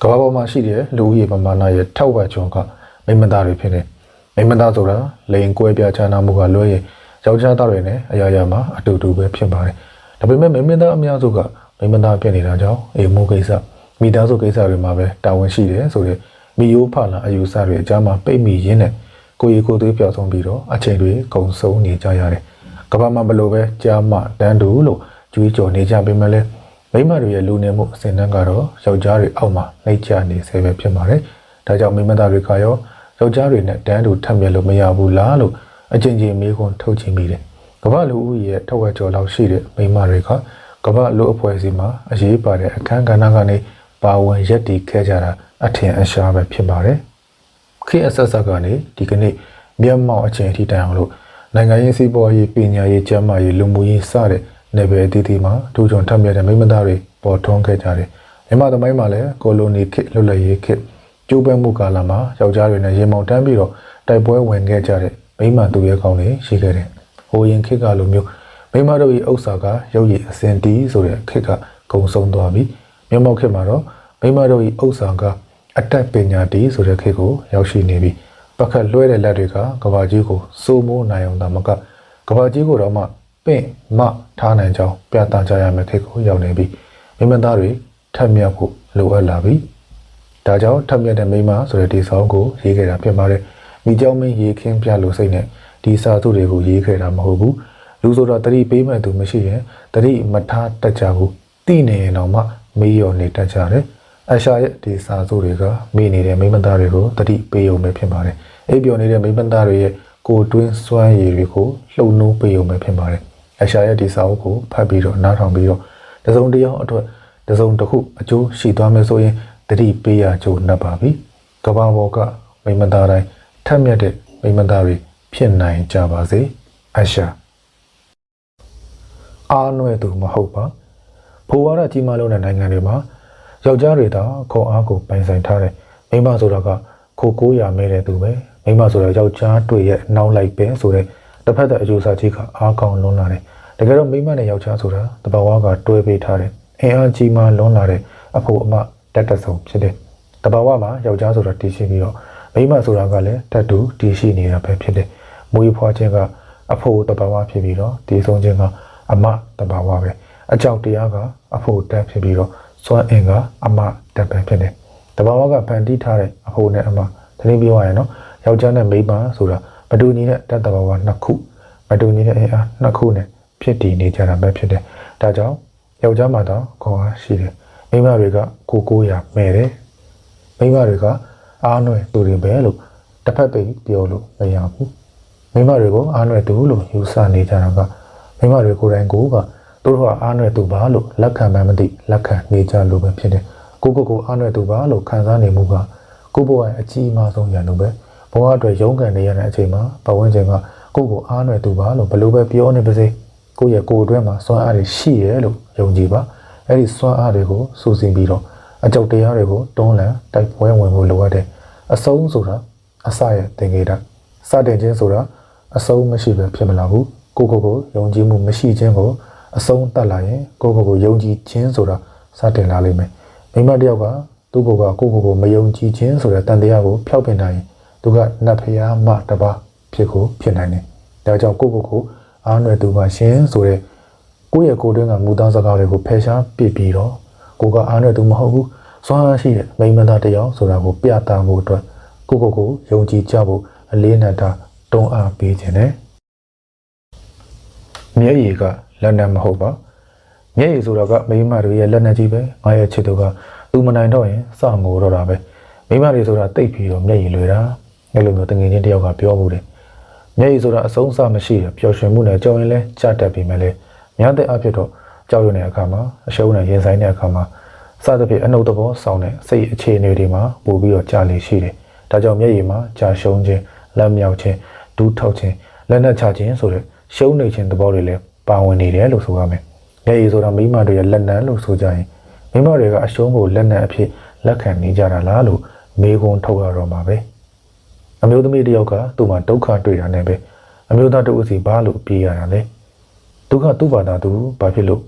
ကဘာပေါ်မှာရှိတဲ့လူဦးရေပမာဏရဲ့ထောက်ဝက်ကျော်ကမိမသားတွေဖြစ်နေမိမသားဆိုတာလိန်ကွဲပြားခြားနားမှုကလွဲရင်ယောက်ျားသားတွေနဲ့အရာရာမှာအတူတူပဲဖြစ်ပါတယ်ဒါပေမဲ့မိမသားအများစုကမိမသားဖြစ်နေတာကြောင့်အေးမိုးကိစ္စမိသားစုကိစ္စတွေမှာပဲတာဝန်ရှိတယ်ဆိုတဲ့မိယိုးဖလာအယူဆတွေအကြားမှာပိတ်မိရင်းနဲ့ကိုရီကိုသွေးပြောက်ဆုံးပြီးတော့အချိန်တွေကုန်ဆုံးနေကြရတယ်ကဘာမှာဘလို့ပဲကြားမတန်းတူလို့ကြွေးကြော်နေကြပေမဲ့လည်းမိမတွေရဲ့လူနေမှုအစဉ်တန်းကတော့ယောက်ျားတွေအောက်မှာနှိပ်ချနေဆဲပဲဖြစ်ပါတယ်။ဒါကြောင့်မိမသားတွေကရောယောက်ျားတွေနဲ့တန်းတူထပ်မြက်လို့မရဘူးလားလို့အချင်းချင်းမေးခွန်းထုတ်ချင်မိတယ်။ကမ္ဘာလူဦးရဲ့ထက်ဝက်ကျော်လောက်ရှိတဲ့မိမတွေကကမ္ဘာလူအဖွဲ့အစည်းမှာအရေးပါတဲ့အခန်းကဏ္ဍကနေပါဝင်ရပ်တည်ခဲ့ကြတာအထင်အရှားပဲဖြစ်ပါတယ်။ခေတ်အဆက်ဆက်ကနေဒီကနေ့မျက်မှောက်အချင်းအထိတိုင်အောင်လို့နိုင်ငံရေးစီးပွားရေးပညာရေးကျန်းမာရေးလူမှုရေးစတဲ့နယ်ပယ်အသီးသီးမှာထူးချွန်ထပ်မြက်တဲ့မိမသားတွေပေါ်ထွန်းခဲ့ကြတယ်။မြန်မာသမိုင်းမှာလည်းကိုလိုနီခေတ်လွတ်လပ်ရေးခေတ်ကျိုးပန်းမှုကာလမှာယောက်ျားတွေနဲ့ရေမောင်တန်းပြီးတော့တိုက်ပွဲဝင်ခဲ့ကြတဲ့မိမသူရဲကောင်းတွေရှိခဲ့တယ်။ဟိုရင်ခေတ်ကလိုမျိုးမိမတို့ရဲ့ဥစ္စာကရုပ်ရည်အစင်တီးဆိုတဲ့ခေတ်ကဂုံဆုံးသွားပြီ။မြေမောက်ခေတ်မှာတော့မိမတို့ရဲ့ဥစ္စာကအတက်ပညာတီးဆိုတဲ့ခေတ်ကိုရောက်ရှိနေပြီ။ပကတ်လွှဲတဲ့လက်တွေကကဘာကြီးကိုစိုးမိုးနိုင်အောင်သာမကကဘာကြီးကိုတော့မှပင့်မထားနိုင်ကြောင်းပြသကြရမယ့်ခေတ်ကိုရောက်နေပြီမိမသားတွေထပ်မြတ်ဖို့လိုအပ်လာပြီဒါကြောင့်ထပ်မြတ်တဲ့မိမဆိုတဲ့ဒီဆောင်ကိုရေးခဲ့တာဖြစ်ပါတယ်မိเจ้าမင်းရေးခင်းပြလို့စိတ်နဲ့ဒီစာစုတွေကိုရေးခဲ့တာမဟုတ်ဘူးလူဆိုတော့တတိပေးမဲ့သူမရှိရင်တတိမထားတတ်ကြဘူးတိနေရင်တော့မှမေးရောနေတတ်ကြတယ်အရှာရဲ့ဒီစာစုတွေကမိနေတဲ့မိမသားတွေကိုတတိပေးရုံပဲဖြစ်ပါတယ်အိပ်ပျော်နေတဲ့မိမသားတွေရဲ့ကိုတွင်းစွမ်းရည်တွေကိုလှုပ်နှိုးပေးရုံပဲဖြစ်ပါတယ်အရှာရဲ့ဒီစာအုပ်ကိုဖတ်ပြီးတော့နားထောင်ပြီးတော့တစုံတစ်ယောက်အတွက်တစုံတစ်ခုအကျိုးရှိသွားမယ်ဆိုရင်တတိပေးရကြိုးနှပ်ပါပြီကဘာဘောကမိမသားတိုင်းထက်မြက်တဲ့မိမသားတွေဖြစ်နိုင်ကြပါစေအရှာအားနွယ်သူမဟုတ်ပါဖိုးဝါဒကြီးမားလုံးတဲ့နိုင်ငံတွေမှာယောက်ျားတွေသာခေါ်အားကိုပိုင်ဆိုင်ထားတယ်မိမဆိုတာကခိုကိုးရမဲတဲ့သူပဲမိမဆိုတာယောက်ျားတွေရဲ့နောက်လိုက်ပဲဆိုတဲ့တစ်ဖက်သက်အကျိုးစားကြီးကအားကောင်းလွန်းလာတယ်တကယ်တော့မိမနဲ့ယောက်ျားဆိုတာတဘာဝကတွဲပေးထားတယ်အင်အားကြီးမှလွန်းလာတဲ့အဖို့အမတက်တဆုံဖြစ်တယ်တဘာဝမှာယောက်ျားဆိုတာတည်ရှိပြီးတော့မိမဆိုတာကလည်းတတ်တူတည်ရှိနေတာပဲဖြစ်တယ်မွေးဖွားခြင်းကအဖို့တဘာဝဖြစ်ပြီးတော့တည်ဆုံးခြင်းကအမတဘာဝပဲအကြောက်တရားကအဖို့တက်ဖြစ်ပြီးတော့စွမ်းအင်ကအမတက်ပဲဖြစ်တယ်တဘာဝကဖန်တီးထားတဲ့အဖို့နဲ့အမတနည်းပြောရရင်နော်ယောက်ျားနဲ့မိန်းမဆိုတာမတူညီတဲ့တတ်တဘာဝနှစ်ခုမတူညီတဲ့အင်အားနှစ်ခုနဲ့ဖြစ်တည်နေကြတာပဲဖြစ်တယ်ဒါကြောင့်ယောက်ျားမှာတော့ခေါ်အားရှိတယ်မိန်းမတွေကကိုရမဲ့တယ်မိန်းမတွေကအားနွယ်သူတွေပဲလို့တစ်ဖက်ပိတ်ပြောလို့မရဘူးမိန်းမတွေကိုအားနွယ်သူလို့ယူဆနေကြတာကမိန်းမတွေကိုယ်တိုင်ကိုကသူတို့ကအားနွယ်သူပါလို့လက်ခံမှမသိလက်ခံနေကြလို့ပဲဖြစ်တယ်ကိုအားနွယ်သူပါလို့ခံစားနေမှုကကိုဘဝရဲ့အကြီးအမားဆုံးရန်လို့ပဲဘဝအတွက်ရုန်းကန်နေရတဲ့အချိန်မှာပဝန်းကျင်ကကိုအားနွယ်သူပါလို့ဘလို့ပဲပြောနေပါစေကိုယ့်ရဲ့ကိုယ်အတွင်းမှာစွမ်းအားတွေရှိရဲလို့ယုံကြည်ပါအဲ့ဒီစွမ်းအားတွေကိုစူးစီးပြီးတော့အကြောက်တရားတွေကိုတွန်းလှန်တိုက်ပွဲဝင်ဖို့လိုအပ်တယ်အဆုံးဆိုတာအစရဲ့သင်္ကေတစတင်ခြင်းဆိုတာအဆုံးမရှိပဲဖြစ်မလာဘူးကိုယုံကြည်မှုမရှိခြင်းကိုအဆုံးတတ်လာရင်ကိုယုံကြည်ခြင်းဆိုတာစတင်လာလိမ့်မယ်မိမတယောက်ကသူ့ကိုကိုမယုံကြည်ခြင်းဆိုတဲ့တန်တရားကိုဖျောက်ပင်နိုင်ရင်သူကနတ်ဖျားမတပါဖြစ်နိုင်တယ်ဒါကြောင့်ကိုအားနွယ်သူပါရှင်ဆိုတဲ့ကိုယ့်ရဲ့ကိုယ်တွင်းကမူသားစကားတွေကိုဖယ်ရှားပြပြီးတော့ကိုကအားနွယ်သူမဟုတ်ဘူးစွမ်းအားရှိတဲ့မိန်းမသားတစ်ယောက်ဆိုတာကိုပြသမှုအတွက်ကိုယုံကြည်ကြဖို့အလေးနက်တာတွန်းအားပေးခြင်းနဲ့မျက်ရည်ကလက်နက်မဟုတ်ပါမျက်ရည်ဆိုတာကမိန်းမတွေရဲ့လက်နက်ကြီးပဲငါရဲ့ချစ်သူကသူမနိုင်တော့ရင်စငိုတော့တာပဲမိန်းမတွေဆိုတာတိတ်ပြီးတော့မျက်ရည်လွယ်တာအဲ့လိုမျိုးတငယ်ချင်းတယောက်ကပြောမှုတယ်မျက်ရည်ဆိုတာအဆုံးအစမရှိတဲ့ပျော်ရွှင်မှုနဲ့ကြောက်ရင်လဲကြားတတ်ပြီးမှလည်းများတဲ့အဖြစ်တော့ကြောက်ရွံ့တဲ့အခါမှာအရှုံးနဲ့ရင်ဆိုင်တဲ့အခါမှာစသဖြင့်အနှုတ်သဘောဆောင်တဲ့စိတ်အခြေအနေတွေမှာပို့ပြီးတော့ကြာလေရှိတယ်။ဒါကြောင့်မျက်ရည်မှာကြာရှုံးခြင်းလက်မြောက်ခြင်းဒူးထောက်ခြင်းလက်နက်ချခြင်းဆိုတဲ့ရှုံးနေခြင်းသဘောတွေလည်းပါဝင်နေတယ်လို့ဆိုရမယ်။မျက်ရည်ဆိုတာမိမတွေရဲ့လက်နက်လို့ဆိုကြရင်မိမတွေကအရှုံးကိုလက်နက်အဖြစ်လက်ခံနေကြတာလားလို့မေးခွန်းထုတ်ရတော့မှာပဲ။အမျိုးသမီးတစ်ယောက်ကသူ့မှာဒုက္ခတွေ့တာနဲ့ပဲအမျိုးသားတစ်ဦးစီဘာလို့ပြေးရတာလဲသူကသူ့ဘာသာသူဘာဖြစ်လို့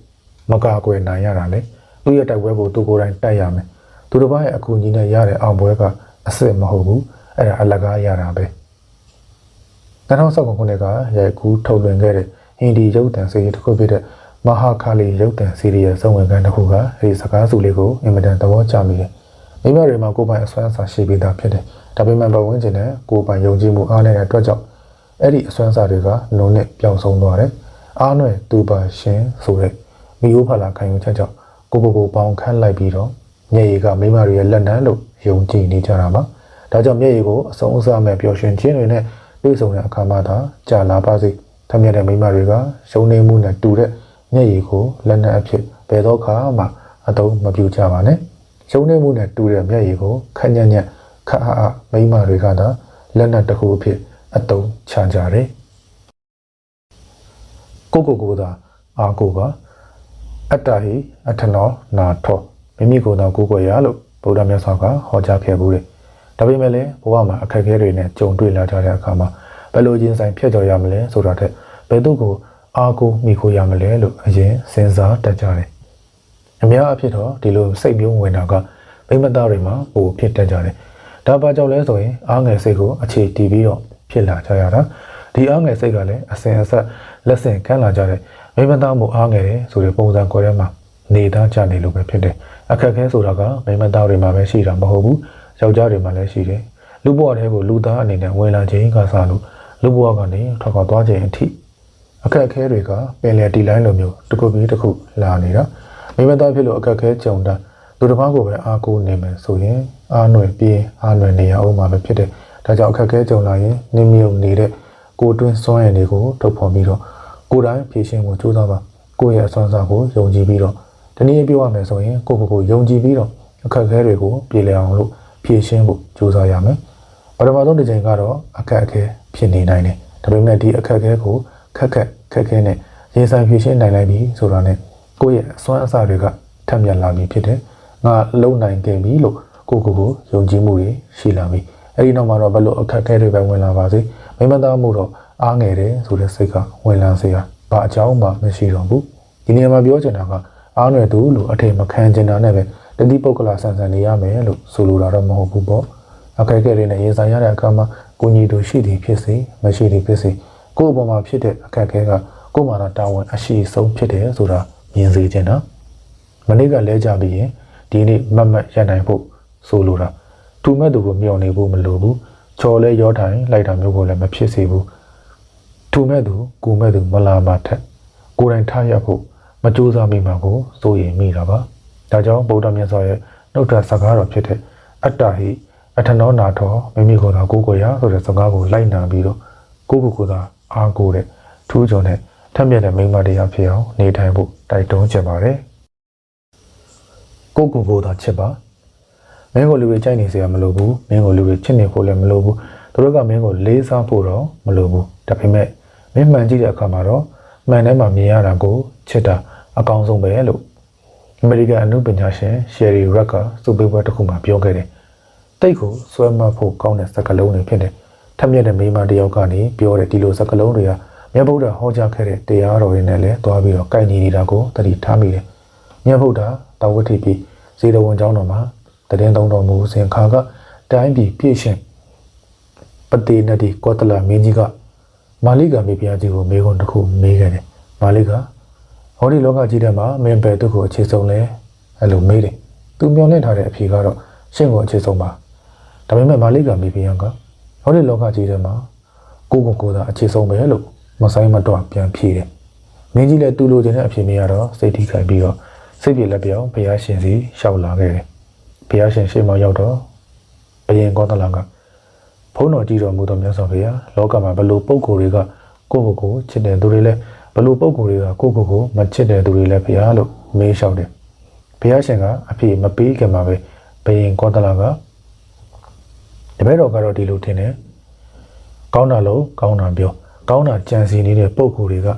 မကာကွယ်နိုင်ရတာလဲသူ့ရဲ့တိုက်ပွဲကိုသူကိုယ်တိုင်တိုက်ရမယ် သူတစ်ပါးရဲ့အကူအညီနဲ့ရတဲ့အောင်ပွဲကအစ်စ်မဟုတ်ဘူးအဲ့ဒါအလကားရတာပဲ2019ခုနှစ်ကရိုက်ကူးထုတ်လွှင့်ခဲ့တဲ့ဟင်ဒီရုပ်သံစီရီတစ်ခုဖြစ်တဲ့မဟာခါလီရုပ်သံစီရီရဲ့စုံဝင်ခန်းတစ်ခုကအဲဒီစကားစုလေးကိုအင်မတန်သဘောကျမိတယ်မိမတွေမှာကိုယ်ပိုင်အစွမ်းအစာရှိပြီးသားဖြစ်တယ်ဒါပေမဲ့ဘဝဝင်ခြင်းနဲ့ကိုယ်ပိုင်ယုံကြည်မှုအားနည်းတဲ့အတွက်ကြောင့်အဲ့ဒီအစွမ်းအစာတွေကနုံနဲ့ပြောင်းဆုံးသွားတယ်အားနွယ်သူပါရှင်ဆိုတဲ့မိယိုးဖလာခံယူချက်ကြောင့်ကိုပေါင်ခန့်လိုက်ပြီးတော့မျက်ရည်ကမိမတွေရဲ့လက်နံလို့ယုံကြည်နေကြတာပါဒါကြောင့်မျက်ရည်ကိုအဆုံးအစမဲ့ပျော်ရွှင်ခြင်းတွေနဲ့တွေ့ဆုံတဲ့အခါမှာသာကြာလာပါစေထမြက်တဲ့မိမတွေကရှုံးနေမှုနဲ့တူတဲ့မျက်ရည်ကိုလက်နံအဖြစ်ဘယ်တော့ခါမှအသုံးမပြုကြပါနဲ့ရှုံးနေမှုနဲ့တူတဲ့မျက်ရည်ကိုခက်ညံ့ညံ့ခါအားမိမတွေကသာလက်နံတစ်ခုအဖြစ်အသုံးချကြတယ်ကိုသာအာကိုကအတ္တဟိအထနောနာထောမိမိကိုယ်တော်ကိုယ်ကိုယ်ရလို့ဗုဒ္ဓမြတ်စွာကဟောကြားခဲ့ဘူးတယ်ဒါပေမဲ့လည်းဘဝမှာအခက်အခဲတွေနဲ့ကြုံတွေ့လာကြတဲ့အခါမှာဘယ်လိုချင်းဆိုင်ဖြတ်ကျော်ရမလဲဆိုတာတဲ့ဘယ်သူကိုအားကိုမိခိုရမလဲလို့အရင်စဉ်းစားတတ်ကြတယ်အများအဖြစ်တော့ဒီလိုစိတ်မျိုးဝင်တာကမိမသားတွေမှာပိုဖြစ်တတ်ကြတယ်ဒါပါကြောင့်လဲဆိုရင်အားငယ်စိတ်ကိုအခြေတည်ပြီးတော့ဖြစ်လာကြရတာဒီအားငယ်စိတ်ကလည်းအစဉ်အဆက်လက်ဆင့်ကမ်းလာကြတဲ့မိမသားမှုအားငယ်တယ်ဆိုတဲ့ပုံစံကိုယ်ထဲမှာနေသားကြနေလို့ပဲဖြစ်တယ်အခက်အခဲဆိုတာကမိမသားတွေမှာပဲရှိတာမဟုတ်ဘူးယောက်ျားတွေမှာလည်းရှိတယ်လူဘဝထဲကိုလူသားအနေနဲ့ဝင်လာခြင်းကစားလို့လူဘဝကနေထွက်ခွာသွားခြင်းအထိအခက်အခဲတွေကပင်လယ်တီလိုင်းလိုမျိုးတစ်ခုပြီးတစ်ခုလာနေတာမိမသားဖြစ်လို့အခက်အခဲကြုံတာလူတစ်ပါးကိုပဲအားကိုးနေမယ်ဆိုရင်အားနွယ်ပြီးအားနွယ်နေရအောင်မှာပဲဖြစ်တယ်ဒါကြောင့်အခက်အခဲကြုံလာရင်နင်းမြုပ်နေတဲ့ကိုတွင်းစွမ်းရည်တွေကိုထုတ်ဖော်ပြီးတော့ကိုယ်တိုင်ဖြည့်ရှင်းဖို့ကြိုးစားပါကိုယ့်ရဲ့အစွမ်းစားကိုယုံကြည်ပြီးတော့ဒီနေ့ပြောရမယ်ဆိုရင်ကိုယုံကြည်ပြီးတော့အခက်အခဲတွေကိုပြေလည်အောင်လို့ဖြည့်ရှင်းဖို့ကြိုးစားရမယ်ပထမဆုံးတစ်ချိန်ကတော့အခက်အခဲဖြစ်နေနိုင်တယ်ဒါပေမဲ့ဒီအခက်အခဲကိုခက်ခဲနဲ့ရင်ဆိုင်ဖြည့်ရှင်းနိုင်လိုက်ပြီဆိုတာနဲ့ကိုယ့်ရဲ့အစွမ်းအစတွေကထပ်မြက်လာပြီဖြစ်တယ်ငါလုံနိုင်ခဲ့ပြီလို့ကိုယုံကြည်မှုတွေရှိလာပြီအဲ့ဒီနောက်မှာတော့ဘယ်လိုအခက်အခဲတွေပဲဝင်လာပါစေမိမသားမှုတော့အားငယ်တယ်ဆိုတဲ့စိတ်ကဝင်လာစေရဘာအကြောင်းမှမရှိတော့ဘူးဒီနေရာမှာပြောချင်တာကအားနွယ်သူလို့အထင်မခံချင်တာနဲ့ပဲတတိပုဂ္ဂလဆန်ဆန်နေရမယ်လို့ဆိုလိုတာတော့မဟုတ်ဘူးပေါ့အခက်အခဲတွေနဲ့ရင်ဆိုင်ရတဲ့အခါမှာကိုညီတို့ရှိသည်ဖြစ်စေမရှိသည်ဖြစ်စေကိုယ့်အပေါ်မှာဖြစ်တဲ့အခက်အခဲကကိုယ်မှာတာဝန်အရှိဆုံးဖြစ်တယ်ဆိုတာမြင်စေချင်တာမနေ့ကလဲကြပြီးရင်ဒီနေ့မတ်ရနိုင်ဖို့ဆိုလိုတာသူမဲ့သူကိုမျှော်နေဖို့မလိုဘူးချော်လဲရောထိုင်လိုက်တာမျိုးကိုလည်းမဖြစ်စေဘူးသူမဲ့သူကိုမဲ့သူမလာမှထက်ကိုယ်တိုင်ထားရဖို့မကြိုးစားမိမှာကိုစိုးရိမ်မိတာပါဒါကြောင့်ဗုဒ္ဓမြတ်စွာရဲ့နှုတ်ထစကားတော်ဖြစ်တဲ့အတ္တဟိအထနောနာထောမိမိကိုယ်သာကိုယ်ကိုယ်ရဆိုတဲ့စကားကိုလိုက်နာပြီးတော့ကိုယ်သာအားကိုးတဲ့ထူးချွန်တဲ့ထက်မြက်တဲ့မိမတရားဖြစ်အောင်နေထိုင်ဖို့တိုက်တွန်းချင်ပါတယ်ကိုယ်သာချစ်ပါမင်းကိုလူတွေကြိုက်နေစရာမလိုဘူးမင်းကိုလူတွေချစ်နေဖို့လည်းမလိုဘူးသူတို့ကမင်းကိုလေးစားဖို့တော့မလိုဘူးဒါပေမဲ့မင်းမှန်ကြည့်တဲ့အခါမှာတော့မှန်ထဲမှာမြင်ရတာကိုချစ်တာအကောင်းဆုံးပဲလို့အမေရိကန်အနုပညာရှင်ရှယ်ရီရက်ကာစုပေးပွဲတစ်ခုမှာပြောခဲ့တယ်တိတ်ကိုဆွဲမှတ်ဖို့ကောင်းတဲ့စကားလုံးတွေဖြစ်တယ်ထက်မြက်တဲ့မိမတယောက်ကနေပြောတဲ့ဒီလိုစကားလုံးတွေကမြတ်ဗုဒ္ဓဟောကြားခဲ့တဲ့တရားတော်တွေနဲ့လည်းတွားပြီးတော့ကိုက်ညီနေတာကိုသတိထားမိတယ်မြတ်ဗုဒ္ဓတာဝတိပိဇေတဝန်ကျောင်းတော်မှာတည်င်းသုံးတော်မူစဉ်ခါကတိုင်းပြည်ပြည့်ရှင်ပတိနတိကောတလမင်းကြီးကမာလိကမိဖုရားကြီးကိုမေးခွန်းတစ်ခုမေးခဲ့တယ်မာလိကဟောဒီလောကကြီးထဲမှာမင်းပဲသူ့ကိုအခြေဆုံးလဲအဲ့လိုမေးတယ်သူမျောလင့်ထားတဲ့အဖြေကတော့ရှင့်ကိုအခြေဆုံးပါဒါပေမဲ့မာလိကမိဖုရားကဟောဒီလောကကြီးထဲမှာကိုယ်သာအခြေဆုံးပဲလို့မဆိုင်မတော့ပြန်ဖြေတယ်မင်းကြီးလည်းသူ့လိုချင်တဲ့အဖြေမရတော့စိတ်ထိခိုက်ပြီးတော့စိတ်ပြေလက်ပြောင်းဘုရားရှင်စီရှောက်လာခဲ့တယ်ဘုရားရှင်ရှေ့မှာရောက်တော့ဘယင်ကောသလကဘုန်းတော်ကြည်တော်မူသောမြတ်စွာဘုရားလောကမှာဘလို့ပုံကိုယ်တွေကကိုချစ်တဲ့သူတွေလဲဘလို့ပုံကိုယ်တွေကကိုမချစ်တဲ့သူတွေလဲဘုရားလို့မေးလျှောက်တယ်ဘုရားရှင်ကအဖြေမပေးခင်မှာပဲဘယင်ကောသလကတပည့်တော်ကတော့ဒီလိုထင်တယ်ကောင်းတာလို့ကောင်းတာပြောကောင်းတာကြံစီနေတဲ့ပုံကိုယ်တွေ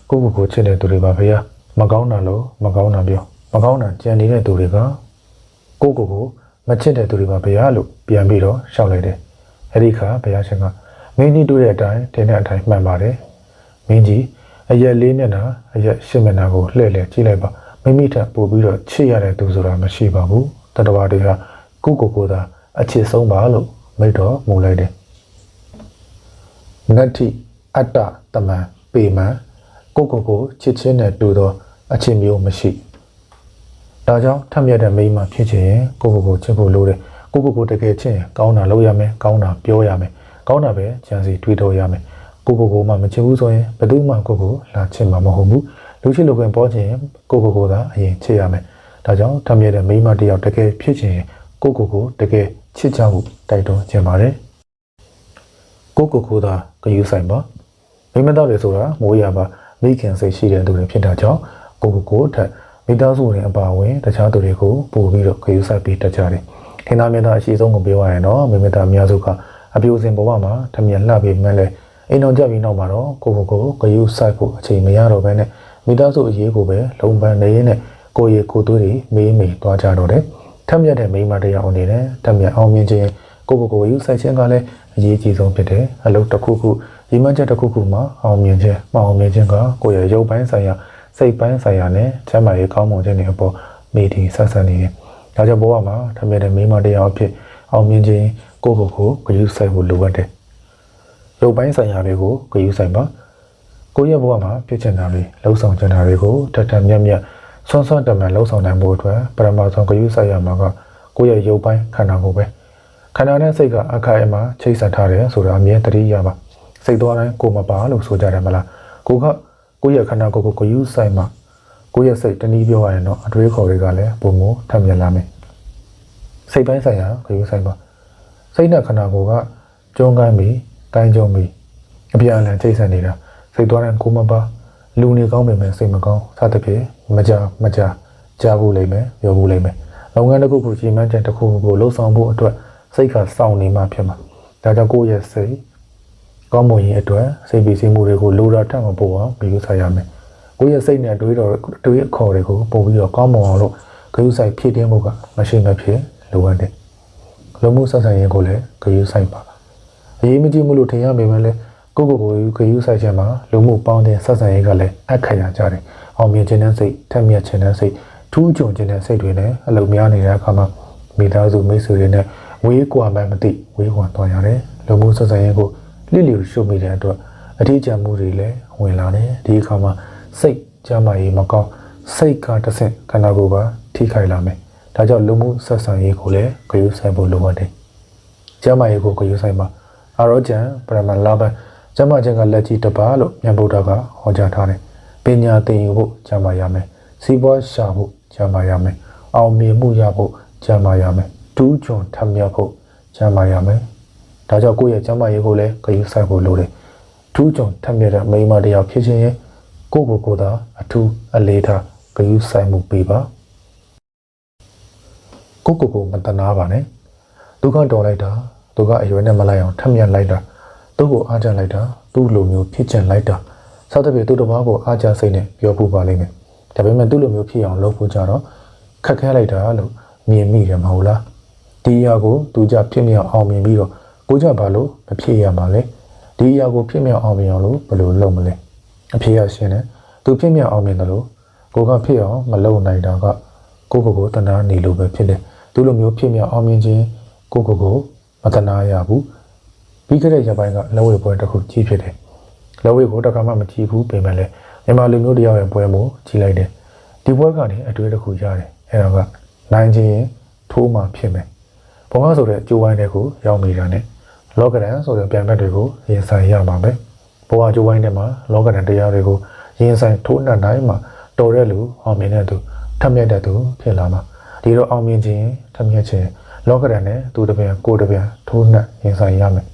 ကကိုချစ်တဲ့သူတွေပါဘုရားမကောင်းတာလို့မကောင်းတာပြောမကောင်းတာကြံနေတဲ့သူတွေကကိုမချစ်တဲ့သူတွေပါဘုရားလို့ပြန်ပြီးတော့ရှောက်လိုက်တယ်အဲ့ဒီခါဘုရားရှင်ကမင်းကြီးတွေ့တဲ့အတိုင်းတင်းတဲ့အတိုင်းမှန်ပါတယ်မင်းကြီးအရက်လေးမျက်နှာအရက်ရှစ်မျက်နှာကိုလှည့်ကြည့်လိုက်ပါမိမိထပ်ပို့ပြီးတော့ချစ်ရတဲ့သူဆိုတာမရှိပါဘူးတတဝါတွေက ကိုသာအချစ်ဆုံးပါလို့မိတ်တော်မူလိုက်တယ်နတ္ထိအတ္တတမန်ပေမန်ကိုချစ်ချင်းနဲ့တူသောအချစ်မျိုးမရှိဒါကြောင့်ထက်မြက်တဲ့မိန်းမဖြစ်ချင်ရင်ကိုချစ်ဖို့လိုတယ်ကိုတကယ်ချစ်ရင်ကောင်းတာလုပ်ရမယ်ကောင်းတာပြောရမယ်ကောင်းတာပဲကြံစီတွေးတော်ရမယ်ကိုမှမချစ်ဘူးဆိုရင်ဘယ်သူမှကိုလာချစ်မှာမဟုတ်ဘူးလူချစ်လူပင်ပေါ်ချင်ရင်ကိုသာအရင်ချစ်ရမယ်ဒါကြောင့်ထက်မြက်တဲ့မိန်းမတစ်ယောက်တကယ်ဖြစ်ချင်ရင်ကိုတကယ်ချစ်ကြဖို့တိုက်တွန်းချင်ပါတယ်ကိုသာဂရုစိုက်ပါမိမသားတွေဆိုတာမိုးရပါမိခင်စိတ်ရှိတဲ့သူတွေဖြစ်တာကြောင့်ကိုထက်မိသားစုတွေအပါအဝင်တခြားသူတွေကိုပို့ပြီးတော့ဂရုစိုက်ပြီးတတ်ကြတယ်ထင်သာမြင်သာအရှိဆုံးကိုပြောရရင်တော့မိမသားအများစုကအပြိုစင်ဘဝမှာထမြက်လှပြီးမှလဲအိမ်တော်ကြပြီးနောက်မှာတော့ကိုဂရုစိုက်ဖို့အချိန်မရတော့ဘဲနဲ့မိသားစုအရေးကိုပဲလုံပန်းနေရင်းနဲ့ကိုရီကိုသွေးတွေမေးသွားကြတော့တယ်ထက်မြက်တဲ့မိန်းမတရားအနေနဲ့ထက်မြက်အောင်မြင်ခြင်းကိုယူဆိုင်ခြင်းကလည်းအရေးကြီးဆုံးဖြစ်တယ်အလုပ်တစ်ခုဒီမှချက်တစ်ခုမှာအောင်မြင်ခြင်းမအောင်မြင်ခြင်းကကိုယ့်ရဲ့ရုပ်ပိုင်းဆိုင်ရာစိတ်ပိုင်းဆိုင်ရာနဲ့ကျန်းမာရေးကောင်းမွန်ခြင်းတွေအပေါ်မိတီဆက်ဆက်နေတယ်ဒါကြောင့်ဘဝမှာထက်မြက်တဲ့မိန်းမတရားအဖြစ်အောင်မြင်ခြင်းကိုယူဆိုင်ဖို့လိုအပ်တယ်ရုပ်ပိုင်းဆိုင်ရာတွေကိုယူဆိုင်ပါကိုယ့်ရဲ့ဘဝမှာဖြစ်ချင်တာတွေလှုပ်ဆောင်ချင်တာတွေကိုထက်မြက်ဆွမ်းတမန်လှုပ်ဆောင်နိုင်ဖို့အတွက်ပရမဆုံးယူဆိုင်ရမှာကကိုယ့်ရဲ့ရုပ်ပိုင်းခန္ဓာကိုယ်ပဲခန္ဓာနဲ့စိတ်ကအခိုင်အမာချိတ်ဆက်ထားတယ်ဆိုတာအမြဲတတိရပါစိတ်သွားတိုင်းကိုမပါလို့ဆိုကြတယ်မလားကိုယ့်ရဲ့ခန္ဓာကိုယ်ယူဆိုင်မှာကိုယ့်ရဲ့စိတ်တနည်းပြောရရင်တော့အတွေးခေါ်တွေကလည်းပုံမထပ်မြက်လာမယ်စိတ်ပိုင်းဆိုင်ရာယူဆိုင်ပါစိတ်နဲ့ခန္ဓာကိုယ်ကကျုံကိုင်းပြီးကိုင်းကျုံပြီးအပြန်အလှန်ချိတ်ဆက်နေတာစိတ်သွားတိုင်းကိုမပါလူနေကောင်းပေမဲ့စိတ်မကောင်းစသဖြင့်မကြကြားဖို့လိမ့်မယ်ပြောဖို့လိမ့်မယ်လုပ်ငန်းတစ်ခုကြီးမှန်းချက်တစ်ခုကိုလှုပ်ဆောင်ဖို့အတွက်စိတ်ကစောင့်နေမှဖြစ်မှာဒါကြောင့်ကိုယ့်ရဲ့စိတ်ကောင်းမွန်ရေးအတွက်စိတ်ပီစီမှုတွေကိုလိုတာထက်မပိုအောင်ဂရုစိုက်ရမယ်ကိုယ့်ရဲ့စိတ်နဲ့တွေးအခေါ်တွေကိုပို့ပြီးတော့ကောင်းမွန်အောင်လို့ဂရုစိုက်ဖြည့်တင်းဖို့ကမရှိမဖြစ်လိုအပ်တယ်လူမှုဆက်ဆံရေးကိုလည်းဂရုစိုက်ပါအရေးမကြီးမှုလို့ထင်ရပေမဲ့လည်းကိုဂရုစိုက်ခြင်းမှာလူမှုပေါင်းတဲ့ဆက်ဆံရေးကလည်းအခက်ရကြတယ်အောင်မြင်ခြင်းနဲ့စိတ်ထက်မြက်ခြင်းနဲ့စိတ်ထူးချွန်ခြင်းနဲ့စိတ်တွေနဲ့အလုံးများနေတဲ့အခါမှာမိသားစုမိတ်ဆွေတွေနဲ့ဝေးကွာမှမသိဝေးကွာသွားရတယ်လူမှုဆက်ဆံရေးကိုလိရှုမိတဲ့အတွက်အထီးကျန်မှုတွေလည်းဝင်လာတယ်ဒီအခါမှာစိတ်ကြမ်းမာရေးမကောင်းစိတ်ကတစ်ဆင့်ခန္ဓာကိုယ်ပါထိခိုက်လာမယ်ဒါကြောင့်လူမှုဆက်ဆံရေးကိုလည်းဂရုစိုက်ဖို့လိုပါတယ်ကြမ်းမာရေးကိုဂရုစိုက်မှာအာရောကျန်ပရမလာဘကျမ်းမာခြင်းကလက်ကြီးတစ်ပါးလို့မြတ်ဗုဒ္ဓကဟောကြားထားတယ်ပညာသင်ယူဖို့ကျမ်းမာရမယ်စီးပွားရှာဖို့ကျမ်းမာရမယ်အောင်မြင်မှုရဖို့ကျမ်းမာရမယ်ဒူးချွန်ထမြောက်ဖို့ကျမ်းမာရမယ်ဒါကြောင့်ကိုယ့်ရဲ့ကျမ်းမာရေးကိုလည်းဂရုစိုက်ဖို့လိုတယ်ဒူးချွန်ထမြောက်တဲ့မိန်းမတစ်ယောက်ဖြစ်ခြင်းရဲ့ကိုယ်သာအထူးအလေးထားဂရုစိုက်မှုပေးပါကိုမတနာပါနဲ့သူကတော်လိုက်တာသူကအရွယ်နဲ့မလိုက်အောင်ထမြောက်လိုက်တာသူ့ကိုအားကျလိုက်တာသူ့လိုမျိုးဖြစ်ချင်လိုက်တာစသဖြင့်သူ့တစ်ပါးကိုအားကျစိတ်နဲ့ပြောဖို့ပါလိမ့်မယ်ဒါပေမဲ့သူ့လိုမျိုးဖြစ်အောင်လုပ်ဖို့ကြတော့ခက်ခဲလိုက်တာလို့မြင်မိရမဟုတ်လားဒီအရာကိုသူကြဖြစ်မြောက်အောင်မြင်ပြီးတော့ကိုကြဘာလို့မဖြစ်ရမှာလဲဒီအရာကိုဖြစ်မြောက်အောင်မြင်အောင်လို့ဘယ်လိုလုပ်မလဲအဖြစ်ရရှင်းတယ်သူဖြစ်မြောက်အောင်မြင်တယ်လို့ကိုကဖြစ်အောင်မလုပ်နိုင်တာကကိုတနာနေလို့ပဲဖြစ်တယ်သူလိုမျိုးဖြစ်မြောက်အောင်မြင်ခြင်းကိုမတနာရဘူးပြီးခဲ့တဲ့ရက်ပိုင်းကလက်ဝဲပွဲတစ်ခုကြီးဖြစ်တယ်လက်ဝဲကိုတခါမှမကြည့်ဘူးပြင်မဲ့လဲမြန်မာလူမျိုးတယောက်ရဲ့ပွဲမို့ကြီးလိုက်တယ်ဒီပွဲကနေအတွေ့အကြုံရတယ်အဲ့ဒါကနိုင်ခြင်းထိုးမှဖြစ်မယ်ဘုံကဆိုတဲ့ကျိုးဝိုင်းတွေကိုရောက်နေတာနဲ့လောကဒန်ဆိုတဲ့ပြန်ဘက်တွေကိုရင်ဆိုင်ရမှာပဲဘုံကကျိုးဝိုင်းထဲမှာလောကဒန်တရားတွေကိုရင်ဆိုင်ထိုးနှံ့တိုင်းမှာတော်တဲ့လူအောင်မြင်တဲ့သူထက်မြက်တဲ့သူဖြစ်လာမှာဒီတော့အောင်မြင်ခြင်းထက်မြက်ခြင်းလောကဒန်နဲ့သူတပြန်ကိုတပြန်ထိုးနှံ့ရင်ဆိုင်ရမယ်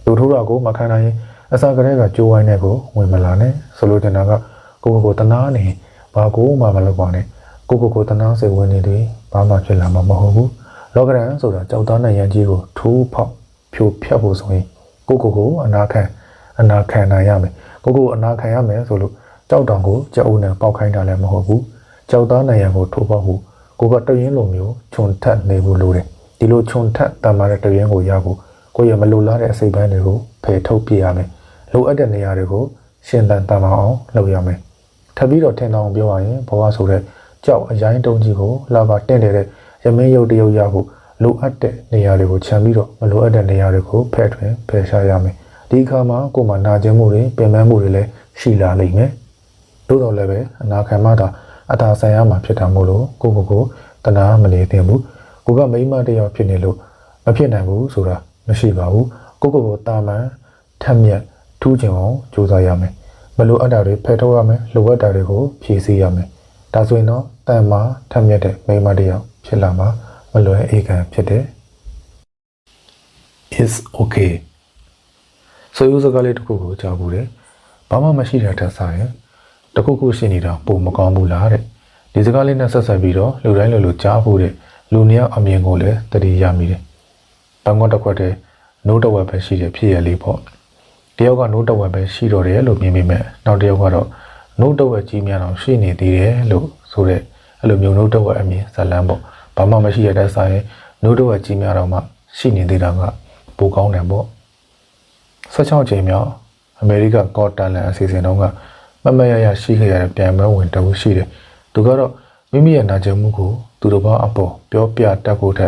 လူထိုးတာကိုမခံနိုင်ရင်အစာကလေးကကျိုးဝိုင်းတဲ့ကိုဝင်မလာနဲ့ဆိုလိုချင်တာကကိုတနာနေဘာကိုမှမလုပ်ပါနဲ့ကိုတနာစိတ်ဝင်နေတယ်ဘာမှဖြစ်လာမှာမဟုတ်ဘူးလောကရန်ဆိုတာကြောက်သားနဲ့ရန်ကြီးကိုထိုးဖောက်ဖြိုဖျက်ဖို့ဆိုရင်ကိုအနာခံနိုင်ရမယ်ကိုအနာခံရမယ်ဆိုလို့ကြောက်တောင်ကိုကြောက်ဦးနဲ့ပေါက်ခိုင်းတာလည်းမဟုတ်ဘူးကြောက်သားနဲ့ရန်ကိုထိုးပေါက်ဖို့ကိုကတရင်းလိုမျိုးခြုံထက်နေဖို့လိုတယ်ဒီလိုခြုံထက်တမ်းမာတဲ့တရင်းကိုရဖို့ကိုရမလိုလားတဲ့အစိတ်ပိုင်းတွေကိုဖယ်ထုတ်ပြရမယ်လိုအပ်တဲ့နေရာတွေကိုရှင်းတန်တမ်းအောင်လုပ်ရမယ်ထပ်ပြီးတော့ထင်အောင်ပြောရရင်ဘဝဆိုတဲ့ကြောက်အရင်တုံးကြီးကိုလာပါတင့်တယ်ရမင်းရုပ်တရုပ်ရဖို့ လိုအပ်တဲ့နေရာတွေကိုခြံပြီးတော့မလိုအပ်တဲ့နေရာတွေကိုဖယ်ထွင်ဖယ်ရှားရမယ်ဒီအခါမှာကိုယ်မှာနာကျင်မှုတွေပင်ပန်းမှုတွေလည်းရှိလာလိမ့်မယ်သို့တော်လည်းပဲအနာခံမှသာအသာဆိုင်ရမှာဖြစ်တာမို့လို့ကိုတနာမနေသင့်ဘူးကိုကမိမတယောက်ဖြစ်နေလို့မဖြစ်နိုင်ဘူးဆိုတာမရှိပါဘူးကိုတာမန်ထက်မြက်ထူးချင်အောင်ကြိုးစားရမယ်မလိုအပ်တာတွေဖယ်ထုတ်ရမယ်လိုအပ်တာတွေကိုဖြည့်ဆည်းရမယ်ဒါဆိုရင်တော့တန်မာထက်မြက်တဲ့မိမတယောက်ဖြစ်လာမှာမလွယ်အေးခံဖြစ်တယ် is okay ဆိုယူစကားလေးတစ်ခုကိုကြားဘူးတယ်ဘာမှမရှိတဲ့ထက်ဆိုင်ရင်တခုခုရှိနေတာပုံမကောင်းဘူးလားတဲ့ဒီစကားလေးနဲ့ဆက်ဆက်ပြီးတော့လူတိုင်းလူကြားဖို့တဲ့လူနှစ်ယောက်အမြင်ကိုလည်းတတိယမိတယ်ဘန်ကောက်တစ်ခွက်တည်းနိုးတဝက်ပဲရှိတယ်ဖြစ်ရလေးပေါ့တယောက်ကနိုးတဝက်ပဲရှိတော့တယ်လို့မြင်မိမဲ့နောက်တယောက်ကတော့နိုးတဝက်ကြီးများတော့ရှိနေသေးတယ်လို့ဆိုတဲ့အဲ့လိုမျိုးနိုးတဝက်အမြင်ဇလန်းပေါ့ဘာမှမရှိရတဲ့ဆိုင်နိုးတဝက်ကြီးများတော့မှရှိနေသေးတာကပိုကောင်းတယ်ပေါ့16ချိန်မြောက်အမေရိကကော့တန်လန်အစီအစဉ်တုန်းကမရရှိခဲ့ရတဲ့ပြန်ပွဲဝင်တဝရှိတယ်သူကတော့မိမိရဲ့နာကျင်မှုကိုသူတို့ဘာအပေါ်ပြောပြတတ်ဖို့ထက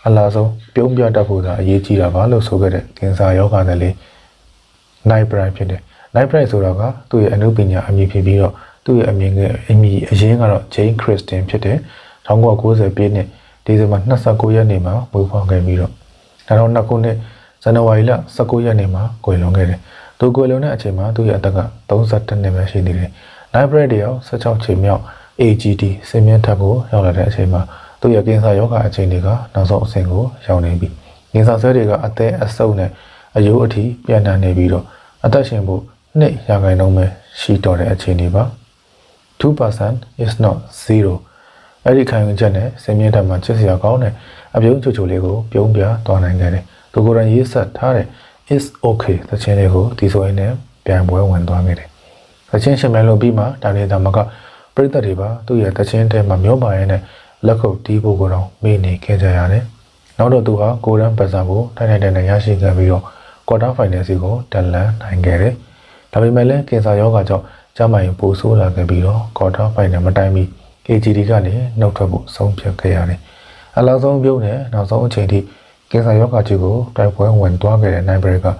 ်အလားဆုံးပြုံးပြတတ်ဖို့သာအရေးကြီးတာပါလို့ဆိုခဲ့တဲ့ကင်ဆာယောဂနဲ့လေနိုင်ပရိုင်ဖြစ်တယ်နိုင်ပရိုင်ဆိုတော့ကသူ့ရဲ့အနုပညာအမည်ဖြစ်ပြီးတော့သူ့ရဲ့အမည်အရင်ကတော့ဂျိန်းခရစ်စတင်ဖြစ်တယ်1990ပြည့်နှစ်ဒီဇင်ဘာ29ရက်နေ့မှာမွေးဖွားခဲ့ပြီးတော့2002ခုနှစ်ဇန်နဝါရီလ19ရက်နေ့မှာကွယ်လွန်ခဲ့တယ်သူကွယ်လွန်တဲ့အချိန်မှာသူ့ရဲ့အသက်က32နှစ်ပဲရှိသေးတယ်နိုင်ပရိုင်တယောက်16ချိန်မြောက် AGD စင်မြင့်ထပ်ကိုရောက်လာတဲ့အချိန်မှာသူ့ရဲ့ကင်ဆာယောဂအခြေအနေကနောက်ဆုံးအဆင့်ကိုရောက်နေပြီကင်ဆာဆွဲတွေကအသက်အဆုပ်နဲ့အယိုးအထိပြန့်နှံ့နေပြီးတော့အသက်ရှင်ဖို့2%ပဲရှိတော့တဲ့အခြေအနေပါ 2% is not 0အဲ့ဒီခံယူချက်နဲ့စင်မြင့်ထပ်မှာချစ်စရာကောင်းတဲ့အပြုံးချိုလေးကိုပြုံးပြသွားနိုင်ခဲ့တယ်သူကိုယ်တိုင်ရေးဆက်ထားတဲ့ is okay သချင်းလေးကိုဒီဆိုရင်လည်းပြန်ပွဲဝင်သွားခဲ့တယ်သချင်းရှင်မြန်လို့ပြီးမှဒါနေတာမကပရိသတ်တွေပါသူ့ရဲ့သချင်းထဲမှာမျောပါရတဲ့လက်ခုပ်တီးဖို့ကိုတော့မေ့နေခဲ့ကြရတယ်နောက်တော့သူဟာကိုရန်ပတ်စံကိုထိုင်ရရှိခဲ့ပြီးတော့ကွာတာဖိုင်နယ်စီကိုတက်လန်နိုင်ခဲ့တယ်ဒါပေမဲ့လည်းကင်ဆာယောဂါကြောင့်ကျမရင်ပိုဆိုးလာခဲ့ပြီးတော့ကွာတာဖိုင်နယ်မတိုင်မီ AGD ကနေနှုတ်ထွက်ဖို့ဆုံးဖြတ်ခဲ့ရတယ်အလောက်ဆုံးပြုံးနဲ့နောက်ဆုံးအချိန်ထိကင်ဆာယောဂါကြီးကိုတိုက်ပွဲဝင်သွားခဲ့တဲ့နိုင်ဘရက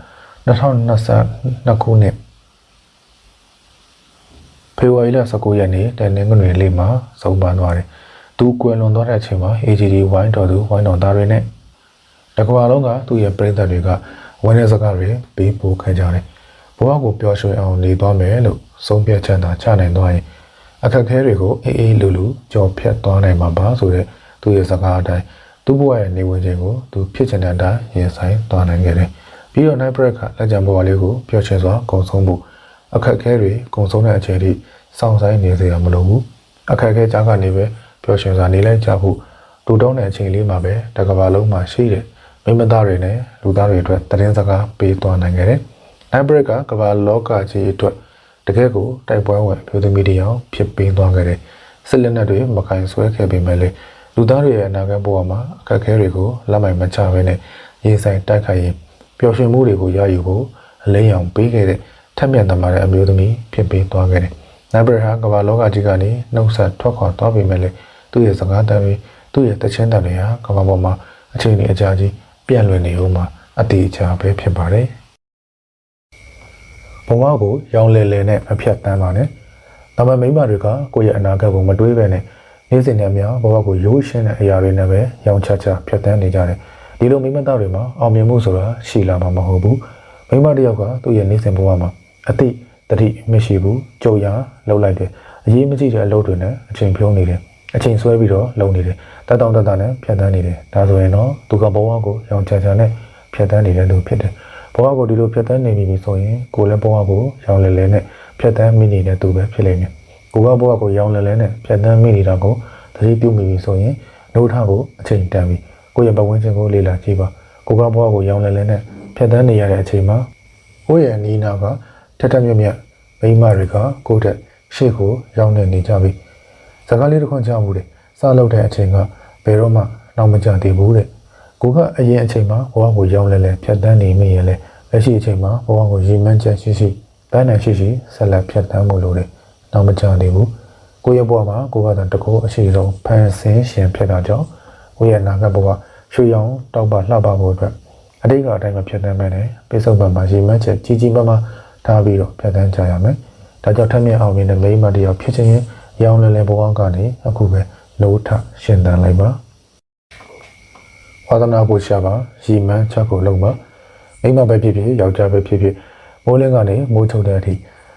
2022ခုနှစ်ဖေဖော်ဝါရီလ19ရက်နေ့တနင်္ဂနွေနေ့မှာဆုံးပါသွားတယ်။သူကွယ်လွန်သွားတဲ့အချိန်မှာ AGD ဝိုင်းတော်သားတွေနဲ့တကဘာလုံးကသူ့ရဲ့ပရိသတ်တွေကဝန်းတဲ့စကားတွေပေးပို့ခဲ့ကြတယ်။ဘဝကိုပျော်ရွှင်အောင်နေသွားမယ်လို့ဆုံးဖြတ်ချက်သာချနိုင်သွားရင်အခက်အခဲတွေကိုအေးလူကြော်ဖြတ်သွားနိုင်မှာပါဆိုတဲ့သူ့ရဲ့စကားအတိုင်းသူ့ဘဝရဲ့နေဝင်ခြင်းကိုသူဖြစ်ချင်တဲ့အတိုင်းရင်ဆိုင်သွားနိုင်ခဲ့တယ်။ပြီးတော့နိုင်ဘရက်ကလက်ကျန်ဘဝလေးကိုပျော်ရွှင်စွာကုန်ဆုံးဖို့အခက်အခဲတွေကုန်ဆုံးတဲ့အချိန်ထိစောင့်ဆိုင်နေစေရမလို့ဘူးအခက်အခဲကြားကနေပဲပျော်ရွှင်စွာနေလိုက်ကြဖို့တူတောင်းတဲ့အချိန်လေးမှာပဲတကဘာလုံးမှာရှိတဲ့မိမသားတွေနဲ့လူသားတွေအတွက်သတင်းစကားပေးသွားနိုင်ခဲ့တယ်။နိုင်ဘရက်ကကဘာလောကကြီးအတွက်တကယ့်ကိုတိုက်ပွဲဝင်ပြည်သူမီဒီယာဖြစ်ပေးသွားခဲ့တဲ့စစ်လက်နက်တွေမကင်ဆွဲခဲ့ပေမဲ့လည်းလူသားတွေရဲ့အနာဂတ်ဘဝမှာအခက်အခဲတွေကိုလက်မိုင်မချဘဲနဲ့ရင်ဆိုင်တိုက်ခိုက်ရင်ပျော်ရွှင်မှုတွေကိုရယူဖို့အလေးအောင်ပေးခဲ့တဲ့ထက်မြက်သမားတဲ့အမျိုးသမီးဖြစ်ပေးသွားခဲ့တယ်။နိုင်ဘရဟာကဘာလောကကြီးကနေနှုတ်ဆက်ထွက်ခွာသွားပေမဲ့လည်းသူ့ရဲ့စကားတမ်းတွေသူ့ရဲ့တခြင်းတမ်းတွေဟာကဘာပေါ်မှာအချိန်ကြီးအကြာကြီးပြန့်လွင့်နေဦးမှာအတေအချာပဲဖြစ်ပါတယ်။ဘဝကိုရောင်လဲလဲနဲ့မဖြတ်တမ်းပါနဲ့။ဒါမှမိမတွေကကိုယ့်ရဲ့အနာဂတ်ကိုမတွေးပဲနဲ့နေ့စဉ်နဲ့အမျှဘဝကိုရိုးရှင်းတဲ့အရာတွေနဲ့ပဲရောင်ချဖြတ်တမ်းနေကြတယ်။ဒီလိုမိမသားတွေမှာအောင်မြင်မှုဆိုတာရှိလာမှာမဟုတ်ဘူး။မိမတယောက်ကသူ့ရဲ့နေ့စဉ်ဘဝမှာအတိတတိမရှိဘူးကြုံရလှုပ်လိုက်တယ်အရေးမကြီးတဲ့အလုပ်တွေနဲ့အချိန်ဖြုံးနေတယ်အချိန်ဆွဲပြီးတော့လုံနေတယ်တတ်တောင်နဲ့ဖြတ်တန်းနေတယ်ဒါဆိုရင်တော့သူကဘဝကိုရောင်ချနဲ့ဖြတ်တန်းနေတဲ့လူဖြစ်တယ်ဘဝကိုဒီလိုဖြတ်တန်းနေပြီဆိုရင်ကိုလည်းဘဝကိုရောင်လဲလဲနဲ့ဖြတ်တန်းမိနေတဲ့သူပဲဖြစ်လိမ့်မယ်ကိုကဘဝကိုရောင်လဲလဲနဲ့ဖြတ်တန်းမိနေတာကိုသတိပြုမိပြီဆိုရင်နှုတ်ထကိုအချိန်တန်ပြီကိုရဲ့ပတ်ဝန်းကျင်ကိုလေ့လာကြည့်ပါကိုကဘဝကိုရောင်လဲလဲနဲ့ဖြတ်တန်းနေရတဲ့အချိန်မှာကိုရဲ့နီးနာကထက်ထက်မြက်မြက်မိမတွေကကိုယ့်တက်ရှေ့ကိုရောက်နေကြပြီစကားလေးတစ်ခွန်းကြားဘူးလေစလုပ်တဲ့အချိန်ကဘယ်တော့မှနောက်မကျသေးဘူးတဲ့ကိုကအရင်အချိန်မှာဘဝကိုရောက်လဲဖြတ်တန်းနေမိရင်လေလက်ရှိအချိန်မှာဘဝကိုရည်မှန်းချက်ရှိပန်းနိုင်ရှိဆက်လက်ဖြတ်တန်းမှုလို့လေနောက်မကျသေးဘူးကိုရဲ့ဘဝမှာကိုကတကူအရှိဆုံးဖန်ဆင်းရှင်ဖြစ်တာကြောင့်ကိုရဲ့အနာဂတ်ဘဝ ရွှေရောင်တောက်ပလှပဖို့အတွက်အတိတ်ကအတိုင်းမဖြစ်နိုင်ပဲနဲ့ပိစုံပံမှာရေမှတ်ချက်ကြီးကြီးမားမားထားပြီးတော့ဖြတ်သန်းကြရမယ်။ဒါကြောင့်ထက်မြက်အောင်မြင်တဲ့မိန်းမတယောက်ဖြစ်ခြင်းရင်ရောင်လည်လည်ဘဝကနေအခုပဲနိုးထရှင်သန်လိုက်ပါ။ဝါသနာကိုရှာပါရေမှတ်ချက်ကိုလုံးပါမိန်းမပဲဖြစ်ဖြစ်ယောက်ျားပဲဖြစ်ဖြစ်မိုးလင်းကနေမိုးချုပ်တဲ့အထိ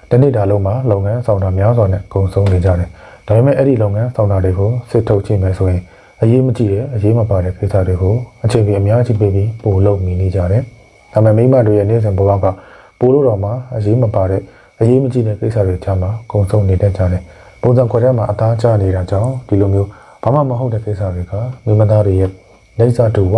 တနေ့တာလုံးမှာလုပ်ငန်းဆောင်တာများစွာနဲ့ဂုဏ်ဆုံးနေကြတယ်။ဒါပေမဲ့အဲ့ဒီလုပ်ငန်းဆောင်တာတွေကိုစစ်ထုတ်ကြည့်မယ်ဆိုရင်အရေးမကြီးတဲ့အရေးမပါတဲ့ကိစ္စတွေကိုအချိန်ကြီးအများကြီးပေးပြီးပို့လုပ်မိနေကြတယ်။ဒါပေမဲ့မိမတို့ရဲ့နေ့စဉ်ဘဝကပို့လို့တော့မှအရေးမပါတဲ့အရေးမကြီးတဲ့ကိစ္စတွေကြားမှာဂုဏ်ဆုံးနေတတ်ကြတယ်။ပုံစံခွဲထဲမှာအသားကျနေတာကြောင့်ဒီလိုမျိုးဘာမှမဟုတ်တဲ့ကိစ္စတွေကမိမသားတွေရဲ့လက်စားတူဝ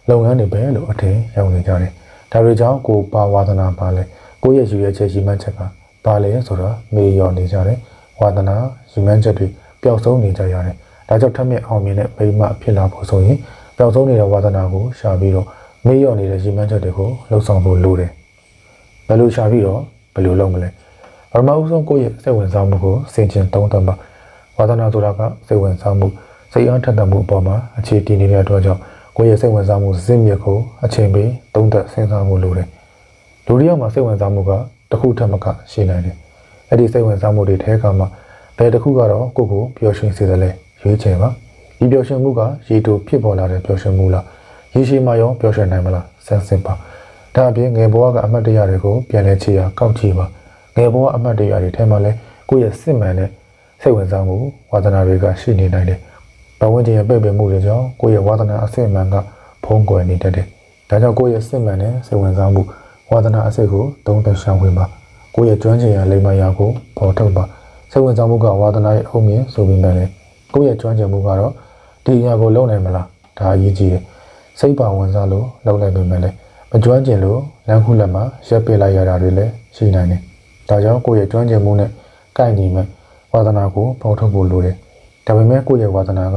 လုပ်ငန်းတွေပဲလို့အထင်ရောက်နေကြတယ်။ဒါတွေကြောင့်ကိုပါဝါသနာပါလဲကိုရဲ့ယူရချက်ရှိမှချက်ကပါလဲဆိုတော့မေးရော်နေကြတယ်။ဝါသနာယူမှချက်တွေပျောက်ဆုံးနေကြရတယ်။ဒါကြောင့်ထက်မြက်အောင်မြင်တဲ့မိမဖြစ်လာဖို့ဆိုရင်ပျောက်ဆုံးနေတဲ့ဝါသနာကိုရှာပြီးတော့မေးရော်နေတဲ့ယူမှချက်တွေကိုလှုပ်ဆောင်ဖို့လိုတယ်။ဘယ်လိုရှာပြီးတော့ဘယ်လိုလုပ်မလဲ။ပထမဦးဆုံးကိုယ့်ရဲ့စိတ်ဝင်စားမှုကိုစင်ကျင်သုံးသပ်ပါဝါသနာဆိုတာကစိတ်ဝင်စားမှုစိတ်အားထက်သန်မှုအပေါ်မှာအခြေတည်နေတဲ့အတွက်ကြောင့်ကိုယ့်ရဲ့စိတ်ဝင်စားမှုဇင့်မြစ်ကိုအချိန်ပေးသုံးသပ်စဉ်းစားမှုလိုတယ်။လူတစ်ယောက်မှာစိတ်ဝင်စားမှုကတစ်ခုထက်မကရှိနိုင်တယ်။အဲ့ဒီစိတ်ဝင်စားမှုတွေထဲကမှဘယ်တစ်ခုကတော့ကိုယ့်ကိုပျော်ရွှင်စေတယ်လဲရွေးချယ်ပါ။ဒီပျော်ရွှင်မှုကရေတိုဖြစ်ပေါ်လာတဲ့ပျော်ရွှင်မှုလားရေရှည်မှရောပျော်ရွှင်နိုင်မလားစမ်းစစ်ပါ။ဒါအပြင်ငယ်ဘဝကအမှတ်တရတွေကိုပြန်လဲချေရကောက်ကြည့်ပါ။ငယ်ဘဝအမှတ်တရတွေထဲမှာလဲကိုယ့်ရဲ့စစ်မှန်တဲ့စိတ်ဝင်စားမှုဝါသနာတွေကရှိနေနိုင်တယ်။ပတ်ဝန်းကျင်ရဲ့ပြည့်ပြည့်မှုတွေကြောင့်ကိုယ့်ရဲ့ဝါသနာအစစ်မှန်ကဖုံးကွယ်နေတတ်တယ်။ဒါကြောင့်ကိုယ့်ရဲ့စစ်မှန်တဲ့စိတ်ဝင်စားမှုဝါသနာအစစ်ကိုသုံးသပ်ရှာဖွေပါ။ကိုယ့်ရဲ့ကျွမ်းကျင်ရာလိမ္မာရာကိုပေါ်ထုတ်ပါ။စိတ်ဝင်စားမှုကဝါသနာရဲ့အုံမြင့်ဆိုပြီးမှလည်းကိုယ့်ရဲ့ကျွမ်းကျင်မှုကတော့ဒီအရာကိုလုပ်နိုင်မလား။ဒါအရေးကြီးတယ်။စိတ်ပါဝင်စားလို့လုပ်လိုက်ပေမဲ့လည်းမကျွမ်းကျင်လို့လမ်းခုလက်မှာရက်ပစ်လိုက်ရတာတွေလည်းရှိနိုင်တယ်။ဒါကြောင့်ကိုယ့်ရဲ့ကျွမ်းကျင်မှုနဲ့ကိုက်ညီမဲ့ဝါသနာကိုပေါ်ထုတ်ဖို့လိုတယ်။ဒါပေမဲ့ကိုယ့်ရဲ့ဝါသနာက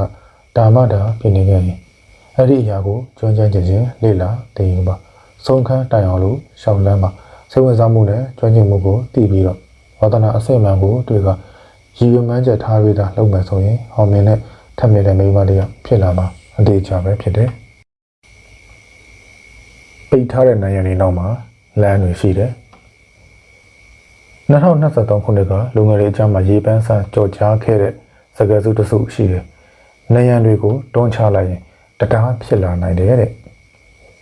တာမတာဖြစ်နေခဲ့ရင်အဲ့ဒီအရာကိုကျွမ်းကျင်ခြင်းလေ့လာသိရင်ပါဆုံးခန်းတိုင်အောင်လို့ရှောင်းလန်းပါစိတ်ဝင်စားမှုနဲ့ကျွမ်းကျင်မှုကိုသိပြီးတော့ဝါသနာအစစ်မှန်ကိုတွေ့ကရည်ရွယ်မှန်းချက်ထားပြီးသားလုပ်မယ်ဆိုရင်အောင်မြင်တဲ့ထပ်မြင့်တဲ့မိန်းမလေးဖြစ်လာမှာအသေးချာပဲဖြစ်တယ်ပိတ်ထားတဲ့နိုင်ငံတွေနောက်မှာလမ်းတွေရှိတယ်2023ခုနှစ်ကလူငယ်တွေအကြားမှာရေပန်းဆန်းကြော်ကြားခဲ့တဲ့စကားစုတစုရှိတယ်နိုင်ငံတွေကိုတွန်းချလိုက်ရင်တရားဖြစ်လာနိုင်တယ်တဲ့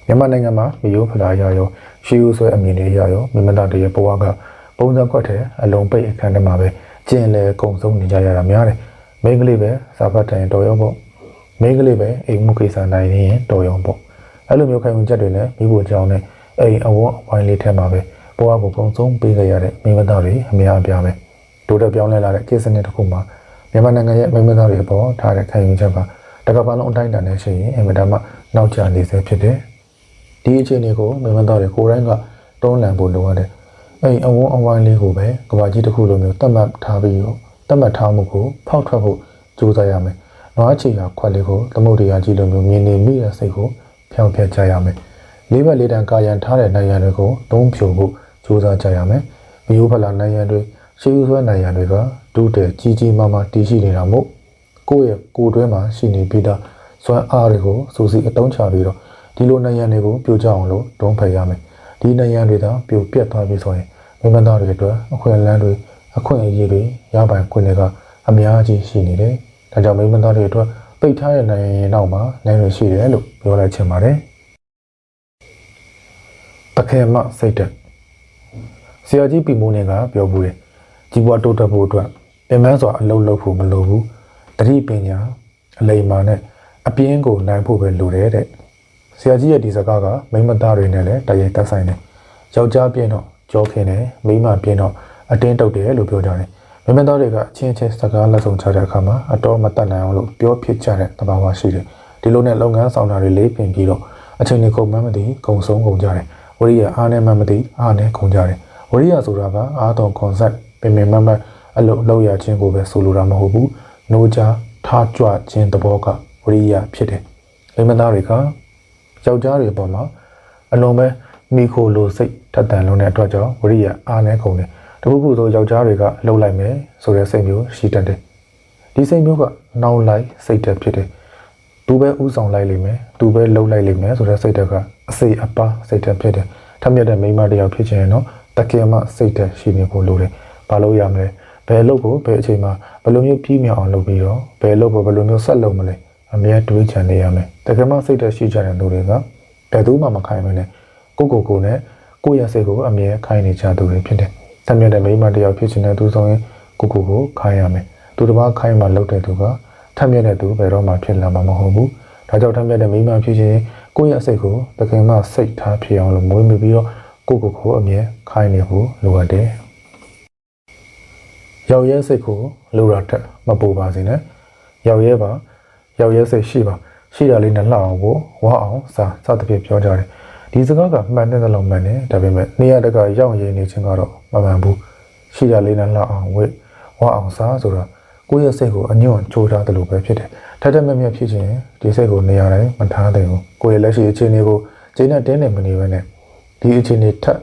မြန်မာနိုင်ငံမှာမျိုးဖလာရရောရှီယူဆွဲအမြင်တွေရရောမိမသားတွေရဲ့ဘဝကပုံစံခွက်တဲ့အလုံးပိတ်အခန်းထဲမှာပဲကျင်လေကုံဆုံးနေကြရတာများတယ်မိန်းကလေးပဲစာဖတ်တိုင်တော်ရောပေါ့မိန်းကလေးပဲအိမ်မှုကိစ္စနိုင်နေရင်တော်ရောပေါ့အဲ့လိုမျိုးခံယူချက်တွေနဲ့မိဖို့ကြောင်းနဲ့အိမ်အဝန်းအဝိုင်းလေးထဲမှာပဲဘဝကိုကုံဆုံးပေးကြရတဲ့မိမသားတွေအများအပြားပဲတိုးတက်ပြောင်းလဲလာတဲ့ကိစ္စနဲ့တစ်ခုမှာမြန်မာနိုင်ငံရဲ့မိမသားတွေအပေါ်ထားတဲ့ခံယူချက်ကတကဘာလုံးအတိုင်းအတာနဲ့ရှိရင်အင်မတန်မှနောက်ကျနေစေဖြစ်တယ်ဒီအခြေအနေကိုမိမသားတွေကိုယ်တိုင်ကတွန်းလှန်ဖို့လိုရတယ်အိမ်အဝန်းအဝိုင်းလေးကိုပဲကဘာကြီးတစ်ခုလိုမျိုးတတ်မှတ်ထားပြီးတော့တတ်မှတ်ထားမှုကိုဖောက်ထွက်ဖို့ကြိုးစားရမယ်နွားချီကခွက်လေးကိုသမုဒ္ဒရာကြီးလိုမျိုးမြင်နေမိတဲ့စိတ်ကိုဖြောင်းဖျက်ကြရမယ်လေးဘက်လေးတန်ကာယံထားတဲ့နိုင်ငံတွေကိုသုံးဖြုံဖို့ကြိုးစားကြရမယ်မျိုးဖလာနိုင်ငံတွေရှေးဥဆွဲနိုင်ငံတွေကဒုတဲ့ကြီးကြီးမားမားတည်ရှိနေတာမို့ကိုယ့်ရဲ့ကိုယ်တွင်းမှာရှိနေပြီးသားစွမ်းအားတွေကိုစူးစီးအတုံးချပြီးတော့ဒီလိုနိုင်ငံတွေကိုပြိုကျအောင်လို့တွန်းဖယ်ရမယ်ဒီနိုင်ငံတွေသာပြိုပြက်သွားပြီဆိုရင်မိမသားတွေအတွက်အခွင့်အလမ်းတွေအခွင့်အရေးတွေရပိုင်ခွင့်တွေကအများကြီးရှိနေတယ်ဒါကြောင့်မိမသားတွေအတွက်ပိတ်ထားတဲ့နိုင်ငံရဲ့နောက်မှာနိုင်ရရှိတယ်လို့ပြောလိုက်ချင်ပါတယ်တခဲမစိတ်တက်ဆရာကြီးပြည်မိုးနေကပြောဘူးတယ်ကြီးပွားတိုးတက်ဖို့အတွက်ပြင်ပန်းစွာအလုပ်လုပ်ဖို့မလိုဘူးတတိပညာအလိမ္မာနဲ့အပြင်းကိုနိုင်ဖို့ပဲလိုတယ်တဲ့ဆရာကြီးရဲ့ဒီစကားကမိမသားတွေနဲ့လည်းတရိုက်သက်ဆိုင်တယ်ယောက်ျားပြင်းတော့ကြောခင်တယ်မိန်းမပြင်းတော့အတင်းတုတ်တယ်လို့ပြောကြတယ်မိမသားတွေကအချင်းချင်းစကားလက်ဆောင်ချတဲ့အခါမှာအတော်မတတ်နိုင်အောင်လို့ပြောဖြစ်ကြတဲ့သဘာဝရှိတယ်ဒီလိုနဲ့လုပ်ငန်းဆောင်တာတွေလေးပင်ပြီးတော့အချိန်တွေကုန်မှမသိကုန်ဆုံးကုန်ကြတယ်ဝရိယအားနဲ့မှမသိအားနဲ့ကုန်ကြတယ်ဝရိယဆိုတာကအားတော် concept ပင်ပင်မမအလုပ်လုပ်ရခြင်းကိုပဲဆိုလိုတာမဟုတ်ဘူးနိုးကြထားကြွခြင်းသဘောကဝရိယဖြစ်တယ်မိမသားတွေကယောက်ျားတွေပေါ်မှာအလုံးပဲမိခိုလိုစိတ်ထက်သန်လုံးတဲ့အတွက်ကြောင့်ဝရိယအားနဲ့ကုန်တယ်တခုခုသောယောက်ျားတွေကလှုပ်လိုက်မယ်ဆိုတဲ့စိတ်မျိုးရှိတတ်တယ်ဒီစိတ်မျိုးကနောက်လိုက်စိတ်တက်ဖြစ်တယ် သူပဲဥဆောင်လိုက်လိမ့်မယ်သူပဲလှုပ်လိုက်လိမ့်မယ်ဆိုတဲ့စိတ်ဓာတ်ကအစိအပါစိတ်ဓာတ်ဖြစ်တယ်ထက်မြက်တဲ့မိန်းမတယောက်ဖြစ်ချင်ရင်တော့တကယ်မှစိတ်ဓာတ်ရှိနေဖို့လိုတယ်ဘာလို့ရမလဲဘယ်လုပ်ကိုဘယ်အချိန်မှာဘယ်လိုမျိုးပြီးမြောက်အောင်လုပ်ပြီးတော့ဘယ်လုပ်ကိုဘယ်လိုမျိုးဆက်လုပ်မလဲအမြဲတွေးချင်နေရမယ်တကယ်မှစိတ်ဓာတ်ရှိကြတဲ့သူတွေကဘယ်သူမှမခိုင်းမနဲ့ကိုနဲ့ကိုယ့်ရဲ့စိတ်ကိုအမြဲခိုင်းနေကြသူတွေဖြစ်တယ်ထက်မြက်တဲ့မိန်းမတယောက်ဖြစ်ချင်တဲ့သူဆိုရင်ကိုခိုင်းရမယ်သူတစ်ပါးခိုင်းမှလုပ်တဲ့သူကထက်မြက်တဲ့သူဘယ်တော့မှဖြစ်လာမှာမဟုတ်ဘူးဒါကြောင့်ထက်မြက်တဲ့မိန်းမဖြစ်ချင်ကိုယ့်ရဲ့စိတ်ကိုတကယ်မှစိတ်ထားဖြစ်အောင်လို့မွေးမြူပြီးတော့ကိုအမြဲခိုင်းနေဖို့လိုအပ်တယ်ရောက်ရဲစိတ်ကိုလိုတာတက်မပူပါစေနဲ့ရောက်ရဲစိတ်ရှိတာလေးနဲ့လှအောင်ကိုဝါအောင်စသဖြင့်ပြောကြတယ်ဒီစကားကမှန်တဲ့လောက်မှန်တယ်ဒါပေမဲ့နေရာတကာရောက်ရည်နေခြင်းကတော့မမှန်ဘူးရှိတာလေးနဲ့လှအောင်ဝါအောင်ဆိုတော့ကိုယ့်ရဲ့စိတ်ကိုအညွန့်ချိုးထားတယ်လို့ပဲဖြစ်တယ်ထက်မြက်ဖြစ်ခြင်းဒီစိတ်ကိုနေရာတိုင်းမထားသင့်ဘူးကိုယ့်ရဲ့လက်ရှိအခြေအနေကိုကျင်းနဲ့တင်းနေမနေဘဲနဲ့ဒီအခြေအနေထက်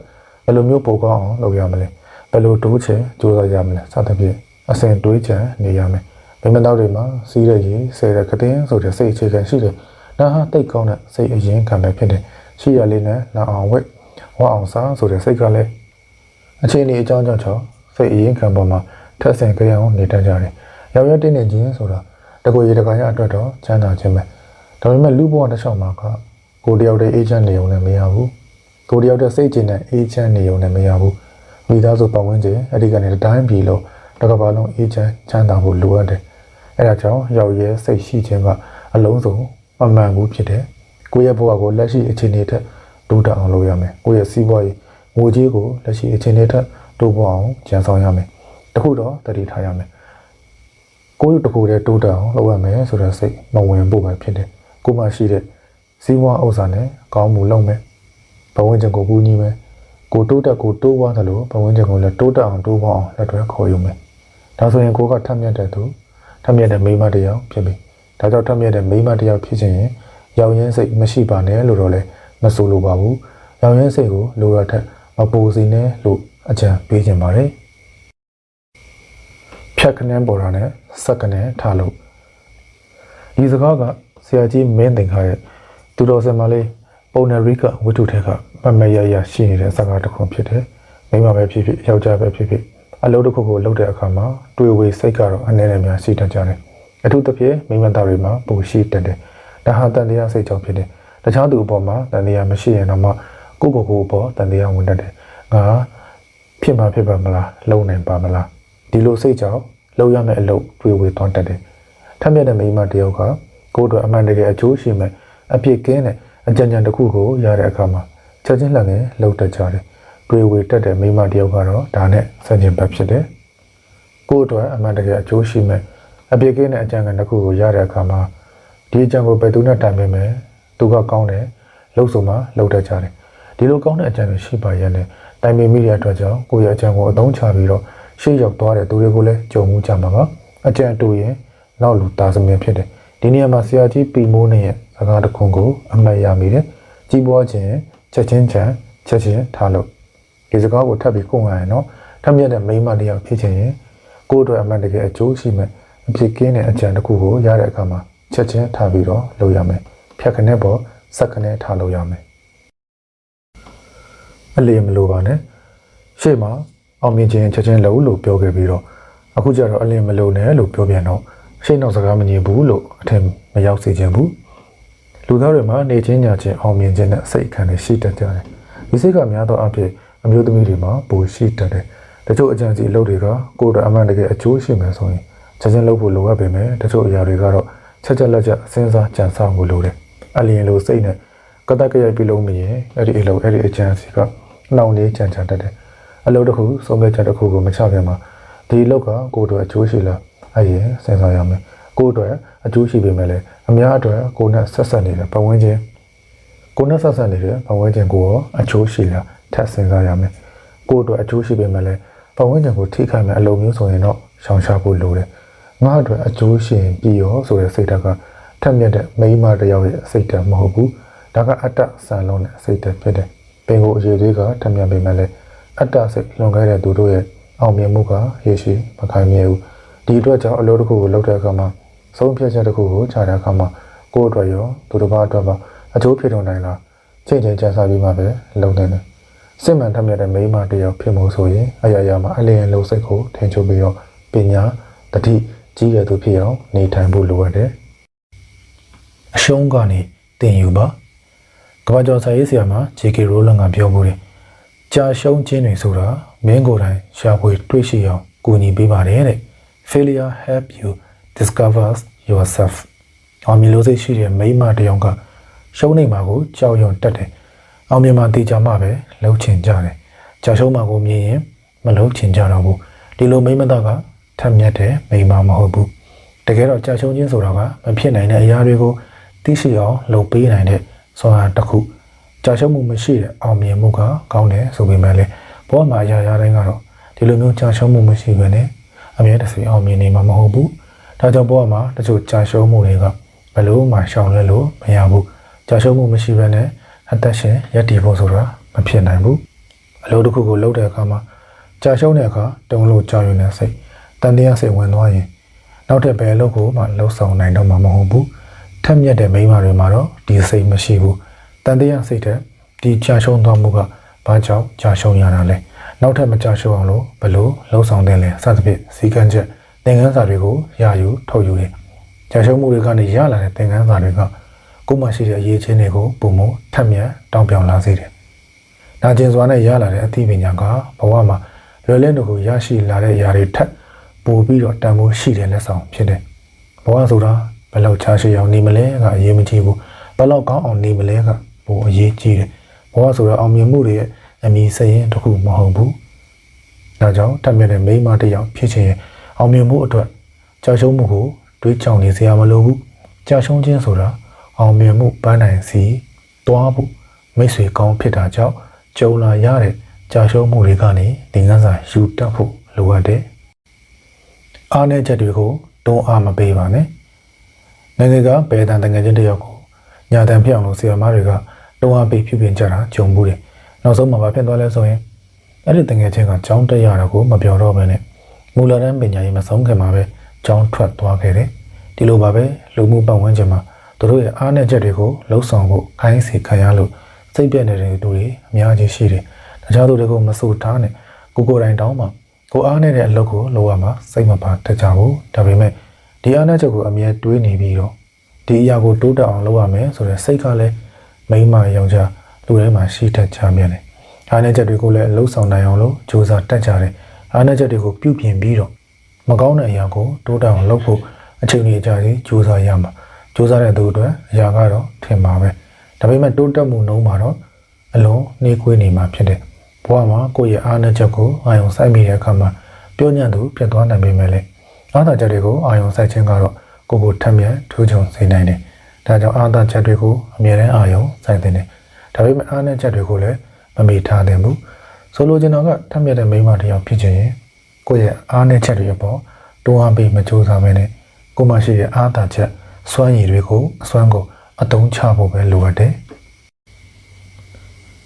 ဘယ်လိုမျိုးပိုကောင်းအောင်လုပ်ရမလဲဘယ်လိုတိုးချဲကြိုးစားရမလဲစသဖြင့်အစဉ်တွေးချင်နေရမယ်မိမတော်တွေမှာစီးရည်ဆဲတဲ့ကတင်းဆိုတဲ့စိတ်အခြေခံရှိတယ်ဒါဟာတိတ်ကောင်းတဲ့စိတ်အရင်ခံပဲဖြစ်တယ်ရှိရလေးနဲ့လာအောင်ဝါအောင်ဆိုတဲ့စိတ်ကလည်းအခြေအနေအကြောင်းကြောင့်စိတ်အရင်ခံပေါ်မှာထက်ဆင်ကြရအောင်နေတတ်ကြတယ်ရောက်ရတင်းနေခြင်းဆိုတာတကွေတကာရအတွက်တော့ချမ်းသာခြင်းပဲဒါပေမဲ့လူဘဝတစ်လျှောက်မှာကကိုတယောက်တည်းအေးချမ်းနေုံနဲ့မရဘူးကိုတယောက်တည်းစိတ်ကျဉ်နဲ့အေးချမ်းနေုံနဲ့မရဘူးမိသားစုပတ်ဝန်းကျင်အဲ့ဒီကနေတိုင်းပြည်လုံးတစ်ကမ္ဘာလုံးအေးချမ်းသာဖို့လိုအပ်တယ်အဲ့ဒါကြောင့်ရောက်ရဲစိတ်ရှိခြင်းကအလုံးစုံမမှန်ဘူးဖြစ်တယ်ကိုယ့်ရဲ့ဘဝကိုလက်ရှိအခြေအနေထက်တိုးတက်အောင်လုပ်ရမယ်ကိုယ့်ရဲ့စီးပွားရေးငွေကြေးကိုလက်ရှိအခြေအနေထက်တိုးပွားအောင်ကြံဆောင်ရမယ်တခုတော့တတိထားရမယ်ကိုယ့်တခုတည်းတိုးတက်အောင်လုပ်ရမယ်ဆိုတဲ့စိတ်မဝင်ဖို့ပဲဖြစ်တယ်ကိုမှရှိတဲ့စီးပွားဥစ္စာနဲ့ကောင်းမှုလုပ်မယ်ဘဝဝင်ခြင်းကိုကူညီမယ်ကိုတိုးတက်ကိုတိုးပွားသလိုဘဝဝင်ခြင်းကိုလည်းတိုးတက်အောင်တိုးပွားအောင်လက်တွဲခေါ်ယူမယ်ဒါဆိုရင်ကိုကထက်မြက်တဲ့သူထက်မြက်တဲ့မိန်းမတစ်ယောက်ဖြစ်ပြီဒါကြောင့်ထက်မြက်တဲ့မိန်းမတစ်ယောက်ဖြစ်ခြင်းရင်ရောင်ရင်းစိတ်မရှိပါနဲ့လို့တော့လည်းမဆိုလိုပါဘူးရောင်ရင်းစိတ်ကိုလိုရတဲ့မပူစီနဲ့လို့အကြံပေးခြင်းပါတယ်ဖြတ်ခနဲပေါ်တာနဲ့စက္ကနဲထားလို့ဒီစကားကဆရာကြီးမင်းသင်္ခါရဲ့သူတော်စင်မလေးပုံနယ်ရိကဝတ္ထုထဲကမရရှိနေတဲ့စကားတစ်ခုဖြစ်တယ်မိမပဲဖြစ်ဖြစ်ယောက်ျားပဲဖြစ်ဖြစ်အလုပ်တစ်ခုကိုလုပ်တဲ့အခါမှာတွေ့ဝေစိတ်ကတော့အနေနဲ့များရှိတတ်ကြတယ်အထူးသဖြင့်မိမသားတွေမှာပိုရှိတတ်တယ်ဒါဟာတန်တရားစိတ်ကြောင့်ဖြစ်တယ်တခြားသူအပေါ်မှာတန်တရားမရှိရင်တော့မှကိုအပေါ်တန်တရားဝင်တတ်တယ်ငါဖြစ်ပါမလားလုံနိုင်ပါမလားဒီလိုစိတ်ကြောင့်လုံရမယ့်အလုပ်တွေ့ဝေသွားတတ်တယ်ထက်မြက်တဲ့မိမတယောက်ကကိုယ့်အတွက်အမှန်တကယ်အကျိုးရှိမဲ့အပြစ်ကင်းတဲ့အကြံဉာဏ်တစ်ခုကိုရတဲ့အခါမှာချက်ချင်းလက်ငယ်လှုပ်တတ်ကြတယ်တွေ့ဝေတတ်တဲ့မိမတယောက်ကတော့ဒါနဲ့ဆန့်ကျင်ဘက်ဖြစ်တယ်ကိုယ့်အတွက်အမှန်တကယ်အကျိုးရှိမဲ့အပြစ်ကင်းတဲ့အကြံဉာဏ်တစ်ခုကိုရတဲ့အခါမှာဒီအကြံကိုဘယ်သူနဲ့တိုင်ပင်မယ်သူကကောင်းတယ်လှုပ်ဆိုမှလှုပ်တတ်ကြတယ်ဒီလိုကောင်းတဲ့အကြံတွေရှိပါရဲ့နဲ့တိုင်ပင်မိတဲ့အတွက်ကြောင့်ကိုယ့်ရဲ့အကြံကိုအသုံးချပြီးတော့ရှေ့ရောက်သွားတဲ့သူတွေကိုလည်းကြုံမှုကြမှာပါအကြံတူရင်နောက်လူသားသမီးဖြစ်တယ်ဒီနေရာမှာဆရာကြီးပီမိုးနဲ့ရဲ့စကားတစ်ခုကိုအမှတ်ရမိတယ်ကြီးပွားခြင်းချက်ချင်းထားလို့ဒီစကားကိုထပ်ပြီးကိုယ်ငါရင်တော့ထပ်မြက်တဲ့မိန်းမတယောက်ဖြစ်ခြင်းရင်ကိုယ့်အတွက်အမှန်တကယ်အကျိုးရှိမဲ့အဖြစ်ကင်းတဲ့အကြံတစ်ခုကိုရတဲ့အခါမှာချက်ချင်းထားပြီးတော့လုပ်ရမယ်ဖြတ်ခနဲ့ပေါ်စက်ခနဲ့ထားလို့ရမယ်အလေးမလိုပါနဲ့ရှေ့မှာအောင်မြင်ခြင်းချက်ချင်းလုပ်လို့ပြောခဲ့ပြီးတော့အခုကျတော့အလေးမလိုနဲ့လို့ပြောပြန်တော့ရှေ့နောက်စကားမငြင်းဘူးလို့အထင်မရောက်စေခြင်းဘူးလူသားတွေမှာနေချင်းညာချင်းအောင်မြင်ခြင်းနဲ့စိတ်ခံနေရှိတတ်ကြတယ်ဒီစိတ်ကများသောအားဖြင့်အမျိုးသမီးတွေမှာပိုရှိတတ်တယ်တချို့အကြံစီအလုပ်တွေကကိုယ်တော်အမှန်တကယ်အကျိုးရှိမယ်ဆိုရင်ချက်ချင်းလုပ်ဖို့လိုအပ်ပေမဲ့တချို့အရာတွေကတော့ချက်လက်ချက်စဉ်းစားကြံစားဖို့လိုတယ်အလျင်လိုစိတ်နဲ့ကတက်ကရိုက်ပြီးလုံးမရင်အဲ့ဒီအလုပ်အဲ့ဒီအကြံစီကနှောင့်နှေးကြံကြတတ်တယ်အလုပ်တစ်ခုဆုံးဖြတ်ချက်တစ်ခုကိုမချခင်မှာဒီအလုပ်ကကိုယ်တော်အကျိုးရှိလားအဲ့ရင်စဉ်းစားရမယ်ကိုယ်တော်အကျိုးရှိပေမဲ့လည်းအများအတွက်ကိုယ်နဲ့ဆက်ဆက်နေတဲ့ပတ်ဝန်းကျင်ကိုယ်နဲ့ဆက်ဆက်နေတဲ့ပတ်ဝန်းကျင်ကိုရောအကျိုးရှိလားထပ်စဉ်းစားရမယ်ကိုယ်အတွက်အကျိုးရှိပေမဲ့လည်းပတ်ဝန်းကျင်ကိုထိခိုက်မဲ့အလုပ်မျိုးဆိုရင်တော့ရှောင်ရှားဖို့လိုတယ်ငါ့အတွက်အကျိုးရှင်ပြီးရောဆိုတဲ့စိတ်ဓာတ်ကထက်မြက်တဲ့မိန်းမတစ်ယောက်ရဲ့စိတ်ဓာတ်မဟုတ်ဘူးဒါကအတ္တဆန်လုံးတဲ့စိတ်ဓာတ်ဖြစ်တယ်ပင်ကိုအရေးတွေကထက်မြက်ပေမဲ့လည်းအတ္တစိတ်လွန်ခဲ့တဲ့သူတို့ရဲ့အောင်မြင်မှုကရေရှည်မခိုင်မြဲဘူးဒီအတွက်ကြောင့်အလုပ်တစ်ခုကိုလုပ်တဲ့အခါမှာဆုံးဖြတ်ချက်တစ်ခုကိုချတဲ့အခါမှာ ကိုယ့်အတွက်ရောသူတစ်ပါးအတွက်ပါအကျိုးဖြစ်တော်နိုင်လားချိန်ချိန်ကြာစားပြီးမှပဲလုံနေတယ်စစ်မှန်ထက်မြက်တဲ့မိန်းမတစ်ယောက်ဖြစ်မှုဆိုရင်အရာရာမှာအလျင်လုံစိတ်ကိုထင်ချုပ်ပြီးတော့ပညာတတိကြီးရသူဖြစ်အောင်နေထိုင်ဖို့လိုအပ်တယ်အရှုံးကနေတင်ယူပါကမ္ဘာကျော်စာရေးဆရာမ J.K. Rowling ကပြောမှုတယ်ကြာရှုံးခြင်းတွေဆိုတာမင်းကိုယ်တိုင်ရှာဖွေတွေ့ရှိအောင်ကူညီပေးပါတယ်တဲ့ Failure help you discover yourself အောင်မြင်လို့စိတ်ရှိတဲ့မိန်းမတစ်ယောက်ကရှုံးနေမှာကိုကြောက်ရွံ့တတ်တယ်အောင်မြင်မှာတည်ကြမှာပဲလှုပ်ချင်ကြတယ်ကြာရှုံးမှာကိုမြင်ရင်မလှုပ်ချင်ကြတော့ဘူးဒီလိုမိန်းမသားကထက်မြက်တဲ့မိန်းမမဟုတ်ဘူးတကယ်တော့ကြာရှုံးခြင်းဆိုတာကမဖြစ်နိုင်တဲ့အရာတွေကိုသိရှိအောင်လုပ်ပေးနိုင်တဲ့စွမ်းအားတစ်ခုကြာရှုံးမှုမရှိတဲ့အောင်မြင်မှုကကောင်းတယ်ဆိုပေမဲ့လည်းဘဝမှာအရာရာတိုင်းကတော့ဒီလိုမျိုးကြာရှုံးမှုမရှိဘဲနဲ့အမြဲတစေအောင်မြင်နေမှာမဟုတ်ဘူးဒါကြောင့်ဘဝမှာတချို့ကြာရှုံးမှုတွေကဘယ်လို့မှရှောင်လွှဲလို့မရဘူးကြာရှုံးမှုမရှိဘဲနဲ့အသက်ရှင်ရပ်တည်ဖို့ဆိုတာမဖြစ်နိုင်ဘူးအလုပ်တစ်ခုကိုလုပ်တဲ့အခါမှာကြာရှုံးတဲ့အခါတုံးလို့ကြောက်ရွံ့တဲ့စိတ်တန်တရားစိတ်ဝင်သွားရင်နောက်ထပ်ဘယ်အလုပ်ကိုမှလှုပ်ဆောင်နိုင်တော့မှာမဟုတ်ဘူးထက်မြက်တဲ့မိန်းမတွေမှာတော့ဒီစိတ်မရှိဘူးတန်တရားစိတ်တဲ့ဒီကြာရှုံးသွားမှုကဘာကြောင့်ကြာရှုံးရတာလဲနောက်ထပ်မကြာရှုံးအောင်လို့ဘယ်လိုလှုပ်ဆောင်တဲ့လဲစသဖြင့်စီကံချက်သင်ခန်းစာတွေကိုရယူထုတ်ယူရင်ကြာရှုံးမှုတွေကနေရလာတဲ့သင်ခန်းစာတွေကကိုယ်မှရှိတဲ့အရေးချင်းတွေကိုပုံမထက်မြက်တောင်းပြောင်လာစေတယ်။နာကျင်စွာနဲ့ရလာတဲ့အသိပညာကဘဝမှာလွယ်လင်းတို့ကိုရရှိလာတဲ့အရာတွေထက်ပိုပြီးတော့တန်ဖိုးရှိတဲ့လက်ဆောင်ဖြစ်တယ်။ဘဝဆိုတာဘယ်လောက်ချားရှိအောင်နေမလဲကအရေးမကြီးဘူး။ဘယ်လောက်ကောင်းအောင်နေမလဲကပိုအရေးကြီးတယ်။ဘဝဆိုတာအောင်မြင်မှုတွေရဲ့အမည်စရင်တစ်ခုမဟုတ်ဘူး။ဒါကြောင့်တတ်မြတ်တဲ့မိန်းမတစ်ယောက်ဖြစ်ခြင်းအောင်မြင်မှုအတွက်ကြာရှုံးမှုကိုတွေးကြောင်နေစရာမလိုဘူး။ကြာရှုံးခြင်းဆိုတာအောင်မြင်မှုပန်းနိုင်စီတွားဖို့မိတ်ဆွေကောင်းဖြစ်တာကြောင့်ကြုံလာရတဲ့ကြာရှုံးမှုတွေကနေသင်ခန်းစာယူတတ်ဖို့လိုအပ်တယ်။အားနည်းချက်တွေကိုတွန်းအားမပေးပါနဲ့။နိုင်ငံကဘယ်တန်တငယ်ချင်းတယောက်ကိုညာတန်ဖြစ်အောင်လို့ဆရာမတွေကတွန်းအားပေးပြုပြင်ကြတာကြုံမှုတယ်။နောက်ဆုံးမှာဘာဖြစ်သွားလဲဆိုရင်အဲ့ဒီတငယ်ချင်းကကြောင်းတက်ရတာကိုမပြောတော့ဘဲနဲ့မူလတန်းပညာရေးမဆုံးခင်မှာပဲကြောင်းထွက်သွားခဲ့တယ်။ဒီလိုပါပဲလူမှုပတ်ဝန်းကျင်မှာသူတို့ရဲ့အားနည်းချက်တွေကိုလှုပ်ဆောင်ဖို့ခိုင်းစေခံရလို့စိတ်ပြည့်နေတဲ့သူတွေအများကြီးရှိတယ်။တခြားသူတွေကိုမဆိုထားနဲ့ကိုယ်တိုင်တောင်းမှကိုအားနည်းတဲ့အလုပ်ကိုလုပ်ရမှာစိတ်မပါတတ်ကြဘူး။ဒါပေမဲ့ဒီအားနည်းချက်ကိုအမြဲတွေးနေပြီးတော့ဒီအရာကိုတိုးတက်အောင်လုပ်ရမယ်ဆိုတဲ့စိတ်ကလည်းမိန်းမယောက်ျားလူတိုင်းမှာရှိတတ်ကြမြန်တယ်။အားနည်းချက်တွေကိုလည်းလှုပ်ဆောင်နိုင်အောင်လို့ကြိုးစားတတ်ကြတယ်။အားနည်းချက်တွေကိုပြုပြင်ပြီးတော့မကောင်းတဲ့အရာကိုတိုးတက်အောင်လုပ်ဖို့အချိန်ကြီးကြာကြီးကြိုးစားရမှာ။ကြိုးစားတဲ့သူအတွက်အရာကတော့ထင်ပါပဲဒါပေမဲ့တိုးတက်မှုနှုန်းမှာတော့အလုံးနှေးကွေးနေမှာဖြစ်တယ်ဘဝမှာကိုယ့်ရဲ့အားနည်းချက်ကိုအာရုံစိုက်မိတဲ့အခါမှာပြောညံ့သူဖြစ်သွားနိုင်ပေမဲ့လည်းအားသာချက်တွေကိုအာရုံစိုက်ခြင်းကတော့ကိုယ့်ကိုထက်မြက်ထူးချွန်စေနိုင်တယ်ဒါကြောင့်အားသာချက်တွေကိုအမြဲတမ်းအာရုံစိုက်သင့်တယ်ဒါပေမဲ့အားနည်းချက်တွေကိုလည်းမမေ့ထားသင့်ဘူးဆိုလိုချင်တာကထက်မြက်တဲ့မိန်းမတစ်ယောက်ဖြစ်ခြင်းရင်ကိုယ့်ရဲ့အားနည်းချက်တွေအပေါ်တွန်းအားပေးမကြိုးစားဘဲနဲ့ကိုယ်မှရှိတဲ့အားသာချက်စွမ်းရည်တွေကိုအစွမ်းကိုအသုံးချဖို့ပဲလိုအပ်တယ်။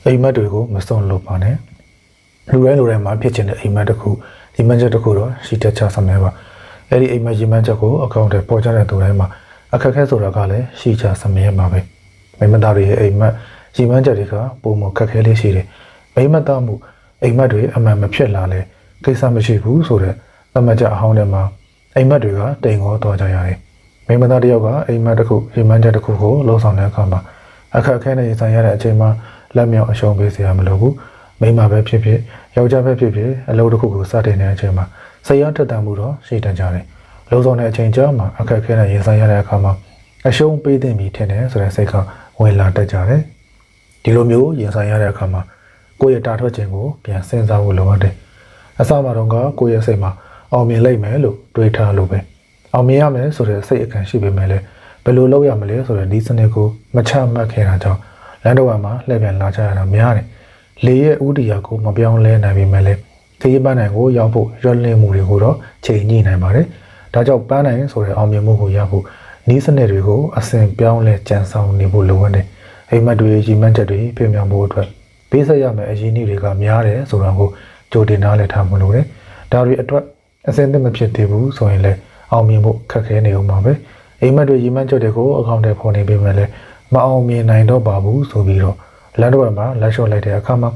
အိမ်မက်တွေကိုမစွန့်လွတ်ပါနဲ့။လူတိုင်းမှာဖြစ်ချင်တဲ့အိမ်မက်တစ်ခုဒီမက်ချက်တစ်ခုတော့ရှိတတ်ချစမယ်ပါ။အဲ့ဒီအိမ်မက်ရည်မှန်းချက်ကိုအကောင့်ထဲပေါ်ချတဲ့သူတိုင်းမှာအခက်အခဲဆိုတာကလည်းရှိချစမယ်ပါပဲ။မိမသားတွေရဲ့အိမ်မက်ရည်မှန်းချက်တွေကပုံမခက်ခဲလေးရှိတယ်။မိမသားမှုအိမ်မက်တွေအမှန်မဖြစ်လာလဲကိစ္စမရှိဘူးဆိုတဲ့သမတ်ချက်အဟောင်းတွေမှာအိမ်မက်တွေကတိမ်ခေါ်သွားကြရတယ်။မိမသားတယောက်ကအိမ်မက်တစ်ခုရေမှန်းချက်တစ်ခုကိုလှုပ်ဆောင်တဲ့အခါမှာအခက်အခဲနဲ့ရင်ဆိုင်ရတဲ့အချိန်မှာလက်မြောက်အရှုံးပေးစရာမလိုဘူးမိမပဲဖြစ်ဖြစ်ယောက်ျားပဲဖြစ်ဖြစ်အလုပ်တစ်ခုကိုစတင်တဲ့အချိန်မှာစိတ်ရထက်သန်မှုတော့ရှိတတ်ကြတယ်လှုပ်ဆောင်တဲ့အချိန်ကြာမှာအခက်အခဲနဲ့ရင်ဆိုင်ရတဲ့အခါမှာအရှုံးပေးသင့်ပြီထင်တယ်ဆိုတဲ့စိတ်ကဝင်လာတတ်ကြတယ်ဒီလိုမျိုးရင်ဆိုင်ရတဲ့အခါမှာကိုယ့်ရဲ့တာထွက်ခြင်းကိုပြန်စဉ်းစားဖို့လိုအပ်တယ်အစမှာတော့ကိုယ့်ရဲ့စိတ်မှာအောင်မြင်လိမ့်မယ်လို့တွေးထားလို့ပဲအောင်မြင်ရမယ်ဆိုတဲ့စိတ်အခံရှိပေမဲ့လည်းဘယ်လိုလုပ်ရမလဲဆိုတဲ့ဒီစနစ်ကိုမချမှတ်ခဲ့တာကြောင့်လမ်းတော်မှာလှည့်ပြန်လာကြရတာများတယ်။လေရဲ့ဥတီယာကိုမပြောင်းလဲနိုင်ပေမဲ့လည်းခရီးပန်းနိုင်ကိုရောက်ဖို့ရွှလင်းမှုတွေကိုတော့ချိန်ညှိနိုင်ပါတယ်။ဒါကြောင့်ပန်းနိုင်ဆိုတဲ့အောင်မြင်မှုကိုရဖို့ဤစနစ်တွေကိုအစဉ်ပြောင်းလဲကြံဆောင်နေဖို့လိုအပ်တယ်။အိမ်မက်တွေရီမန်းချက်တွေပြင်ပြောင်းဖို့အတွက်ပေးဆက်ရမယ့်အရင်းအနှီးတွေကများတယ်ဆိုတာကိုကြိုတင်နားလည်ထားဖို့လိုတယ်။ဒါတွေအတွက်အစဉ်သင့်မဖြစ်သေးဘူးဆိုရင်လည်းအောင်မြင်ဖို့ခက်ခဲနေအောင်ပါပဲ အိမ်မက်တွေရီမန်းချက်တွေကိုအကောင့်တွေပေါ်နေပေမဲ့လည်းမအောင်မြင်နိုင်တော့ပါဘူးဆိုပြီးတော့လမ်းတော်မှာလက်လျှော့လိုက်တဲ့အခါမှာ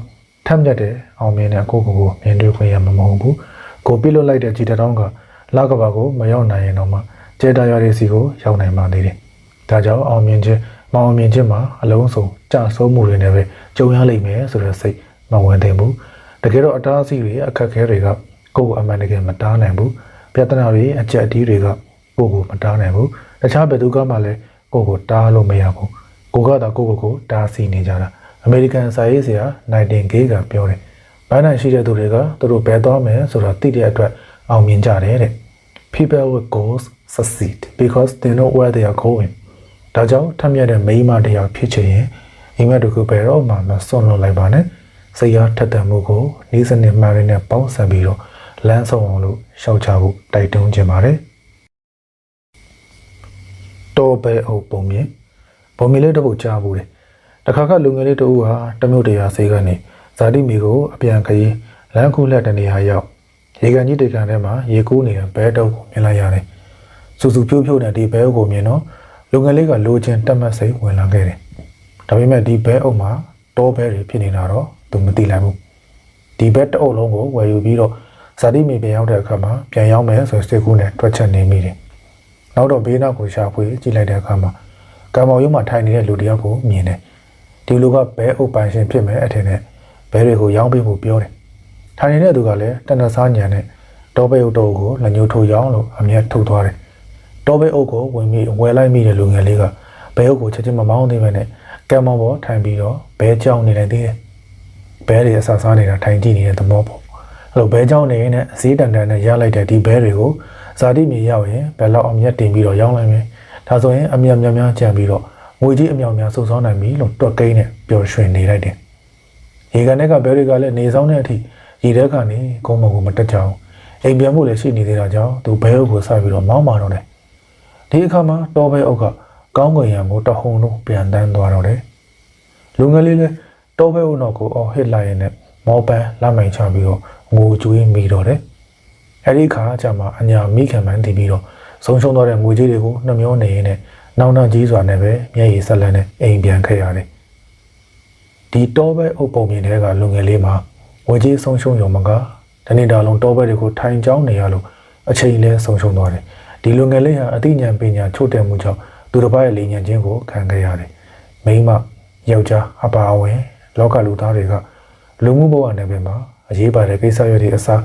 ထပ်မြက်တဲ့အောင်မြင်တဲ့ကိုမြင်တွေ့ခွင့်ရမှာမဟုတ်ဘူးကိုပြစ်လွတ်လိုက်တဲ့ကြည်တောင်းကလကဘာကိုမရောက်နိုင်ရင်တော့မှကျေတာရတဲ့စီကိုရောက်နိုင်ပါသေးတယ်ဒါကြောင့်အောင်မြင်ခြင်းမအောင်မြင်ခြင်းမှာအလုံးစုံကြဆုံးမှုတွေနဲ့ပဲကြုံရလိမ့်မယ်ဆိုတဲ့စိတ်မဝင်သင့်ဘူးတကယ်တော့အတားအဆီးတွေအခက်အခဲတွေကကိုယ်အမှန်တကယ်မတားနိုင်ဘူးပြဿနာတွေအကြက်အတီးတွေကကိုယ်မတားနိုင်ဘူးတခြားဘယ်သူကမှလည်းကိုတားလို့မရဘူးကိုကတော့ကိုတားဆီးနေကြတာအမေရိကန်စာရေးဆရာနိုင်တင်ဂေးကပြောတယ်ဘိုင်းနိုင်ရှိတဲ့သူတွေကသူတို့ဘယ်သွားမယ်ဆိုတာသိတဲ့အတွက်အောင်မြင်ကြတယ်တဲ့ People with goals succeed because they know where they are going ဒါကြောင့်ထပ်မြက်တဲ့မိန်းမတယောက်ဖြစ်ချင်ရင်အိမ်မက်တို့ကဘယ်တော့မှမစွန့်လွတ်လိုက်ပါနဲ့စိတ်ရထက်သန်မှုကိုဤစနစ်မှန်ရင်းနဲ့ပေါင်းစပ်ပြီးတော့လမ်းဆုံးအောင်လို့ရှောက်ချဖို့တိုက်တွန်းခြင်းပါတယ်တော်ပဲအုပ်ပုံမြင်လေးတစ်ပုတ်ကြားဘူးတယ်တခါလူငယ်လေးတို့ဟာတမျိုးတရားစိတ်ကနေဇာတိမီကိုအပြန်ခရီးလမ်းခုလက်တနေဟာရောက်ရေကန်ကြီးတေကန်ထဲမှာရေကူးနေတဲ့ဘဲတုပ်ကိုမြင်လိုက်ရတယ်စူစူဖြိုးဖြိုးနဲ့ဒီဘဲအုပ်ကိုမြင်တော့လူငယ်လေးကလိုချင်တက်မှတ်စိတ်ဝင်လာခဲ့တယ်ဒါပေမဲ့ဒီဘဲအုပ်မှာတောဘဲတွေဖြစ်နေတာတော့သူမသိလိုက်ဘူးဒီဘဲတအုပ်လုံးကိုဝယ်ယူပြီးတော့ဇာတိမီပြန်ရောက်တဲ့အခါမှာပြန်ရောက်မယ်ဆိုစိတ်ကူးနဲ့တွက်ချက်နေမိတယ်နောက်တော့ဘေးနောက်ကိုရှာဖွေကြည့်လိုက်တဲ့အခါမှာကံမောင်ရုံးမှာထိုင်နေတဲ့လူတစ်ယောက်ကိုမြင်တယ်ဒီလူကဘဲအုပ်ပိုင်ရှင်ဖြစ်မယ်အထင်နဲ့ဘဲတွေကိုရောင်းပေးဖို့ပြောတယ်ထိုင်နေတဲ့သူကလည်းတနဆာညံနဲ့တောဘဲအုပ်ကိုလက်ညှိုးထိုးရောင်းလို့အမျက်ထုတ်သွားတယ်တောဘဲအုပ်ကိုဝင်ပြီးဝယ်လိုက်မိတဲ့လူငယ်လေးကဘဲအုပ်ကိုချက်ချင်းမမောင်းသေးပဲနဲ့ကံမောင်ပေါ်ထိုင်ပြီးတော့ဘဲကြောင်နေလိုက်သေးတယ်ဘဲတွေအဆဆားနေတာထိုင်ကြည့်နေတဲ့သဘောပေါ့အဲ့လိုဘဲကြောင်နေရင်အစည်းတန်တန်နဲ့ရလိုက်တဲ့ဒီဘဲတွေကိုဇာတိမြေရောက်ရင်ဘယ်လောက်အမျက်တင်ပြီးတော့ရောင်းလိုက်မယ်ဒါဆိုရင်အမျက်များကြံပြီးတော့ငွေကြီးအမြောက်များစုဆောင်းနိုင်ပြီလို့တွက်ကိန်းနဲ့ပျော်ရွှင်နေလိုက်တယ်ရေကန်ထဲကဘဲတွေကလည်းနေဆောင်တဲ့အထိရေထဲကနေကုန်းမကိုမတက်ကြအောင်အိမ်ပြန်ဖို့လည်းရှိနေသေးတာကြောင့်သူဘဲအုပ်ကိုဆက်ပြီးတော့မောင်းမာတော့တယ်ဒီအခါမှာတောဘဲအုပ်ကကောင်းကင်ရံကိုတဟုန်လုံးပြန်တန်းသွားတော့တယ်လူငယ်လေးလည်းတောဘဲအုပ်နောက်ကိုအော်ဟစ်လိုက်ရင်လည်းမောပန်းလက်မိုင်ချပြီးတော့ငိုကြွေးမိတော့တယ်အဲ့ဒီခါကျမှအညာမိခံမှန်းတည်ပြီးတော့ဆုံးရှုံးသွားတဲ့ငွေကြီးတွေကိုနှမျောနေရင်းနဲ့နောက်နောက်ကြီးစွာနဲ့ပဲမျက်ရည်ဆက်လက်နဲ့အိမ်ပြန်ခဲ့ရတယ်ဒီတောဘဲအုပ်ပုံမြင်တဲ့ကလူငယ်လေးမှာငွေကြီးဆုံးရှုံးရုံမကတနေ့တာလုံးတောဘဲတွေကိုထိုင်ကြောင်းနေရလို့အချိန်လဲဆုံးရှုံးသွားတယ်ဒီလူငယ်လေးဟာအသိဉာဏ်ပညာချို့တဲ့မှုကြောင့်သူတစ်ပါးရဲ့လေဉာဏ်ချင်းကိုခံခဲ့ရတယ်မိန်းမယောက်ျားအပါအဝင်လောကလူသားတွေကလူမှုဘဝနယ်ပင်မှာအရေးပါတဲ့ကိစ္စရပ်တွေအစား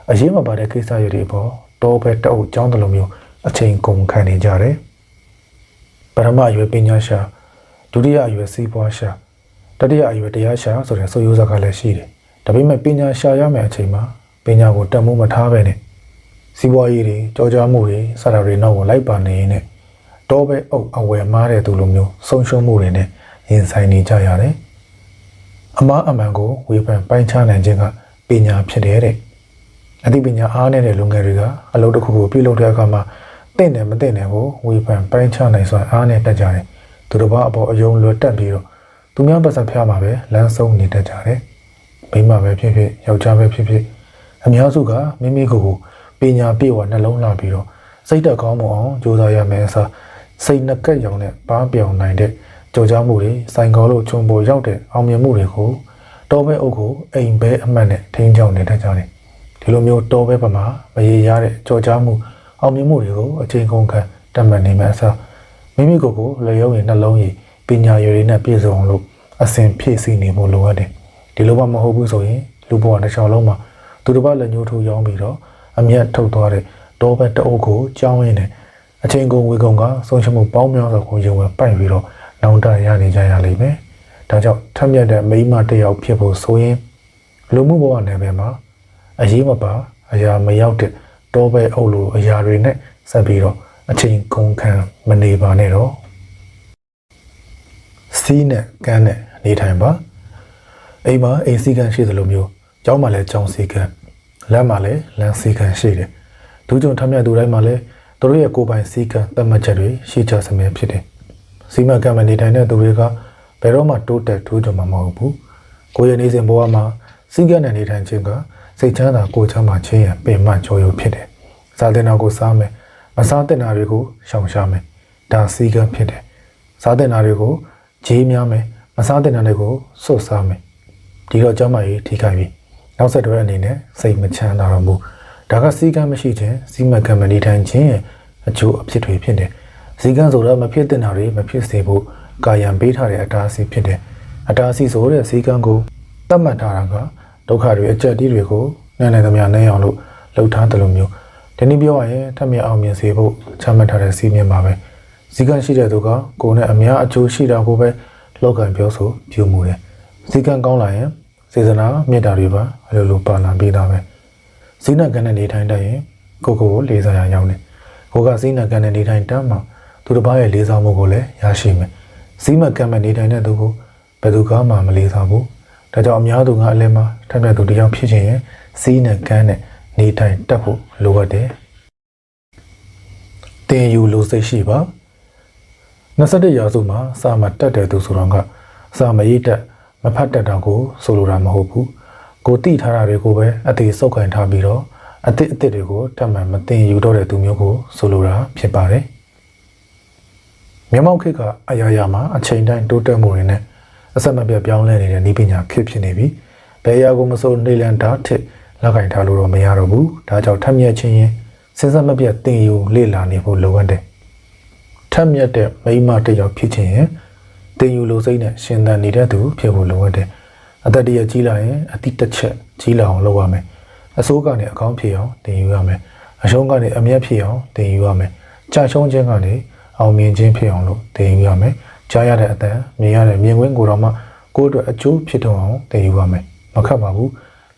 အရေးမပါတဲ့ကိစ္စရပ်တွေပေါ်တောဘဲတအုပ်ကြောင်းတလုံးမျိုးအချိန်ကုန်ခံနေကြတယ်ပထမအရွယ်ပညာရှာဒုတိယအရွယ်စီးပွားရှာတတိယအရွယ်တရားရှာဆိုတဲ့ဆိုရိုးစကားလည်းရှိတယ်ဒါပေမဲ့ပညာရှာရမယ့်အချိန်မှာပညာကိုတတ်မှုမထားပဲနဲ့စီးပွားရေးတွေကြောကြားမှုတွေစတာတွေနောက်ကိုလိုက်ပါနေရင်တောဘဲအုပ်အဝယ်မားတဲ့သူလိုမျိုးဆုံးရှုံးမှုတွေနဲ့ရင်ဆိုင်နေကြရတယ်အမားအမှန်ကိုဝေဖန်ပိုင်းခြားနိုင်ခြင်းကပညာဖြစ်တယ်တဲ့အသိပညာအားနည်းတဲ့လူငယ်တွေကအလုပ်တစ်ခုကိုပြုလုပ်တဲ့အခါမှာတင့်တယ်မတင့်တယ်ကိုဝေဖန်ပိုင်းခြားနိုင်စွာအားနည်းတတ်ကြတယ်သူတို့ဘာအပေါ်အယုံလွတ်တက်ပြီးတော့သူများပတ်စံဖျားမှာပဲလမ်းဆုံးနေတတ်ကြတယ်မိမပဲဖြစ်ဖြစ်ယောက်ျားပဲဖြစ်ဖြစ်အများစုကမိမိကိုယ်ကိုပညာပြည့်ဝနှလုံးလှပြီးတော့စိတ်သက်ကောင်းမအောင်ကြိုးစားရမယ်အစားစိတ်နှကက်ရောင်နဲ့ပါးပြောင်နိုင်တဲ့ကြော်ကြားမှုတွေစိုင်ကောလို့ခြုံပေါ်ရောက်တဲ့အောင်မြင်မှုတွေကိုတောဘဲအုပ်ကိုအိမ်ဘဲအမှတ်နဲ့ထိန်းချောင်းနေတတ်ကြတယ်ဒီလိုမျိုးတောဘဲပမာမရေရတဲ့ကြော်ကြားမှုအောင်မြင်မှုတွေကိုအချိန်ကုန်ခံတတ်မှတ်နေမှအစားမိမိကိုယ်ကိုလျော့ရင်နှလုံးရည်ပညာရည်တွေနဲ့ပြည့်စုံလို့အစဉ်ဖြည့်ဆည်းနေဖို့လိုအပ်တယ်ဒီလိုမှမဟုတ်ဘူးဆိုရင်လူဘဝတစ်ချောင်းလုံးမှာသူတစ်ပါးလက်ညှိုးထိုးရောင်းပြီးတော့အမျက်ထုတ်သွားတဲ့တောဘဲတအုပ်ကိုကြောင်းရင်းနဲ့အချိန်ကုန်ဝေကုန်ကဆုံးရှုံးမှုပေါင်းများစွာကိုရုံဝဲပိုက်ပြီးတော့နောင်တရနေကြရလိမ့်မယ်ဒါကြောင့်ထက်မြက်တဲ့မိန်းမတစ်ယောက်ဖြစ်ဖို့ဆိုရင်လူမှုဘဝနယ်ပယ်မှာအရေးမပါအရာမရောက်တဲ့တောဘဲအုပ်လိုအရာတွေနဲ့ဆက်ပြီးတော့အချိန်ကုန်ခံမနေပါနဲ့တော့စီးနဲ့ကန်းနဲ့နေထိုင်ပါအိမ်မှာအိမ်စီကန်းရှိသလိုမျိုးကျောင်းမှာလည်းကျောင်းစီကန်းလမ်းမှာလည်းလမ်းစီကန်းရှိတယ်ဒုကြုံထမ်းမြတ်သူတိုင်းမှာလည်းသူတို့ရဲ့ကိုယ်ပိုင်စီကန်းသတ်မှတ်ချက်တွေရှိကြစမြဲဖြစ်တယ်စီမံကံမနေထိုင်တဲ့သူတွေကဘယ်တော့မှတိုးတက်ထူးချွန်မှာမဟုတ်ဘူးကိုယ့်ရဲ့နေစဉ်ဘဝမှာစီကန်းနဲ့နေထိုင်ခြင်းကစိတ်ချမ်းသာကိုယ်ချမ်းသာခြင်းရဲ့ပင်မကြော်ရုပ်ဖြစ်တယ်စားတဲ့နောက်ကိုစားမယ်မစားတဲ့နာတွေကိုရှောင်ရှားမယ် ဒါစီကံဖြစ်တယ်စားတဲ့နာတွေကိုဂျေးများမယ်မစားတဲ့နာတွေကိုစွတ်စားမယ်ဒီတော့ကျမကြီးထိခိုက်ပြီနောက်ဆက်တွဲအနေနဲ့စိတ်မချမ်းသာတော့ဘူးဒါကစီကံမရှိခြင်းစီမံကံမနေထိုင်ခြင်းရဲ့အကျိုးအဖြစ်တွေဖြစ်တယ်စီကံဆိုတော့မဖြစ်တဲ့နာတွေမဖြစ်စေဖို့ကာယံပေးထားတဲ့အတားအဆီးဖြစ်တယ်အတားအဆီးဆိုတဲ့စီကံကိုသတ်မှတ်ထားတာကဒုက္ခတွေအကျက်တီးတွေကိုနိုင်သမျှနိုင်အောင်လို့လှုပ်ထားတယ်လို့မျိုးဒီနေ့ပြောရရင်ထပ်မြအောင်မြင်စေဖို့ချမှတ်ထားတဲ့စီမံပါပဲစီကံရှိတဲ့သူကကိုယ်နဲ့အများအကျိုးရှိတာကိုပဲလောကံပြောဆိုပြုမှုတယ်စီကံကောင်းလာရင်စေစနာမေတ္တာတွေပါအလိုလိုပါလာပြီးသားပဲစိနကံနဲ့နေထိုင်တတ်ရင်ကိုကိုလေးစားရအောင်လေကိုကစိနကံနဲ့နေထိုင်တတ်မှသူတစ်ပါးရဲ့လေးစားမှုကိုလည်းရရှိမယ်စိမကံနဲ့နေထိုင်တဲ့သူကိုဘယ်သူကမှမလေးစားဘူးဒါကြောင့်အများသူကအလဲမှာထပ်မြတ်သူတရားဖြစ်ခြင်းရင်စိနကံနဲ့နေထိုင်တတ်ဖို့လိုအပ်တယ်တင်ယူလိုစိတ်ရှိပါ21ရာစုမှာစာမတက်တဲ့သူဆိုတော့ကစာမရေးတက်မဖတ်တတ်တာကိုဆိုလိုတာမဟုတ်ဘူးကိုတိထားတာတွေကိုပဲအသေးစုပ်ခံထားပြီးတော့အသစ်တွေကိုတတ်မှန်မသိယူတော့တဲ့သူမျိုးကိုဆိုလိုတာဖြစ်ပါတယ်မြန်မာခေတ်ကအရာရာမှာအချိန်တိုင်းတိုးတက်မှုတွေနဲ့အဆက်မပြတ်ပြောင်းလဲနေတဲ့နည်းပညာခေတ်ဖြစ်နေပြီဘယ်အရာကိုမဆိုနေလန်ဓာတ်ထစ်လက်ကင်ထားလို့တော့မရတော့ဘူးဒါကြောင့်ထက်မြက်ချင်းရင်စဉ်ဆက်မပြတ်သင်ယူလေ့လာနေဖို့လိုအပ်တယ်ထက်မြက်တဲ့မိမတစ်ယောက်ဖြစ်ခြင်းရင်သင်ယူလိုစိတ်နဲ့ရှင်သန်နေတဲ့သူဖြစ်ဖို့လိုအပ်တယ်အသက်တရကြီးလာရင်အတိတစ်ချက်ကြီးလာအောင်လုပ်ရမယ်အစိုးကနေအကောင်းဖြစ်အောင်သင်ယူရမယ်အရှုံးကနေအမျက်ဖြစ်အောင်သင်ယူရမယ်ကြာရှုံးခြင်းကနေအောင်မြင်ခြင်းဖြစ်အောင်လို့သင်ယူရမယ်ကြားရတဲ့အတန်မြင်ရတဲ့မြင်ကွင်းကိုတော့မှကိုယ့်အတွက်အကျိုးဖြစ်တော့အောင်သင်ယူရမယ်မခက်ပါဘူး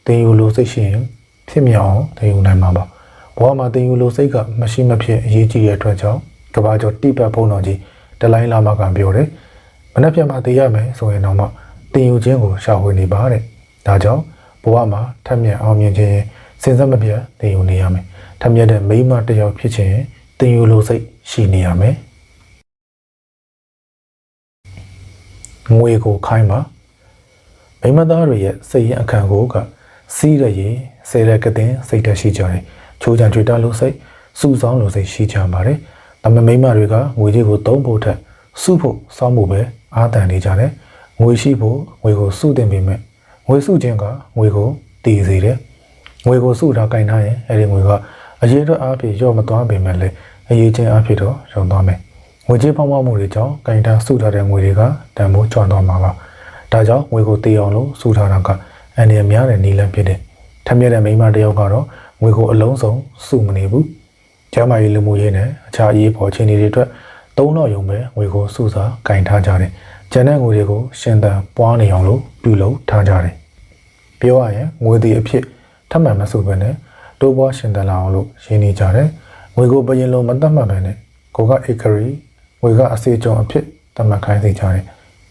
သင်ယူလိုစိတ်ရှိရင်ဖြစ်မြောက်အောင်သင်ယူနိုင်မှာပါဘဝမှာသင်ယူလိုစိတ်ကမရှိမဖြစ်အရေးကြီးတဲ့အတွက်ကြောင့်ကဘာကျော်တိပတ်ဘုံတော်ကြီးတလိုင်းလာမှကပြောတယ်မနှက်ပြတ်မှသိရမယ်ဆိုရင်တော့မှသင်ယူခြင်းကိုရှာဖွေနေပါတဲ့ဒါကြောင့်ဘဝမှာထက်မြက်အောင်မြင်ခြင်းစဉ်ဆက်မပြတ်သင်ယူနေရမယ်ထက်မြက်တဲ့မိမတစ်ယောက်ဖြစ်ခြင်းသင်ယူလိုစိတ်ရှိနေရမယ်ငွေကိုခိုင်းပါမိမသားတွေရဲ့စိတ်ရင်းအခန့်ကိုကစီးရရင်ဆဲရကတဲ့စိတ်တရှိကြတယ်ချိုးချံကြွတာလို့စိတ်စူဆောင်းလို့စိတ်ရှိကြပါတယ်ဒါပေမဲ့မိမတွေကငွေကြီးကိုသုံးဖို့ထက်စုဖို့စောင်းဖို့ပဲအားတန်နေကြတယ်ငွေရှိဖို့ငွေကိုစုတင်ပေမဲ့ငွေစုခြင်းကငွေကိုတည်စေတယ်ငွေကိုစုထားကင်ထားရင်အဲဒီငွေကအရေးအတွက်အားဖြင့်ရော့မသွားပေမဲ့လည်းအရေးချင်းအားဖြင့်တော့ရောသွားမယ်ငွေကြေးဖောင်းပွားမှုတွေကြောင့်ကင်ထားစုထားတဲ့ငွေတွေကတန်ဖိုးကျွမ်းသွားမှာပါဒါကြောင့်ငွေကိုတည်အောင်လို့စုထားတာကအန်ရများတဲ့နည်းလမ်းဖြစ်တယ်ထက်မြက်တဲ့မိန်းမတစ်ယောက်ကတော့ငွေကိုအလုံးစုံစုမနေဘူးကျမ်းမာရေးလူမှုရေးနဲ့အခြားအရေးပေါ်အခြေအနေတွေအတွက်သုံးတော့ရုံပဲငွေကိုစုစားကင်ထားကြတယ်ကျန်တဲ့ငွေတွေကိုရှင်သန်ပွားနေအောင်လို့ပြုလုပ်ထားကြတယ်ပြောရရင်ငွေတွေအဖြစ်ထပ်မှန်မစုပဲနဲ့တိုးပွားရှင်သန်လာအောင်လို့ရင်းနေကြတယ်ငွေကိုဘယင်လုံးမတတ်မှတ်ပဲနဲ့ကိုကဧကရီငွေကအစေကြုံအဖြစ်သတ်မှတ်ခိုင်းစေကြတယ်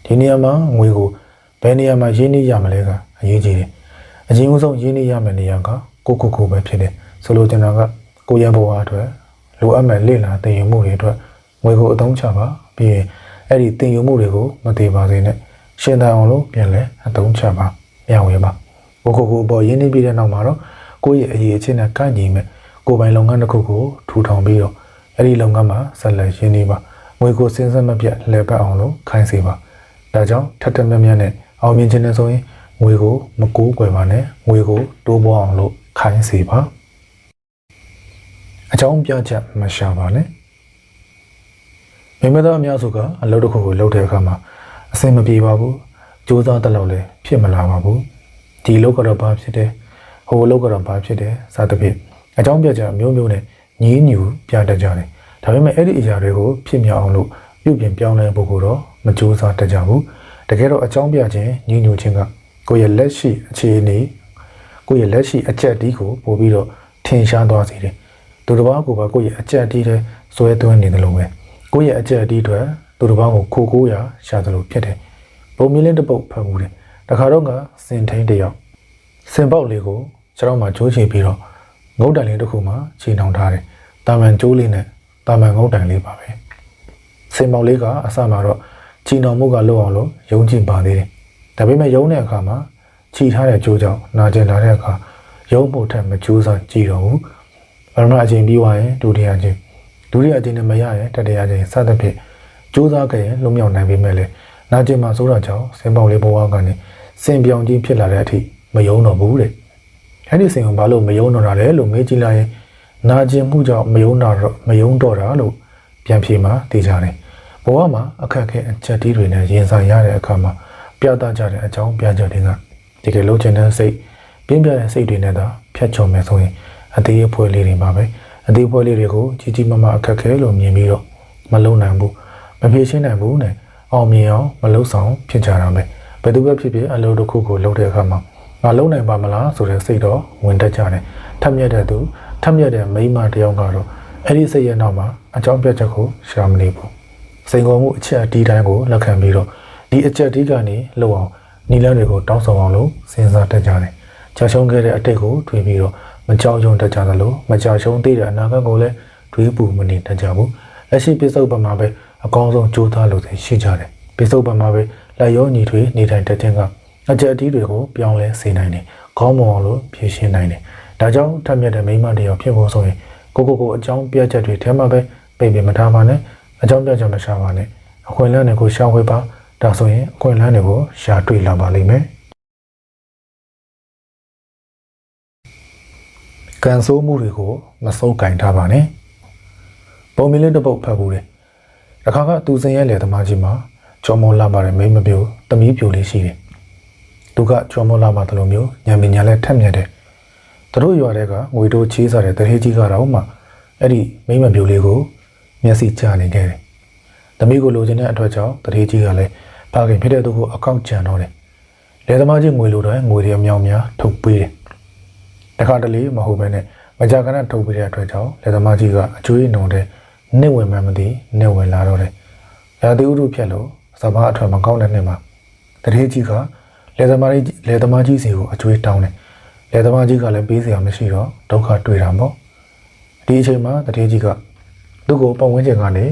ဒီနေရာမှာငွေကိုဘယ်နေရာမှာရင်းနှီးရမလဲကအရေးကြီးတယ်အရင်ဦးဆုံးရင်းနှီးရမယ့်နေရာကကိုပဲဖြစ်တယ်ဆိုလိုချင်တာကကိုရန်ဘဝအတွက်လိုအပ်မဲ့လေ့လာသင်ယူမှုတွေအတွက်ငွေကိုအသုံးချပါပြီးရင်အဲ့ဒီသင်ယူမှုတွေကိုမသေးပါစေနဲ့ရှင်းသန်အောင်လို့ပြန်လဲအသုံးချပါမျှဝေပါကိုအပေါ်ရင်းနှီးပြီးတဲ့နောက်မှာတော့ကိုယ့်ရဲ့အရေးအချင်းနဲ့ကိုက်ညီမဲ့ကိုယ်ပိုင်လုပ်ငန်းတစ်ခုကိုထူထောင်ပြီးတော့အဲ့ဒီလုပ်ငန်းမှာဆက်လက်ရင်းနှီးပါငွေကိုစဉ်ဆက်မပြတ်လဲပတ်အောင်လို့ခိုင်းစေပါဒါကြောင့်ထက်ထက်မြက်မြက်နဲ့အောင်မြင်ခြင်းနဲ့ဆိုရင်ငွေကိုမကိုးကွယ်ပါနဲ့ငွေကိုတိုးပွားအောင်လို့ခိုင်းစေပါအကြောင်းပြချက်မရှာပါနဲ့မိမသားအများစုကအလုပ်တစ်ခုကိုလုပ်တဲ့အခါမှာအဆင်မပြေပါဘူးကြိုးစားတဲ့လောက်လည်းဖြစ်မလာပါဘူးဒီလုပ်ကတော့ဘာဖြစ်တယ်ဟိုလုပ်ကတော့ဘာဖြစ်တယ်စသဖြင့်အကြောင်းပြချက်မျိုးမျိုးနဲ့ညည်းညူပြတတ်ကြတယ်ဒါပေမဲ့အဲ့ဒီအရာတွေကိုဖြစ်မြောက်အောင်လို့ပြုပြင်ပြောင်းလဲဖို့ကိုတော့မကြိုးစားတတ်ကြဘူးတကယ်တော့အကြောင်းပြခြင်းညည်းညူခြင်းကကိုယ့်ရဲ့လက်ရှိအခြေအနေကိုယ့်ရဲ့လက်ရှိအချက်အတီးကိုပို့ပြီးတော့ထင်ရှားသွားစေတယ်သူတစ်ပါးကိုပါကိုယ့်ရဲ့အချက်အတီးတွေစွဲသွင်းနေတယ်လို့ပဲကိုယ့်ရဲ့အချက်အတီးတွေသူတစ်ပါးကိုခိုးရရှာတယ်လို့ဖြစ်တယ်ပုံမြင်လင်းတစ်ပုတ်ဖတ်မှုတယ်တခါတော့ကစင်ထိန်တယောက်စင်ပေါက်လေးကိုကျွန်တော်မှကြိုးချပြီးတော့ငုတ်တိုင်လေးတစ်ခုမှခြေနှောင်ထားတယ်တာမန်ကြိုးလေးနဲ့တာမန်ငုတ်တိုင်လေးပါပဲစင်ပေါက်လေးကအစမှာတော့ခြေနှောင်မှုကလွတ်အောင်လို့ယုံကြည်ပါသေးတယ်ဒါပေမဲ့ယုံတဲ့အခါမှာခြိထားတဲ့ကြိုးကြောင့်နာကျင်လာတဲ့အခါယုံမှုထက်မကြိုးစားကြည့်တော့ဘူးပထမအချိန်ပြီးသွားရင်ဒုတိယအချိန် ဒုတိယအကြိမ်နဲ့မရရင်တတိယအကြိမ်စသဖြင့်ကြိုးစားခဲ့ရင်လွတ်မြောက်နိုင်ပေမဲ့လည်းနာကျင်မှာဆိုတော့ကြောင့်စင်ပေါင်လေးဘဝကနေစင်ပြောင်ကြီးဖြစ်လာတဲ့အထိမယုံတော့ဘူးတဲ့အဲ့ဒီစင်ကဘာလို့မယုံတော့တာလဲလို့မေးကြည့်လိုက်ရင်နာကျင်မှုကြောင့်မယုံတော့တာလို့ပြန်ဖြေမှာသိကြတယ်ဘဝမှာအခက်အခဲအချက်တီးတွေနဲ့ရင်ဆိုင်ရတဲ့အခါမှာပြသကြတဲ့အကြောင်းပြချက်တွေကတကယ်လို့ချင်တဲ့စိတ်ပြင်းပြတဲ့စိတ်တွေနဲ့သာဖြတ်ကျော်မယ်ဆိုရင်အသေးအဖွဲလေးတွေမှာပဲအသေးအဖွဲလေးတွေကိုကြီးကြီးမားမားအခက်အခဲလို့မြင်ပြီးတော့မလုံနိုင်ဘူးမဖြေရှင်းနိုင်ဘူးနဲ့အောင်မြင်အောင်မလုံဆောင်ဖြစ်ကြတာပဲဘယ်သူပဲဖြစ်ဖြစ်အလုပ်တစ်ခုကိုလုပ်တဲ့အခါမှာငါလုံနိုင်ပါမလားဆိုတဲ့စိတ်တော့ဝင်တတ်ကြတယ်ထပ်မြက်တဲ့သူထပ်မြက်တဲ့မိန်းမတယောက်ကတော့အဲ့ဒီစိတ်ရဲ့နောက်မှာအကြောင်းပြချက်ကိုရှာမနေဘူးစိန်ခေါ်မှုအချက်အတီးတိုင်းကိုလက်ခံပြီးတော့ဒီအချက်အတီးကနေလှုပ်အောင်နီလန်းတွေကိုတောင်းဆိုအောင်လို့စဉ်းစားတတ်ကြတယ်ကြာရှုံးခဲ့တဲ့အတိတ်ကိုတွေးပြီးတော့မကြောက်ရွံ့တတ်ကြသလိုမကြာရှုံးသေးတဲ့အနာဂတ်ကိုလည်းတွေးပူမနေတတ်ကြဘူးလက်ရှိပြစ္ဆုတ်ပံမှာပဲအကောင်းဆုံးကြိုးစားလို့ရှိကြတယ်ပြစ္ဆုတ်ပံမှာပဲလက်ရောညီထွေနေထိုင်တတ်ခြင်းကအချက်အတီးတွေကိုပြောင်းလဲစေနိုင်တယ်ခေါင်းမအောင်လို့ဖြည့်ရှင်းနိုင်တယ်ဒါကြောင့်ထက်မြက်တဲ့မိန်းမတယောက်ဖြစ်ဖို့ဆိုရင်ကိုအကြောင်းပြချက်တွေထဲမှာပဲပိတ်ပင်မထားပါနဲ့အကြောင်းပြချက်မရှာပါနဲ့အခွင့်အလမ်းတွေကိုရှာဝေပါဒါဆိုရင်အခွင့်အလမ်းတွေကိုရှာတွေ့လာပါလိမ့်မယ်ကန်ဆိုးမှုတွေကိုမစိုးကင်ထားပါနဲ့ပုံမီလေးတစ်ပုတ်ဖတ်ဘူးလေတခါကသူစင်ရဲ့လေသမားကြီးမှာကျော်မောလာပါတဲ့မိန်းမပြိုသမီးပြိုလေးရှိတယ်သူကကျော်မောလာပါတလို့မျိုးညံပညာလဲထက်မြက်တယ်သူတို့ရွာတဲ့ကငွေတိုးချေးစားတဲ့တထေးကြီးကတော့မှအဲ့ဒီမိန်းမပြိုလေးကိုမျက်စိကျနေခဲ့တယ်သမီးကိုလိုချင်တဲ့အတွက်ကြောင့်တထေးကြီးကလည်းဖခင်ဖြစ်တဲ့သူကိုအကောင့်ကြံတော့တယ်လေသမားကြီးငွေလိုတော့ငွေတွေအမြောက်များထုတ်ပေးတယ်တခါတလေမဟုတ်ဘဲနဲ့မကြာခဏထုတ်ပေးတဲ့အတွက်ကြောင့်လေသမားကြီးကအကျွေးနှုံတဲ့နှိမ့်ဝင်မှမသိနှိမ့်ဝင်လာတော့တယ်ရာသီဥတုဖြစ်လို့စဘာအထွတ်မကောင်းတဲ့နှစ်မှာတထေးကြီးကလေသမားကြီးစီကိုအကျွေးတောင်းတယ်လေသမားကြီးကလည်းပေးစရာမရှိတော့ဒုက္ခတွေ့တာပေါ့ဒီအချိန်မှာတထေးကြီးကသူ့ကိုပတ်ဝန်းကျင်ကနေ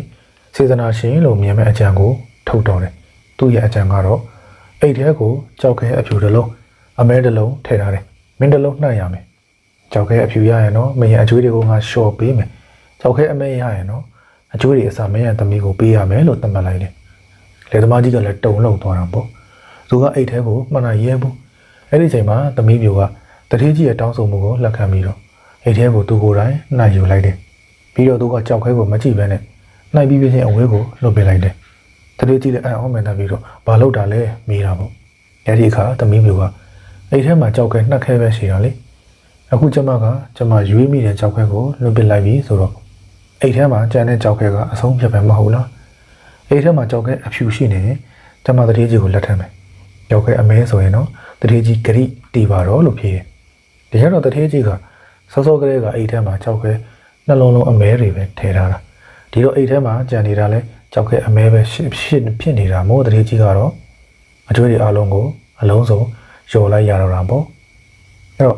စေတနာရှင်လို့မြင်မဲ့အကြံကိုထုတ်တော်တယ်သူ့ရဲ့အကြံကတော့အိတ်ထဲကိုကြောက်ခဲအဖြူတစ်လုံးအမဲတစ်လုံးထည့်ထားတယ်မင်းတစ်လုံးနှံ့ရမယ်ကြောက်ခဲအဖြူရရင်တော့မင်းရဲ့အကျွေးတွေကိုငါလျှော့ပေးမယ်ကြောက်ခဲအမဲရရင်တော့အကျွေးတွေအစားမင်းရဲ့သမီးကိုပေးရမယ်လို့သတ်မှတ်လိုက်တယ်လေသမားကြီးကလည်းတုံလှုပ်သွားတာပေါ့သူကအိတ်ထဲကိုမှန်ရဲဘူးအဲ့ဒီချိန်မှာသမီးပြိုကတထေးကြီးရဲ့တောင်းဆိုမှုကိုလက်ခံပြီးတော့အိတ်ထဲကိုသူကိုယ်တိုင်နှိုက်ယူလိုက်တယ်ပြီးတော့သူကကြောက်ခဲကိုမကြည့်ဘဲနဲ့နှိုက်ပြီးပြချင်းအဝေးကိုလွတ်ပေးလိုက်တယ်တထေးကြီးလည်းအံ့ဩမှန်တယ်ပြီးတော့ဘာလုပ်တာလဲမေးတာပေါ့အဲ့ဒီအခါသမီးပြိုကအိတ်ထဲမှာကြောက်ခဲနှက်ခဲပဲရှိတာလေအခုကျမရွေးမိတဲ့ကြောက်ခဲကိုလွတ်ပစ်လိုက်ပြီဆိုတော့အိတ်ထဲမှာကြံတဲ့ကြောက်ခဲကအဆုံးဖြတ်ပဲမဟုတ်လားအိတ်ထဲမှာကြောက်ခဲအဖြူရှိနေရင်ကျမတထေးကြီးကိုလက်ထမ်းမယ်ကြောက်ခဲအမဲဆိုရင်တော့တထေးကြီးဂရိတီပါတော့လို့ဖြေတယ်တကယ်တော့တထေးကြီးကစောကလေးကအိတ်ထဲမှာကြောက်ခဲနှလုံးလုံးအမဲတွေပဲထည့်ထားတာဒီတော့အိတ်ထဲမှာကြံနေတာလဲကြောက်ခဲအမဲပဲဖြစ်နေတာမို့တထေးကြီးကတော့အကျွေးတွေအလုံးကိုအလုံးစုံလျှော်လိုက်ရတော့တာပေါ့အဲ့တော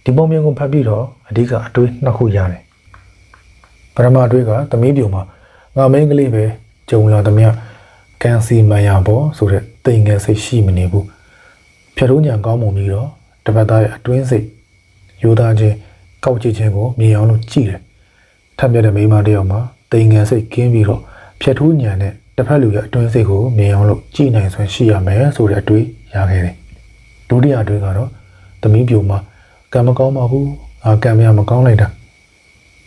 ့ဒီပုံမြင်ကိုဖတ်ပြီးတော့အဓိကအတွေးနှစ်ခုရတယ်ပထမအတွေးကသမီးပြိုမှာငါမင်းကလေးပဲကြုံလာသမျှကန်စီမန်ရပေါ်ဆိုတဲ့တိမ်ငယ်စိတ်ရှိမနေဘူးဖြတ်ထိုးညံကောင်းမှုပြီးတော့တပတ်သားရဲ့အတွင်းစိတ်ယူသားခြင်းကောက်ကြည့်ခြင်းကိုမြင်အောင်လို့ကြည့်တယ်ထပ်ပြတဲ့မိန်းမတယောက်မှာတိမ်ငယ်စိတ်ကင်းပြီးတော့ဖြတ်ထိုးညံတဲ့တစ်ဖက်လူရဲ့အတွင်းစိတ်ကိုမြင်အောင်လို့ကြည့်နိုင်စွမ်းရှိရမယ်ဆိုတဲ့အတွေးရခဲ့တယ်ဒုတိယအတွေးကတော့သမီးပြိုမှာကံမကောင်းပါဘူးကံမကောင်းလိုက်တာ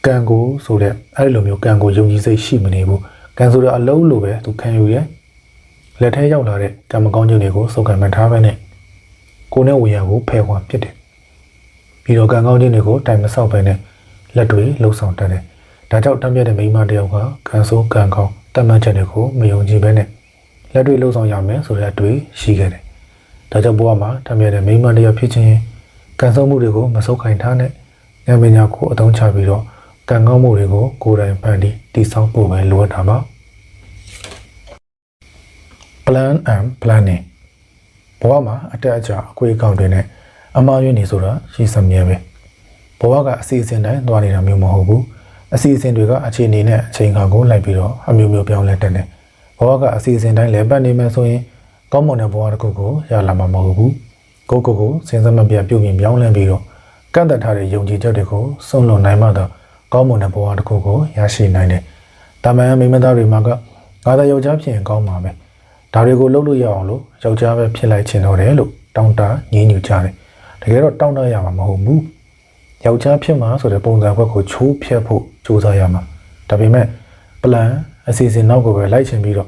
ကံကိုဆိုတဲ့အဲ့လိုမျိုးကံကိုယုံကြည်စိတ်ရှိမနေဘူးကံဆိုတဲ့အလုံးလိုပဲသူခံယူရဲလက်ထဲရောက်လာတဲ့ကံမကောင်းခြင်းတွေကိုစုပ်ကန်မှထားပဲနဲ့ကိုနဲ့ဝေယံကိုဖယ်ခွာပစ်တယ်ပြီးတော့ကံကောင်းခြင်းတွေကိုတိုင်မဆောက်ပဲနဲ့လက်တွေလှုပ်ဆောင်တတ်တယ်ဒါကြောင့်တမ်းပြတဲ့မိန်းမတယောက်ကကံဆိုးကံကောင်းတတ်မှတ်ချက်တွေကိုမယုံကြည်ပဲနဲ့လက်တွေလှုပ်ဆောင်ရမယ်ဆိုတဲ့အတွေ့ရှိခဲ့တယ်ဒါကြောင့်ဘဝမှာတမ်းပြတဲ့မိန်းမတယောက်ဖြစ်ခြင်းကံဆိုးမှုတွေကိုမဆုပ်ခိုင်ထားနဲ့ဉာဏ်ပညာကိုအသုံးချပြီးတော့ကံကောင်းမှုတွေကိုကိုယ်တိုင်ဖန်တီးတည်ဆောက်ဖို့ပဲလိုအပ်တာပါ Plan and planning ဘဝမှာအတက်အကျအကွေးအကောင့်တွေနဲ့အမှားယွင်းနေဆိုတာရှိစမြဲပဲဘဝကအစီအစဉ်တိုင်းသွားနေတာမျိုးမဟုတ်ဘူးအစီအစဉ်တွေကအခြေအနေနဲ့အချိန်အခါကိုလိုက်ပြီးတော့အမျိုးမျိုးပြောင်းလဲတက်နေဘဝကအစီအစဉ်တိုင်းလည်းပတ်နေမှဆိုရင်ကောင်းမွန်တဲ့ဘဝတစ်ခုကိုရလာမှာမဟုတ်ဘူးကိုစဉ်းစားမပြတ်ပြုပြင်ပြောင်းလဲပြီးတော့ကန့်သက်ထားတဲ့ယုံကြည်ချက်တွေကိုဆုံးလွန်နိုင်မှသာ ကောင်းမွန်တဲ့ဘဝတစ်ခုကိုရရှိနိုင်တယ်။ဒါမှမိမသားတွေမှာကငါသာယောက်ျားဖြစ်ရင်ကောင်းပါမယ်။ဒါတွေကိုလုပ်လို့ရအောင်လို့ယောက်ျားပဲဖြစ်လိုက်ချင်တော့တယ်လို့တောင်းတညင်းညူကြတယ်။တကယ်တော့တောင်းတရမှာမဟုတ်ဘူး။ယောက်ျားဖြစ်မှာဆိုတဲ့ပုံစံဘက်ကိုချိုးဖျက်ဖို့ကြိုးစားရမှာ။ဒါပေမဲ့ပလန်အစီအစဉ်နောက်ကိုပဲလိုက်ချင်ပြီးတော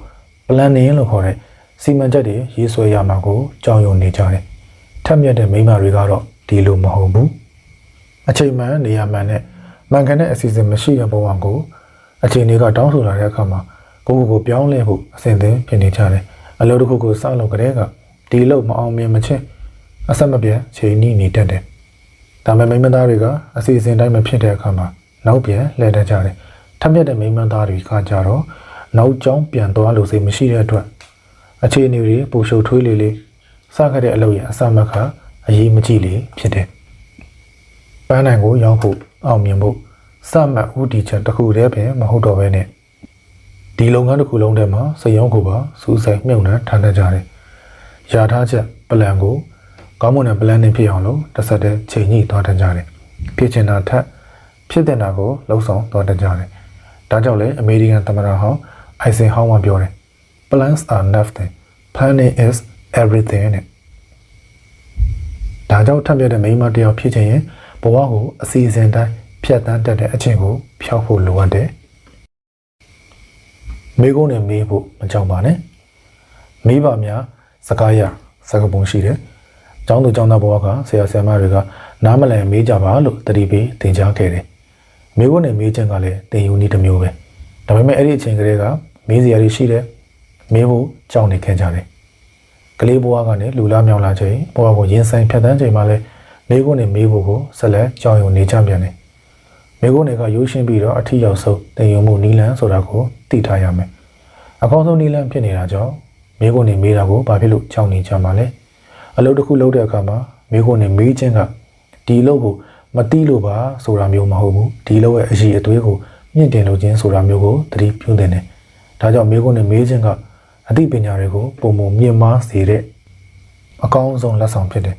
့ပလန်နေလို့ခေါ်တဲ့စီမံချက်တွေရေးဆွဲရမှာကိုကြောက်ရွံ့နေကြတယ်။ထက်မြက်တဲ့မိန်းမတွေကတော့ဒီလိုမဟုတ်ဘူး။အချိန်မှန်နေရာမှန်နဲ့မှန်ကန်တဲ့အစီအစဉ်မရှိတဲ့ဘဝကိုအချိန်တွေကတောင်းဆိုလာတဲ့အခါမှာကိုယ့်ကိုယ်ပြောင်းလဲဖို့အစဉ်သင်ဖြစ်နေကြတယ်။အလုပ်တစ်ခုကိုစလုပ်ကြတဲ့ကဒီလုပ်မအောင်မြင်မချင်းအဆက်မပြတ်ချိန်နှီးနေတတ်တယ်။ဒါပေမဲ့မိန်းမသားတွေကအစီအစဉ်တိုင်းမဖြစ်တဲ့အခါမှာနောက်ပြန်လှည့်တတ်ကြတယ်။ထက်မြက်တဲ့မိန်းမသားတွေကကြတော့နောက်ကျောင်းပြန်သွားလို့စိတ်မရှိတဲ့အတွက်အခြေအနေတွေပူရှုပ်ထွေးလေးလေးစခဲ့တဲ့အလုပ်ရဲ့အစမခအရေးမကြီးလေးဖြစ်တယ်။ပန်းနိုင်ကိုရောက်ဖို့အောင်မြင်ဖို့စမှတ်ဦးတည်ချက်တစ်ခုတည်းပဲမဟုတ်တော့ဘဲနဲ့ဒီလုပ်ငန်းတစ်ခုလုံးထဲမှာစရုံးကိုပါစူးစိုက်မြုပ်နှံထားတတ်ကြတယ်။ယာထားချက်ပလန်ကိုကောင်းမွန်တဲ့ပလန်နဲ့ဖြစ်အောင်လို့တစ်ဆက်တည်းချိန်ညှိသွားတတ်ကြတယ်။ဖြစ်ချင်တာထက်ဖြစ်တဲ့တာကိုလှုပ်ဆောင်သွားတတ်ကြတယ်။ဒါကြောင့်လေအမေရိကန်သမ္မတဟောင်းအိုင်ဆင်ဟောင်းကပြောတယ် Plans are nothing, planning is everything နဲ့ဒါကြောင့်ထပ်ပြတဲ့မိန်းမတယောက်ဖြစ်ချင်ရင်ဘဝကိုအစီအစဉ်တိုင်းဖြတ်တန်းတတ်တဲ့အချင်းကိုဖျောက်ဖို့လိုအပ်တယ်။မိကုန်းနဲ့မေးဖို့မကြောက်ပါနဲ့။မိဘများစကားရစကားပုံရှိတယ်။ကျောင်းသူကျောင်းသားဘဝကဆရာဆရာမတွေကနားမလည်မေးကြပါလို့တတိပေးသင်ကြားခဲ့တယ်။မိကုန်းနဲ့မေးခြင်းကလည်းသင်ယူနည်းတစ်မျိုးပဲ။ဒါပေမဲ့အဲ့ဒီအချိန်ကလေးကမေးစရာတွေရှိတယ်။မေးဖို့ကြောက်နေခဲ့ကြတယ်။ကလေးဘဝကနေလူလားမြောင်လာချိန်ဘဝကိုရင်ဆိုင်ဖြတ်တန်းချိန်မှာလဲမိကုန်းနဲ့မေးဖို့ကိုဆက်လက်ကြောက်ရွံ့နေကြပြန်တယ်။မိကုန်းတွေကရိုးရှင်းပြီးတော့အထီရောက်ဆုံးသင်ယူမှုနီလန်းဆိုတာကိုသိထားရမယ်။အကောင်းဆုံးနီလန်းဖြစ်နေတာကြောင့်မိကုန်းနဲ့မေးတာကိုဘာဖြစ်လို့ကြောက်နေကြမှာလဲ။အလုပ်တစ်ခုလုပ်တဲ့အခါမှာမိကုန်းနဲ့မေးခြင်းကဒီအလုပ်ကိုမသိလို့ပါဆိုတာမျိုးမဟုတ်ဘူး။ဒီအလုပ်ရဲ့အရေးအသွေးကိုမြင့်တင်လို့ခြင်းဆိုတာမျိုးကိုသတိပြုသင့်တယ်။ဒါကြောင့်မိကုန်းနဲ့မေးခြင်းကအသိပညာတွေကိုပုံပုံမြင့်မားစေတဲ့အကောင်းဆုံးလက်ဆောင်ဖြစ်တယ်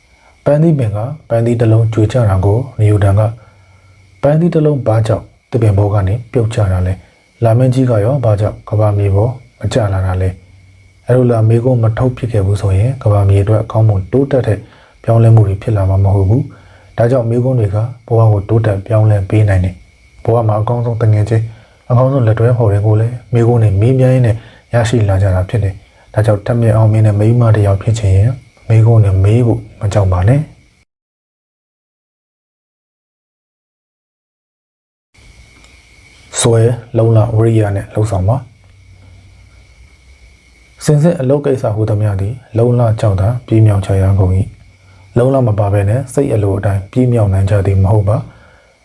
။ပန်းသီးပင်ကပန်းသီးတစ်လုံးကျွေချတာကိုနယူတန်ကပန်းသီးတစ်လုံးဘာကြောင့်တပင်ဘောကနေပြုတ်ချတာလဲ။လာမင်းကြီးကရောဘာကြောင့်ကဘာမြေပေါ်မကျလာတာလဲ။အဲလိုလာမေကုန်းမထုတ်ဖြစ်ခဲ့ဘူးဆိုရင်ကဘာမြေအတွက်အကောင်းမွန်တိုးတက်တဲ့ပြောင်းလဲမှုတွေဖြစ်လာမှာမဟုတ်ဘူး။ဒါကြောင့်မေကုန်းတွေကဘဝကိုတိုးတက်ပြောင်းလဲပေးနိုင်တယ်။ဘဝမှာအကောင်းဆုံးတငယ်ချင်းအကောင်းဆုံးလက်တွဲဖော်တွေကိုလည်းမေကုန်းနဲ့မေးမြန်းရင်းနဲ့ရရှိလာကြတာဖြစ်တယ်။ဒါကြောင့်တက်မြင့်အောင်မင်းနဲ့မိန်းမတယောက်ဖြစ်ချင်ရင်မိကုန်းနဲ့မေးဖို့မကြောက်ပါနဲ့။ဆွဲလုံလဝရိယနဲ့လှုပ်ဆောင်ပါ။စင်စစ်အလုပ်ကိစ္စဟူသမျှသည်လုံလကြောက်တာပြင်းမြောက်ချရန်ကုန်၏။လုံလမပါဘဲနဲ့စိတ်အလိုအတိုင်းပြင်းမြောက်နိုင်ကြသည်မဟုတ်ပါ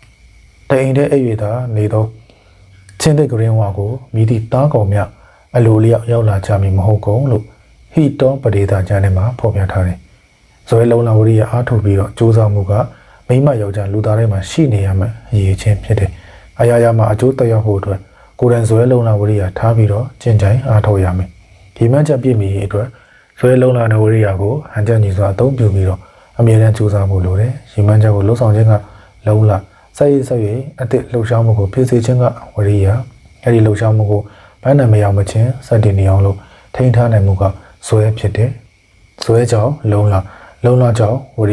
။တအိမ်တဲ့အိပ်ရတာနေသောချင်းတဲ့ကရင်ဝါကိုမိသည့်သားကောင်မြအလိုလျောက်ရောက်လာကြမည်မဟုတ်ကုန်လို့ဟီတောပဒေသာကျမ်းထဲမှာဖော်ပြထားတယ်။ဇွဲလုံးလာဝရိယအားထုတ်ပြီးတော့စူးစမ်းမှုကမိမယောက်ျားလူသားတိုင်းမှာရှိနေရမယ်အရေးချင်းဖြစ်တယ်။အရာရာမှာအကျိုးသက်ရောက်ဖို့အတွက်ကိုယ်တိုင်ဇွဲလုံးလာဝရိယထားပြီးတော့ကျင့်ကြံအားထုတ်ရမယ်။ဒီမှတ်ချက်ပြည့်မီရေးအတွက်ဇွဲလုံးလာဝရိယကိုဟန်ချက်ညီစွာအသုံးပြုပြီးတော့အမြဲတမ်းစူးစမ်းမှုလိုတယ်။ဒီမှတ်ချက်ကိုလှုပ်ဆောင်ခြင်းကလုံးလာဆက်ရည်အသစ်လှုပ်ရှားမှုကိုဖြစ်စေခြင်းကဝရိယအဲဒီလှုပ်ရှားမှုကိုဘန်းနဲ့မရောက်မချင်းစတင်နေအောင်လို့ထိန်းထားနိုင်မှုကဇွဲဖြစ်တယ်။ဇွဲကြောင့်လုံလာကြောင့်ဝရ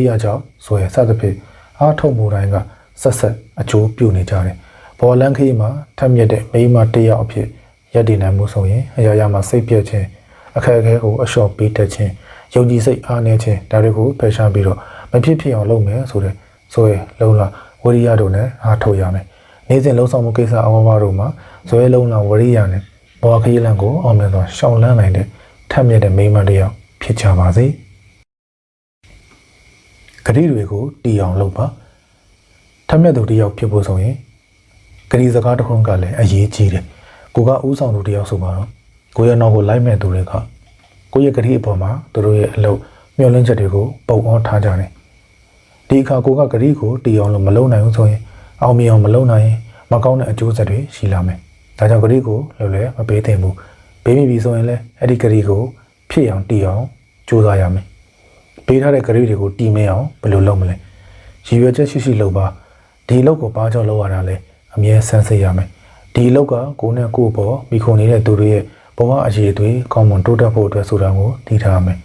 ိယကြောင့်ဇွဲစသဖြင့်အားထုတ်မှုတိုင်းကဆက်ဆက်အကျိုးပြုနေကြတယ်။ဘောလန်းခရီးမှာထက်မြက်တဲ့မိမတယောက်အဖြစ်ရပ်တည်နိုင်မှုဆိုရင်အရာရာမှာစိတ်ပြည့်ခြင်းအခက်အခဲကိုအလျှော့ပေးတတ်ခြင်းယုံကြည်စိတ်အားနည်းခြင်းဒါတွေကိုဖယ်ရှားပြီးတော့မဖြစ်ဖြစ်အောင်လုပ်မယ်ဆိုတဲ့ဇွဲလုံလာဝရိယတို့နဲ့အားထုတ်ရမယ်။နေ့စဉ်လှုပ်ဆောင်မှုကိစ္စအဝဝတို့မှာဇွဲလုံးလာဝရိယနဲ့ဘဝခရီးလမ်းကိုအောင်မြင်စွာရှောင်လန်းနိုင်တဲ့ထက်မြက်တဲ့မိန်းမတယောက်ဖြစ်ကြပါစေ။ဂတိတွေကိုတည်အောင်လုပ်ပါ။ထက်မြက်သူတယောက်ဖြစ်ဖို့ဆိုရင်ဂတိစကားတစ်ခုကလည်းအရေးကြီးတယ်။ကိုကဥဆောင်သူတယောက်ဆိုပါတော့ကိုရဲ့နောက်ကိုလိုက်မဲ့သူတွေကကိုရဲ့ဂတိအပေါ်မှာသူတို့ရဲ့အလုပ်မျှော်လင့်ချက်တွေကိုပုံအောင်ထားကြတယ်။ဒီအခါကိုကဂတိကိုတည်အောင်လို့မလုပ်နိုင်ဘူးဆိုရင်အောင်မြင်အောင်မလုပ်နိုင်ရင်မကောင်းတဲ့အကျိုးဆက်တွေရှိလာမယ်။ဒါကြောင့်ဂရိကိုလည်းမပေးသင့်ဘူး။ပေးမိပြီဆိုရင်လည်းအဲ့ဒီဂရိကိုဖြစ်အောင်တည်အောင်ကြိုးစားရမယ်။ပေးထားတဲ့ဂရိတွေကိုတည်မဲအောင်ဘယ်လိုလုပ်မလဲ။ရည်ရွယ်ချက်ရှိရှိလုပ်ပါ ဒီအလုပ်ကိုဘာကြောင့်လုပ်ရတာလဲအမြဲစမ်းစစ်ရမယ်ဒီအလုပ်ကကိုယ်နဲ့ကိုယ်ပေါ်မိခုံနေတဲ့သူတွေရဲ့ဘဝအရေးတွေကောင်းမွန်တိုးတက်ဖို့အတွက်ဆိုတာကိုသိထားရမယ်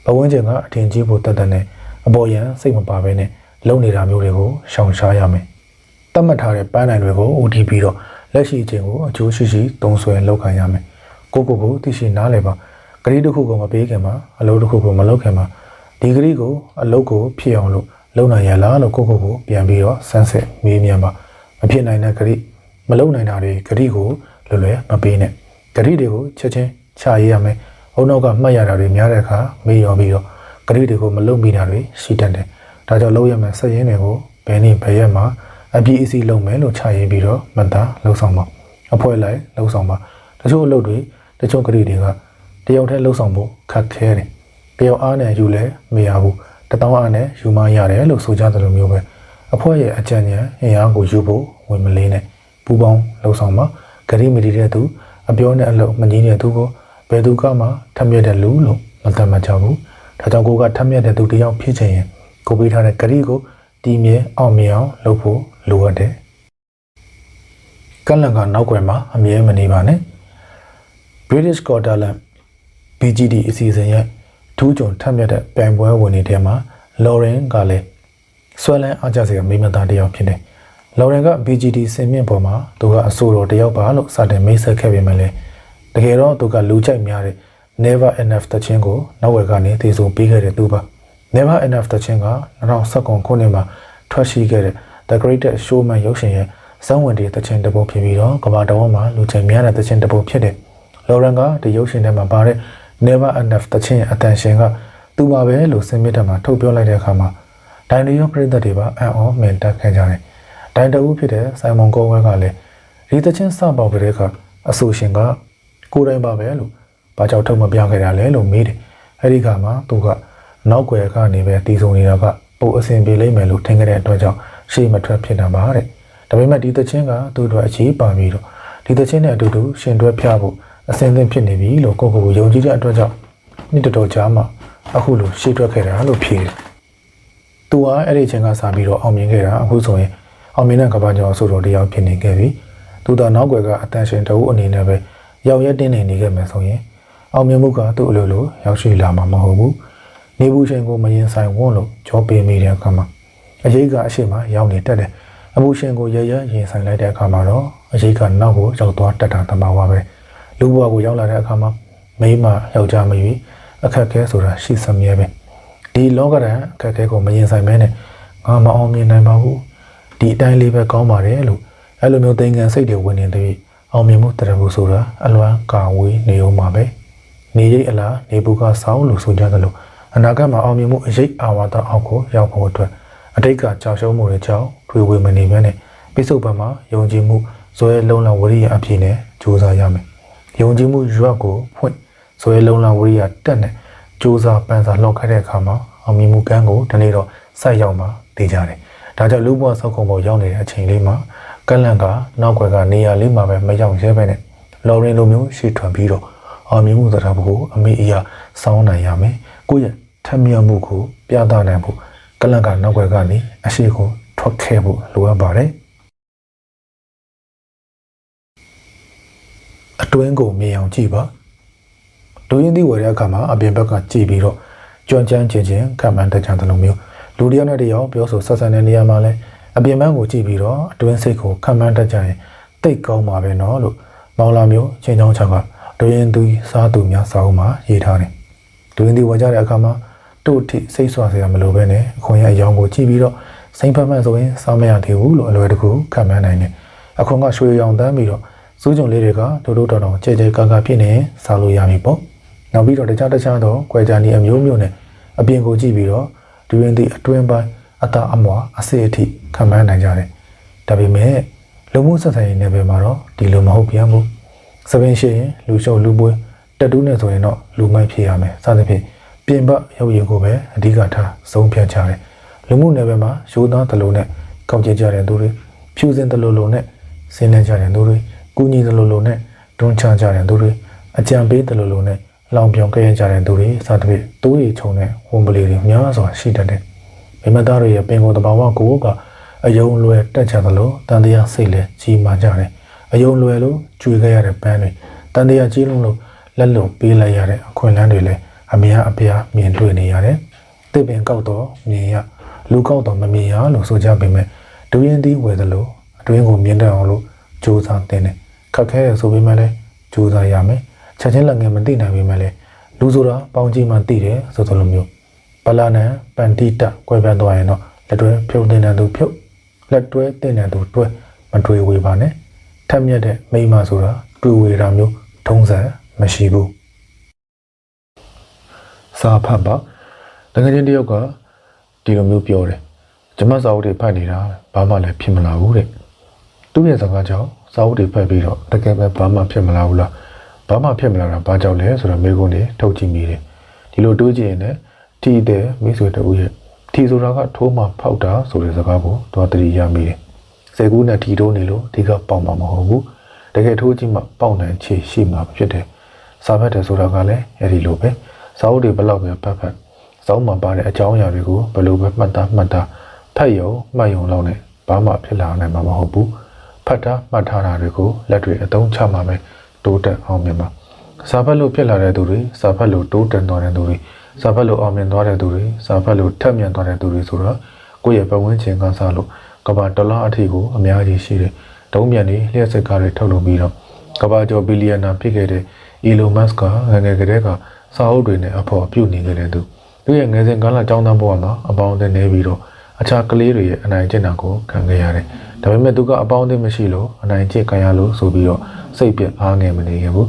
ဘဝဝင်ခြင်းကအထင်ကြီးဖို့တတ်တဲ့ အပေါ်ယံစိတ်မပါဘဲနဲ့လုံနေတာမျိုးတွေကိုရှောင်ရှားရမယ်။တတ်မှတ်ထားတဲ့ပန်းနိုင်တွေကို OTP တော့လက်ရှိအချိန်ကိုအကျိုးရှိရှိသုံးစွဲလုပ်ခံရမယ်။ကိုသိရှိနားလည်ပါဂရီတစ်ခုကိုမပေးခင်မှာအလုပ်တစ်ခုကိုမလုပ်ခင်မှာဒီဂရီကိုအလုပ်ကိုဖြစ်အောင်လို့လုပ်နိုင်ရလားလို့ကိုပြန်ပြီးတော့စမ်းစစ်မေးမြန်းပါမဖြစ်နိုင်တဲ့ဂရီမလုပ်နိုင်တာတွေဂရီကိုလွယ်မပေးနဲ့ဂရီတွေကိုချက်ချင်းချရေးရမယ်။အုံနောက်ကမှတ်ရတာတွေများတဲ့အခါမေးရောပြီးတော့ဂရိတွေကိုမလုံမိတာတွေရှိတတ်တယ်။ဒါကြောင့်လုံရမယ်ဆက်ရင်းတွေကိုဘယ်နည်းဘယ်ရက်မှာအပြည့်အစည်းလုံမယ်လို့ခြာရေးပြီးတော့မသားလုံဆောင်ပါ။အဖွဲလိုက်လုံဆောင်ပါ။တချို့အလုပ်တွေတချို့ဂရိတွေကတယောက်တည်းလုံဆောင်ဖို့ခက်ခဲတယ်။တယောက်အားနဲ့ယူလဲမရဘူး။တတောင်းအားနဲ့ယူမရတယ်လို့ဆိုကြတယ်လို့မျိုးပဲ။အဖွဲရဲ့အကြံဉာဏ်အင်အားကိုယူဖို့ဝင်မလေးနဲ့ပူပေါင်းလုံဆောင်ပါ။ဂရိမတီတဲ့သူအပြောနဲ့အလုပ်မကြီးတဲ့သူကိုဘယ်သူကမှထပ်မြက်တဲ့လူလို့မသတ်မှတ်ကြဘူး။ဒါကြောင့်ကိုကထမ်းမြတ်တဲ့သူတယောက်ဖြစ်ချင်ရင်ကိုပေးထားတဲ့ဂရီကိုတည်မြဲအောင်မြင်အောင်လုပ်ဖို့လိုအပ်တယ်။ကလန်ကနောက်ွယ်မှာအမြဲမနေပါနဲ့။ British Got Talent BGD အစီအစဉ်ရဲ့ထူးချွန်ထမ်းမြတ်တဲ့ပြိုင်ပွဲဝင်နေတဲ့မှာ Lauren ကလည်းဆွဲလန်းအားကြစရာမိမသားတယောက်ဖြစ်တယ်။ Lauren က BGD စင်မြင့်ပေါ်မှာသူကအဆိုတော်တယောက်ပါလို့စတင်မိတ်ဆက်ခဲ့ပေမဲ့လည်းတကယ်တော့သူကလူကြိုက်များတဲ့Never Enough တခြင်းကိုနောက်ဝယ်ကနေတည်ဆုံပေးခဲ့တဲ့သူပါ Never Enough တခြင်းက2019ခုနှစ်မှာထွက်ရှိခဲ့တဲ့ The Greatest Showman ရုပ်ရှင်ရဲ့ဇာတ်ဝင်တွေတခြင်းတစ်ပုဒ်ဖြစ်ပြီးတော့ကမ္ဘာတစ်ဝန်းမှာလူကြိုက်များတဲ့တခြင်းတစ်ပုဒ်ဖြစ်တယ်။ Lauren ကဒီရုပ်ရှင်ထဲမှာပါတဲ့ Never Enough တခြင်းရဲ့အတန်ရှင်ကသူပါပဲလို့စင်မြင့်တက်မှာထုတ်ပြောလိုက်တဲ့အခါမှာဒိုင်ရီယောပရိသတ်တွေပါအံ့ဩမင်တက်ခဲ့ကြတယ်။ဒိုင်တဦးဖြစ်တဲ့ဆိုင်မွန်ကိုဝဲကလည်းဒီတခြင်းစပေါက်ကလေးကအဆိုရှင်ကကိုယ်တိုင်ပါပဲလို့ဘာကြောင့်ထုတ်မပြခဲ့တာလဲလို့မေးတယ်။အဲဒီခါမှာသူကနောက်ွယ်ကနေပဲတီးဆုံနေတာကပိုအဆင်ပြေလိမ့်မယ်လို့ထင်ခဲ့တဲ့အတွက်ကြောင့်ရှေ့မထွက်ဖြစ်တာပါတဲ့။ဒါပေမဲ့ဒီသချင်းကသူ့အတွက်အရေးပါပြီးတော့ဒီသချင်းနဲ့အတူတူရှင်တွဲဖြားဖို့အဆင်သင့်ဖြစ်နေပြီလို့ကိုယုံကြည်တဲ့အတွက်ကြောင့်နှစ်တော်ကြာမှအခုလိုရှေ့ထွက်ခဲ့တာလို့ဖြေတယ်။သူကအဲ့ဒီအချိန်ကစပြီးတော့အောင်မြင်ခဲ့တာအခုဆိုရင်အောင်မြင်တဲ့ကမ္ဘာကျော်ဆိုတော့တရားဖြစ်နေခဲ့ပြီ။သူတော့နောက်ွယ်ကအတန်ရှင်တအုပ်အနေနဲ့ပဲရောက်ရက်တင်းနေခဲ့မယ်ဆိုရင်အောင်မြင်မှုကသူ့အလိုလိုရောက်ရှိလာမှာမဟုတ်ဘူး။နေဘူးချိန်ကိုမရင်ဆိုင်ဝွန်းလို့ကြောပေးမိတဲ့အခါမှာအရေးကအရှိမရောက်နေတတ်တယ်။အမှုရှင်ကိုရရရင်ဆိုင်လိုက်တဲ့အခါမှာတော့အရေးကနောက်ကိုရောက်သွားတတ်တာတမဝါပဲ။လူဘဝကိုရောက်လာတဲ့အခါမှာမိမယောက်ျားမရွေးအခက်အခဲဆိုတာရှိစမြဲပဲ။ဒီလောကရန်အခက်အခဲကိုမရင်ဆိုင်မဲနဲ့ငါမအောင်မြင်နိုင်ပါဘူး။ဒီအတိုင်းလေးပဲကောင်းပါတယ်လို့အဲ့လိုမျိုးသင်္ကန်းစိတ်တွေဝင်နေတဲ့အောင်မြင်မှုတရဘူးဆိုတာအလွမ်းကာဝေးနေအောင်ပါပဲ။နေရိပ်အလားနေဘူးကဆောင်းလို့ဆိုကြတယ်လို့အနာဂတ်မှာအောင်မြင်မှုအရေးအာဝါဒအောက်ကိုရောက်ဖို့အတွက်အတိတ်ကကြောက်ရွံ့မှုတွေကြောင့်ထွေဝေမနေဘဲနဲ့ပိစုပံမှာယုံကြည်မှုဇွဲလုံးလဝရိယအဖြစ်နဲ့ကြိုးစားရမယ်။ယုံကြည်မှုရွက်ကိုဖွင့်ဇွဲလုံးလဝရိယတက်နဲ့ကြိုးစားပန်းစားလောက်ခဲ့တဲ့အခါမှာအောင်မြင်မှုကန်းကိုဒီနေ့တော့စိုက်ရောက်မှသိကြတယ်။ဒါကြောင့်လူ့ဘဝဆောက်ကုန်ပေါ်ရောက်နေတဲ့အချိန်လေးမှာကလန့်ကနောက်ွယ်ကနေရာလေးမှာပဲမရောက်ရဲပဲနဲ့လော်ရင်လိုမျိုးရှေ့ထွက်ပြီးတော့အောင်မြင်မှုတရားကိုအမေအရာစောင်းနိုင်ရမယ်။ကိုယ့်ရဲ့ထက်မြက်မှုကိုပြသနိုင်ဖို့ကလန့်ကနောက်ွယ်ကနေအရှိကိုထွက်ခဲ့ဖို့လိုအပ်ပါတယ်။အတွင်းကိုမြင်အောင်ကြည့်ပါ။ဒူးရင်သီးဝယ်တဲ့အခါမှာအပြင်ဘက်ကကြည့်ပြီးတော့ကြွန့်ကျန်းချင်းခံမှန်းတကြတဲ့လိုမျိုးလူတယောက်နဲ့တယောက်ပြောဆိုဆက်ဆံတဲ့နေရာမှာလဲအပြင်ဘက်ကိုကြည့်ပြီးတော့အတွင်းစိတ်ကိုခံမှန်းတကြရင်တိတ်ကောင်းပါပဲနော်လို့မောင်လာမျိုးချင်းချောင်းချောင်းကဒူးရင်သီးစားသူများစာအုပ်မှာရေးထားတယ်။ဒူးရင်သီးဝယ်ကြတဲ့အခါမှာတို့အထိစိတ်ဆွာစရာမလိုပဲနဲ့အခွန်ရဲ့အယောင်ကိုကြည့်ပြီးတော့စိတ်ဖက်မှန်ဆိုရင်စားမရသေးဘူးလို့အလွယ်တကူခံမှန်းနိုင်တယ်။အခွန်ကရွှေရောင်တန်းပြီးတော့စူးကြုံလေးတွေကဒိုးတော်တော်ကြဲကြဲကာကာဖြစ်နေစားလို့ရပြီပေါ့။နောက်ပြီးတော့တခြားတော့ကွဲကြနေအမျိုးမျိုးနဲ့အပြင်ကိုကြည့်ပြီးတော့ဒူးရင်သီးအတွင်းပိုင်းအတာအမွာအစစ်အထိခံမှန်းနိုင်ကြတယ်။ဒါပေမဲ့လူမှုဆက်ဆံရေးနယ်ပယ်မှာတော့ဒီလိုမဟုတ်ပြန်ဘူး။စပင်းရှိရင်လူရှုပ်လူပွဲတက်တူးနဲ့ဆိုရင်တော့လူမိုက်ဖြစ်ရမယ်။စသဖြင့်ပြင်ပရုပ်ရည်ကိုပဲအဓိကထားဆုံးဖြတ်ကြတယ်။လူမှုနယ်ပယ်မှာရိုးသားသလိုနဲ့ကောက်ကျကြတဲ့သူတွေဖြူစင်သလိုလိုနဲ့ဆင်းနေကြတဲ့သူတွေကူညီသလိုလိုနဲ့တွန်းချကြတဲ့သူတွေအကြံပေးသလိုလိုနဲ့လောင်ပြောင်ကြရကြတဲ့သူတွေစသဖြင့်တိုးရီချုံတဲ့ဝန်ပလီတွေများစွာရှိတတ်တယ်။မိမသားတွေရဲ့ပင်ကိုယ်တဘာဝကိုကအ အယုံလွယ်တက်ချသလိုတန်တရားစိတ်လည်းကြီးမားကြတယ်အယုံလွယ်လို့ကျွေခဲ့ရတဲ့ပန်းတွေတန်တရားကြီးလုံးလို့လက်လုံပေးလိုက်ရတဲ့အခွင့်အလမ်းတွေလည်းအများအပြားမြင်တွေ့နေရတယ်တစ်ပင်ကောက်တော့မြင်ရလူကောက်တော့မမြင်ရလို့ဆိုကြပေမဲ့ဒူရင်တီးဝယ်သလိုအတွင်းကိုမြင်တတ်အောင်လို့ကြိုးစားတင်တယ်ခက်ခဲရဆိုပေမဲ့လည်းကြိုးစားရမယ်ချက်ချင်းလက်ငယ်မသိနိုင်ပေမဲ့လည်းလူဆိုတာပေါင်းကြီးမှသိတယ်ဆိုသလိုမျိုးပလာနံပန်တိတကွဲပြားသွားရင်တော့လက်တွဲဖြုတ်တင်တဲ့သူဖြုတ်လက်တွဲတင်တဲ့သူတွဲမတွေးဝေပါနဲ့ထက်မြက်တဲ့မိမဆိုတာတွေးဝေတာမျိုးထုံးစံမရှိဘူးစာဖတ်ပါတကယ်ချင်းတယောက်ကဒီလိုမျိုးပြောတယ်ကျမစာအုပ်တွေဖတ်နေတာဘာမှလည်းဖြစ်မလာဘူးတဲ့သူ့ရဲ့စကားကြောင့်စာအုပ်တွေဖတ်ပြီးတော့တကယ်ပဲဘာမှဖြစ်မလာဘူးလားဘာမှဖြစ်မလာတာဘာကြောင့်လဲဆိုတော့မိကုန်းတွေထုတ်ကြည့်မိတယ်ဒီလိုတွေးကြည့်ရင်လည်းထီတဲ့မိဆွေတူရဲ့ထီဆိုတာကထိုးမှဖောက်တာဆိုတဲ့စကားကိုသွားတတိရမိတယ်စေကူးနဲ့ထီတိုးနေလို့ဒီကပေါက်မှာမဟုတ်ဘူးတကယ်ထိုးကြည့်မှပေါက်နိုင်ချေရှိမှာဖြစ်တယ်စာဖတ်တယ်ဆိုတာကလည်းအဲ့ဒီလိုပဲစာအုပ်တွေဘလောက်ပဲဖတ်စောင်းမှာပါတဲ့အကြောင်းအရာတွေကိုဘယ်လိုပဲမှတ်တာဖတ်ရုံမှတ်ရုံလောက်နဲ့ဘာမှဖြစ်လာနိုင်မှာမဟုတ်ဘူးဖတ်တာမှတ်ထားတာတွေကိုလက်တွေအသုံးချမှာပဲတိုးတက်အောင်မြင်ပါစာဖတ်လို့ဖြစ်လာတဲ့သူတွေစာဖတ်လို့တိုးတက်သွားတဲ့သူတွေစာဖတ်လို့အောင်မြင်သွားတဲ့သူတွေစာဖတ်လို့ထက်မြက်သွားတဲ့သူတွေဆိုတော့ကိုယ့်ရဲ့ပတ်ဝန်းကျင်ကစားလို့ကဘာဒေါ်လာအထိကိုအများကြီးရှိတယ်ဒုံးမြန်နေလျှက်စစ်ကားတွေထုတ်လုပ်ပြီးတော့ကဘာကျော်ဘီလီယံနာဖြစ်ခဲ့တဲ့ Elon Musk ကငယ်ကလေးကစာအုပ်တွေနဲ့အဖို့ပြုတ်နေခဲ့တဲ့သူရဲ့ငယ်စဉ်ကလာကျောင်းသားဘဝမှာအပေါင်းအသင်းနေပြီးတော့အခြားကလေးတွေရဲ့အနိုင်ကျင့်တာကိုခံခဲ့ရတယ်ဒါပေမဲ့သူကအပေါင်းအသင်းမရှိလို့အနိုင်ကျင့်ခံရလို့ဆိုပြီးတော့စိတ်ပြအားငယ်မနေခဲ့ဘူး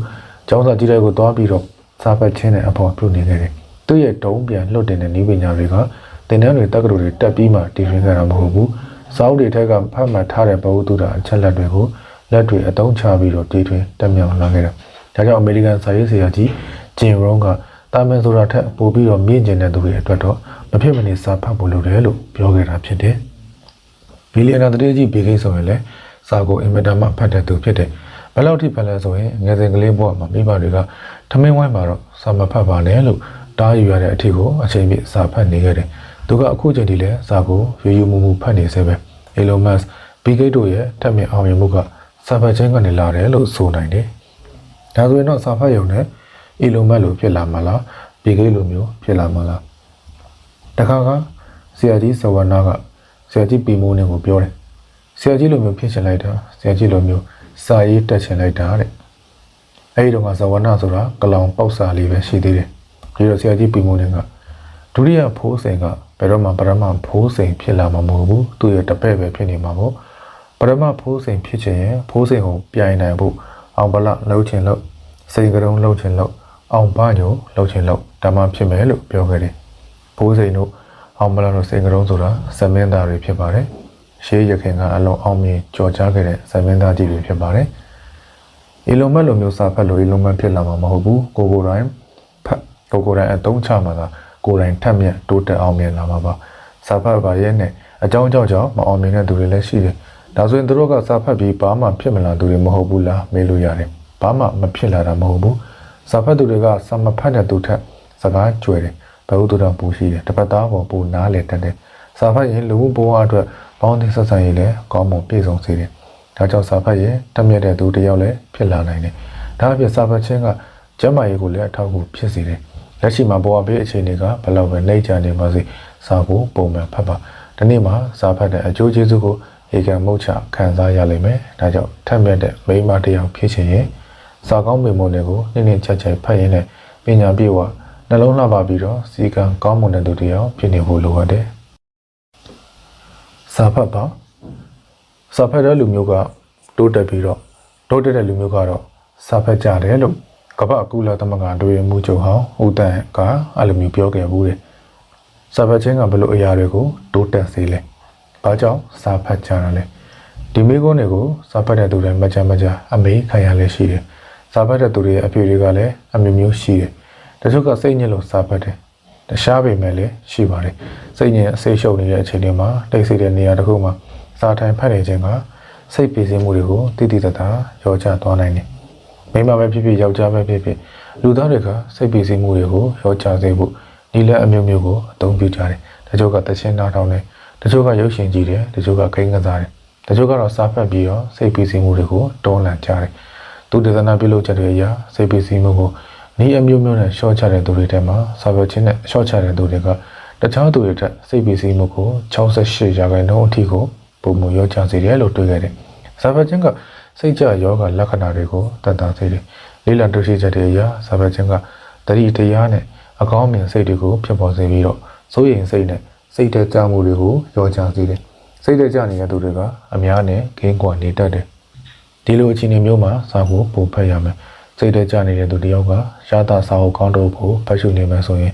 ကျောင်းသားကြီးတွေကိုတွားပြီးတော့စာဖတ်ခြင်းနဲ့အဖို့ပြုတ်နေခဲ့တယ်သူရဲ့ဒုံးပြန်လွတ်တင်တဲ့နည်းပညာတွေကတင်တန်းတွေတက္ကသိုလ်တွေတက်ပြီးမှတည်ရင်းကြတာမဟုတ်ဘူးစာအုပ်တွေထက်ကဖတ်မှတ်ထားတဲ့ဘဝတုဒ္ဒအချက်လက်တွေကိုလက်တွေအသုံးချပြီးတော့တည်ထွင်တက်မြောက်လာခဲ့တာဒါကြောင့်အမေရိကန်စာရေးဆရာကြီးဂျင်ရွန်ကတာမန်ဆိုတာထက်ပိုပြီးတော့မြင့်ကျင်တဲ့သူတွေအတွက်တော့မဖြစ်မနေစာဖတ်ဖို့လိုတယ်လို့ပြောခဲ့တာဖြစ်တယ်ဘီလီယံနာတတိကြီးဘေကိတ်ဆိုရင်လည်းစာကိုအင်မတန်မှဖတ်တဲ့သူဖြစ်တယ်ဘယ်လောက်ထိဖတ်လဲဆိုရင်ငယ်စဉ်ကလေးဘဝမှာမိဘတွေကထမင်းဝိုင်းမှာတော့စာမဖတ်ပါနဲ့လို့တားယူရတဲ့အထီကိုအချိန်ပြည့်စာဖတ်နေခဲ့တယ်သူကအခုချိန်ထိလည်းစာကိုယူမူဖတ်နေစေပဲ Elon Musk ဘီဂိတ်တို့ရဲ့ထက်မြက်အောင်မြင်မှုကစာဖတ်ခြင်းကနေလာတယ်လို့ဆိုနိုင်တယ်ဒါဆိုရင်တော့စာဖတ်ရုံနဲ့Elon Musk လို့ဖြစ်လာမှာလားဘီဂိတ်လိုမျိုးဖြစ်လာမှာလားတခါကဆရာကြီးစဝနာကဆရာကြီးပီမိုးနေကိုပြောတယ်ဆရာကြီးလိုမျိုးဖြစ်ချင်လိုက်တာဆရာကြီးလိုမျိုးစာရေးတက်ချင်လိုက်တာတဲ့အဲဒီတော့ကစဝနာဆိုတာကလောင်ပေါက်စာလေးပဲရှိသေးတယ်ဒီတော့ဆရာကြီးပီမိုးနေကဒုတိယဖိုးစိန်ကဘယ်တော့မှပရမဖိုးစိန်ဖြစ်လာမှာမဟုတ်ဘူးသူ့ရဲ့တပည့်ပဲဖြစ်နေမှာပေါ့ပရမဖိုးစိန်ဖြစ်ချင်ရင်ဖိုးစိန်ကိုပြိုင်နိုင်ဖို့အောင်ပလလှုပ်ချင်လို့စိန်ကရုံလှုပ်ချင်လို့အောင်ပညိုလှုပ်ချင်လို့ဒါမှဖြစ်မယ်လို့ပြောခဲ့တယ်ဖိုးစိန်တို့အောင်ပလတို့စိန်ကရုံဆိုတာစမင်းသားတွေဖြစ်ပါတယ်ရှေးရခင်ကအလုံးအောင်မြင်ကြော်ကြားခဲ့တဲ့စမင်းသားကြီးတွေဖြစ်ပါတယ်Elon Muskလိုမျိုးစာဖတ်လို့Elon Muskဖြစ်လာမှာမဟုတ်ဘူးကိုယ်တိုင်ဖတ်ကိုယ်တိုင်အသုံးချမှာသာကိုယ်တိုင်ထက်မြက်တိုးတက်အောင်မြင်လာမှာပါစာဖတ်ပါရဲ့နဲ့အကြောင်းကြောင့်မအောင်မြင်တဲ့သူတွေလည်းရှိတယ်ဒါဆိုရင်သူတို့ကစာဖတ်ပြီးဘာမှဖြစ်မလာသူတွေမဟုတ်ဘူးလားမေးလို့ရတယ်ဘာမှမဖြစ်လာတာမဟုတ်ဘူးစာဖတ်သူတွေကစာမဖတ်တဲ့သူထက်စကားကြွယ်တယ်ဘယ်သူတော့ပူရှိတယ်တပတ်သားပေါ်ပူနားလေတက်တယ်စာဖတ်ရင်လူမှုဘဝအတွက်ပေါင်းသင်းဆက်ဆံရေးလည်းကောင်းမွန်ပြည့်စုံစေတယ်ဒါကြောင့်စာဖတ်ရင်တတ်မြတ်တဲ့သူတယောက်လည်းဖြစ်လာနိုင်တယ်ဒါအပြင်စာဖတ်ခြင်းကကျန်းမာရေးကိုလည်းအထောက်အကူဖြစ်စေတယ်လက်ရှိမှာဘဝဘေးအခြေအနေကဘယ်လောက်ပဲနှိမ့်ချနေပါစေစာကိုပုံမှန်ဖတ်ပါဒီနေ့မှာစာဖတ်တဲ့အကျိုးကျေးဇူးကိုဧကံမုတ်ချခံစားရလိမ့်မယ်ဒါကြောင့်ထက်မြက်တဲ့မိမတယောက်ဖြစ်ခြင်းရင်စာကောင်းမေမုန်တွေကိုနှင်းချက်ဖတ်ရင်းနဲ့ပညာပြည့်ဝနှလုံးလှပပြီးတော့စီကံကောင်းမွန်တဲ့သူတယောက်ဖြစ်နေဖို့လိုအပ်တယ်စာဖတ်ပါစာဖတ်တဲ့လူမျိုးကတိုးတက်ပြီးတော့တိုးတက်တဲ့လူမျိုးကတော့စာဖတ်ကြတယ်လို့ကမ္ဘာကုလသမဂ္ဂတွေမှုချုပ်ဟောင်းဦးတန်ကအဲ့လိုမျိုးပြောခဲ့ဘူးတဲ့စာဖတ်ခြင်းကဘယ်လိုအရာတွေကိုတိုးတက်စေလဲဘာကြောင့်စာဖတ်ကြတာလဲဒီမိကုန်းတွေကိုစာဖတ်တဲ့သူတွေမကြအမေးခံရလဲရှိတယ်စာဖတ်တဲ့သူတွေရဲ့အဖြစ်တွေကလည်းအမျိုးမျိုးရှိတယ်တချို့ကစိတ်ညစ်လို့စာဖတ်တယ်တခြားပေမဲ့လည်းရှိပါတယ်စိတ်ညစ်အစိတ်ရှုပ်နေတဲ့အချိန်တွေမှာတိတ်ဆိတ်တဲ့နေရာတစ်ခုမှာစာထိုင်ဖတ်နေခြင်းကစိတ်ပြေစင်းမှုတွေကိုတိတိတတ်တာရောချသွားနိုင်တယ်မိမပဲဖြစ်ဖြစ်ယောက်ျားပဲဖြစ်ဖြစ်လူသားတွေကစိတ်ပြေစင်းမှုတွေကိုရောချစေဖို့ဒီလက်အမျိုးမျိုးကိုအသုံးပြုကြတယ်တချို့ကတချင်းနားထောင်တယ် တချို့ကရုပ်ရှင်ကြည့်တယ်တချို့ကခိန်းကစားတယ်တချို့ကတော့စာဖတ်ပြီးတော့စိတ်ပီစီမှုတွေကိုတွန်းလှန်ကြတယ်သူဒေသနာပြုလုပ်ချက်တွေအရစိတ်ပီစီမှုကိုဤအမျိုးမျိုးနဲ့ရှော့ချတဲ့သူတွေထဲမှာစာပေချင်းနဲ့ရှော့ချတဲ့သူတွေကတခြားသူတွေထက်စိတ်ပီစီမှုကို68%အထိကိုပုံမရောချစေတယ်လို့တွေ့ခဲ့တယ်စာပေချင်းကစိတ်ကြယောဂလက္ခဏာတွေကိုသက်သာစေတယ်လေးလံတွေ့ရှိချက်တွေအရစာပေချင်းကတတိတရားနဲ့အကောင်းမြင်စိတ်တွေကိုဖြစ်ပေါ်စေပြီးတော့စိုးရိမ်စိတ်နဲ့စိတ်တဲ့ကြမှုတွေကိုရောချစေတယ်စိတ်တဲ့ကြနေတဲ့သူတွေကအများနဲ့ဂိမ်းကွာနေတတ်တယ်ဒီလိုအခြေအနေမျိုးမှာစာကိုပို့ဖတ်ရမယ်စိတ်တဲ့ကြနေတဲ့သူတယောက်ကရှားတာစာအုပ်ကောင်းတော့ဖို့ဖတ်ရှုနေမှဆိုရင်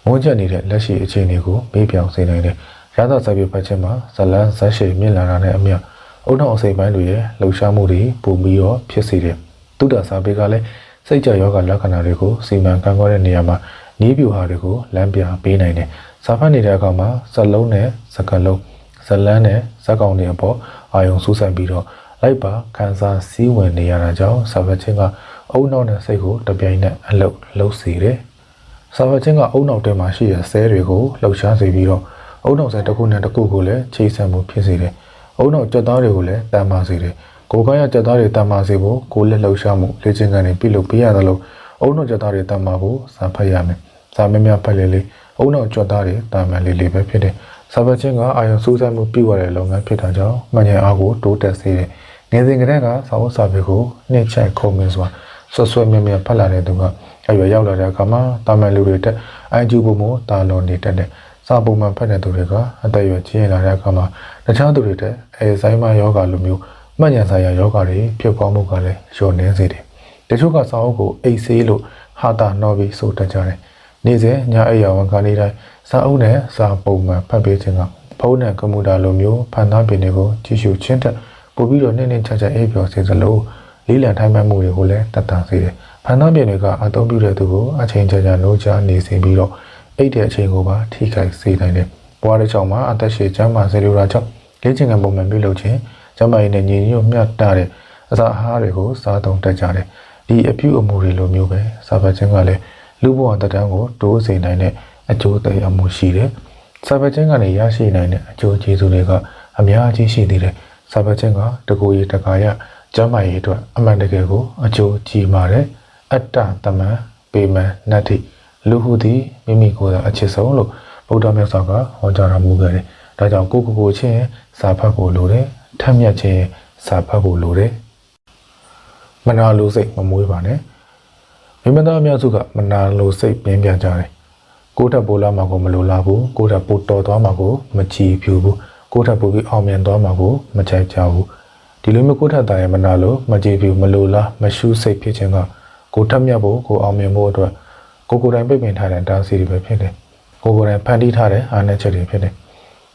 မုန်းချက်နေတဲ့လက်ရှိအခြေအနေကိုမေးပြောင်စေနိုင်တယ်ရှားတာစာပေဖတ်ခြင်းမှာဇလန်းဇက်ရှိမြင့်လာတာနဲ့အမျှအုံနောက်အစိပ်ပိုင်းတွေရဲ့လှုပ်ရှားမှုတွေပုံပြီးတော့ဖြစ်စေတယ်သုတ္တစာပေကလည်းစိတ်ကြယောဂလက္ခဏာတွေကိုစီမံခန့်ခွဲတဲ့နေရာမှာနီးပြူဟာတွေကိုလမ်းပြပေးနိုင်တယ်စာဖတ်နေတဲ့အခါမှာစလုံးနဲ့စကလုံးဇလန်းနဲ့ဇက်ကောင်တွေအပေါ်အာယုံစူးစိုက်ပြီးတော့လိုက်ပါခန်းစားစည်းဝင်နေရတာကြောင့်စာဖတ်ခြင်းကအုံနောက်နဲ့စိတ်ကိုတပြိုင်နက်အလုပ်စေတယ်စာဖတ်ခြင်းကအုံနောက်ထဲမှာရှိတဲ့ဆဲတွေကိုလှုပ်ရှားစေပြီးတော့အုံနောက်ဆဲတစ်ခုနဲ့တစ်ခုကိုလည်းချိတ်ဆက်မှုဖြစ်စေတယ်အုံနောက်ကြက်သားတွေကိုလည်းတမ်းပါစေတယ်ကိုယ်ကရကြက်သားတွေတမ်းပါစေဖို့ကိုယ်လက်လှုပ်ရှားမှုလေ့ကျင့်ခန်းတွေပြုလုပ်ပေးရတယ်လို့အုံနောက်ကြက်သားတွေတမ်းပါဖို့စာဖတ်ရမယ်စာမများဖတ်လေအုံနောက်ကြက်သားတွေတမ်းမှန်လေးပဲဖြစ်တယ်စာဖတ်ခြင်းကအာယုံစူးစိုက်မှုပြုရတဲ့လုပ်ငန်းဖြစ်တာကြောင့်မှန်ဉာဏ်အားကိုတိုးတက်စေတယ်ငယ်စဉ်ကတည်းကစာအုပ်စာပေကိုနှိမ့်ချခုံမင်းစွာဆွဆွဲမြဲဖတ်လာတဲ့သူကအရွယ်ရောက်လာတဲ့အခါမှာတာမန်လူတွေတက်အိုင်ကျူပုံမှုတာလွန်နေတတ်တယ်စာပုံမှန်ဖတ်တဲ့သူတွေကအသက်အရွယ်ကြီးလာတဲ့အခါမှာတခြားသူတွေတက်ဆိုင်မယောဂလိုမျိုးမှတ်ဉာဏ်ဆိုင်ရာယောဂတွေဖြစ်ပေါ်မှုကလည်းလျော့နည်းစေတယ်တချို့ကစာအုပ်ကိုအိတ်ဆေးလို့ဟာတာနှောပြီးဆိုတတ်ကြတယ်နေ့စဉ်ညအိယာဝန်ခံနေတိုင်းစာအုပ်နဲ့စာပုံမှန်ဖတ်ပေးခြင်းကဖုန်းနဲ့ကွန်ပျူတာလိုမျိုးဖန်သားပင်တွေကိုကြည့်ရှုခြင်းတက်ပို့ပြီးတော့နှင်းချာအိပ်ပျော်စေသလိုလေးလံထိုင်မှန်မှုတွေကိုလည်းတတ်တာစေတယ်ဖန်သားပင်တွေကအသုံးပြုတဲ့သူကိုအချိန်ကြာနိုးချနေစေပြီးတော့အိတ်တဲ့အချိန်ကိုပါထိခိုက်စေနိုင်တယ်ဘဝတစ်ချောင်းမှာအသက်ရှည်ကျန်းမာစေလိုတာကြောင့်လေ့ကျင့်ခန်းပုံမှန်ပြုလုပ်ခြင်းကျန်းမာရေးနဲ့ညီညွတ်မျှတတဲ့အစာအာဟာရတွေကိုစားသုံးတတ်ကြတယ်ဒီအပြုအမူတွေလိုမျိုးပဲစာဖတ်ခြင်းကလည်းလူဘဝတတန်းကိုတိုးစေနိုင်တဲ့အကျိုးသက်ရောက်မှုရှိတယ်စာဖတ်ခြင်းကနေရရှိနိုင်တဲ့အကျိုးကျေးဇူးတွေကအများကြီးရှိသေးတယ်စာဖတ်ခြင်းကတကူရီတကာရကျမ်းမာရေးအတွက်အမှန်တကယ်ကိုအကျိုးကြီးပါတယ်အတ္တတမန်ပေမန်နတ္တိလူဟုသည်မိမိကိုယ်သာအချစ်ဆုံးလို့ဗုဒ္ဓမြတ်စွာကဟောကြားတော်မူခဲ့တယ်ဒါကြောင့်ကိုချင်းစာဖတ်ဖို့လိုတယ်ထက်မြက်ခြင်းစာဖတ်ဖို့လိုတယ်မနာလိုစိတ်မမွေးပါနဲ့မိမသားအများစုကမနာလိုစိတ်ပြင်းပြကြတယ်ကိုယ်ထပ်ပိုလာမှာကိုမလိုလားဘူးကိုယ်ထပ်ပိုတော်သွားမှာကိုမကြည်ဖြူဘူးကိုယ်ထပ်ပိုပြီးအောင်မြင်သွားမှာကိုမချိုက်ကြဘူးဒီလိုမျိုးကိုယ်ထပ်သားရဲ့မနာလိုမကြည်ဖြူမလိုလားမရှုစိတ်ဖြစ်ခြင်းကကိုယ်ထပ်မြတ်ဖို့ကိုအောင်မြင်ဖို့အတွက်ကိုယ်တိုင်ပြိပင်ထားတဲ့တားဆီးတွေပဲဖြစ်တယ်ကိုယ်တိုင်ဖန်တီးထားတဲ့အားနည်းချက်တွေဖြစ်တယ်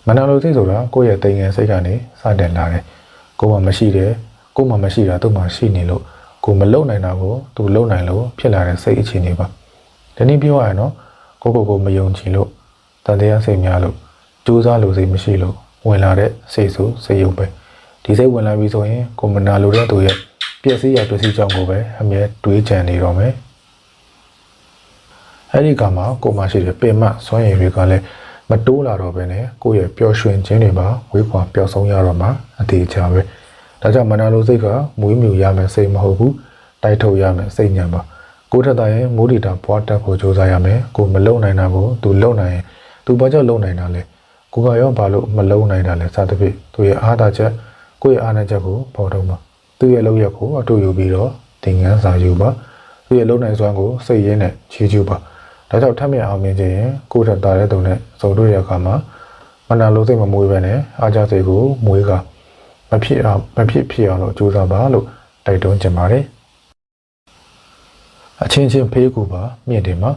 မနာလိုစိတ်ဆိုတာကိုယ့်ရဲ့တိမ်ငယ်စိတ်ကနေစတင်လာတယ်ကိုယ်မှမရှိတယ်ကိုယ်မှမရှိတာသူ့မှရှိနေလို့ကိုမလုံနိုင်တာကိုသူလုံနိုင်လို့ဖြစ်လာတဲ့စိတ်အခြေအနေပါဒီနေ့ပြောရရင်တော့ကိုမယုံကြည်လို့တန်တရားစိတ်များလို့ကြိုးစားလို့စိတ်မရှိလို့ဝင်လာတဲ့စိတ်ဆိုစိတ်ယုံပဲဒီစိတ်ဝင်လာပြီဆိုရင်ကိုမနာလိုတဲ့သူရဲ့ပျက်စီးရပျက်စီးကြောင်းကိုပဲအမြဲတွေးကြံနေတော့မယ်အဲ့ဒီကမှကိုမရှိတဲ့ပင်မစွမ်းရည်တွေကလည်းမတိုးလာတော့ဘဲနဲ့ကိုယ့်ရဲ့ပျော်ရွှင်ခြင်းတွေမှာဝေးခွာပျောက်ဆုံးရတော့မှအသေးချပဲဒါကြောင့်မနာလိုစိတ်ကမွေးမြူရမယ်စိတ်မဟုတ်ဘူးတိုက်ထုတ်ရမယ်စိတ်ညံပါကိုထက်သားရဲ့မိုးဒီတာဘွားတက်ဖို့ကြိုးစားရမယ်ကိုမလုံနိုင်တာကိုသူလုံနိုင်ရင်သူဘာကြောင့်လုံနိုင်တာလဲကိုကရောဘာလို့မလုံနိုင်တာလဲစသဖြင့်သူရဲ့အားသာချက်ကိုယ့်ရဲ့အားနည်းချက်ကိုပေါ်ထုတ်ပါသူရဲ့လုံရက်ကိုအတူယူပြီးတော့သင်ခန်းစာယူပါသူရဲ့လုံနိုင်စွမ်းကိုစိတ်ရင်းနဲ့ချီးကျူးပါဒါကြောင့်ထပ်မြအောင်မြင်ခြင်းရင်ကိုထက်သားတဲ့သူနဲ့စုံတွေ့ရအခါမှာမနာလိုစိတ်မမွေးပဲနဲ့အားကြစိတ်ကိုမွေးကမဖြစ်အောင်လို့ကြိုးစားပါလို့တိုက်တွန်းချင်ပါတယ်အချင်းချင်းဖေးကူပါမြင့်တယ်မှာ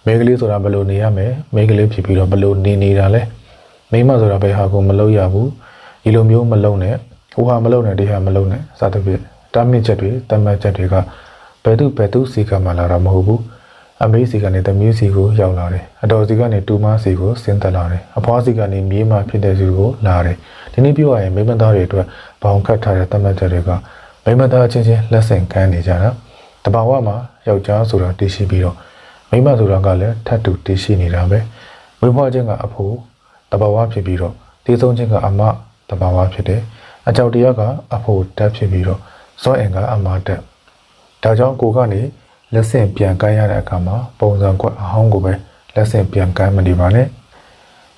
မိန်းကလေးဆိုတာဘယ်လိုနေရမလဲမိန်းကလေးဖြစ်ပြီးတော့ဘယ်လိုနေတာလဲမိန်းမဆိုတာဘယ်ဟာကိုမလုပ်ရဘူးဒီလိုမျိုးမလုပ်နဲ့ဟိုဟာမလုပ်နဲ့ဒီဟာမလုပ်နဲ့စသဖြင့်တားမြစ်ချက်တွေတတ်မှတ်ချက်တွေကဘယ်သူစီကမှလာတာမဟုတ်ဘူးအမေစီကနေတမီးစီကိုရောက်လာတယ်အတော်စီကနေတူမစီကိုဆင်းသက်လာတယ်အဖွားစီကနေမြေးမဖြစ်တဲ့စီကိုလာတယ်ဒီနေ့ပြောရရင်မိမသားတွေအတွက်ဘောင်ခတ်ထားတဲ့တတ်မှတ်ချက်တွေကမိမသားချင်းချင်းလက်ဆင့်ကမ်းနေကြတာတဘာဝမှာယောက်ျားဆိုတာတည်ရှိပြီးတော့မိမဆိုတာကလည်းထပ်တူတည်ရှိနေတာပဲဝိဖွားခြင်းကအဖို့တဘာဝဖြစ်ပြီးတော့ တေးဆုံးချင်းကအမတဘာဝဖြစ်တယ်အကြောက်တရားကအဖို့တက်ဖြစ်ပြီးတော့စောအင်ကအမတက်ဒါကြောင့်ကိုကနေလက်ဆင့်ပြန်ကိုင်းရတဲ့အခါမှာပုံစံကွက်အဟောင်းကိုပဲလက်ဆင့်ပြန်ကိုင်းမနေပါနဲ့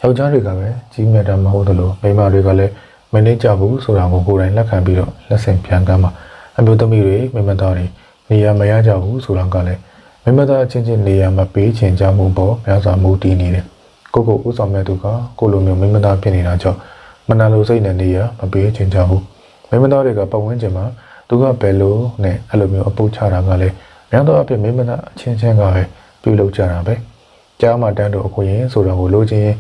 ယောက်ျားတွေကပဲကြီးမြတ်တာမဟုတ်သလိုမိန်းမတွေကလည်းမနှိမ့်ကြဘူးဆိုတာကိုကိုယ်တိုင်လက်ခံပြီးတော့လက်ဆင့်ပြန်ကိုင်းမှာအမျိုးသမီးတွေမိန်းမသားတွေနေရာမရကြဘူးဆိုတာကလည်းမိန်းမသားချင်းချင်းနေရာမပေးချင်ကြမှုပေါ်များစွာမူတည်နေတယ်ကိုဥဆောင်မဲ့သူကကိုလိုမျိုးမိန်းမသားဖြစ်နေတာကြောင့်မနာလိုစိတ်နဲ့နေရာမပေးချင်ကြဘူးမိန်းမသားတွေကပတ်ဝန်းကျင်မှာသူကဘယ်လိုနဲ့အဲ့လိုမျိုးအပုတ်ချတာကလည်းများသောအားဖြင့်မိန်းမသားအချင်းချင်းကပဲပြုလုပ်ကြတာပဲကြားမှာတန်းတို့အခွင့်အရေးဆိုတော့ကိုလိုချင်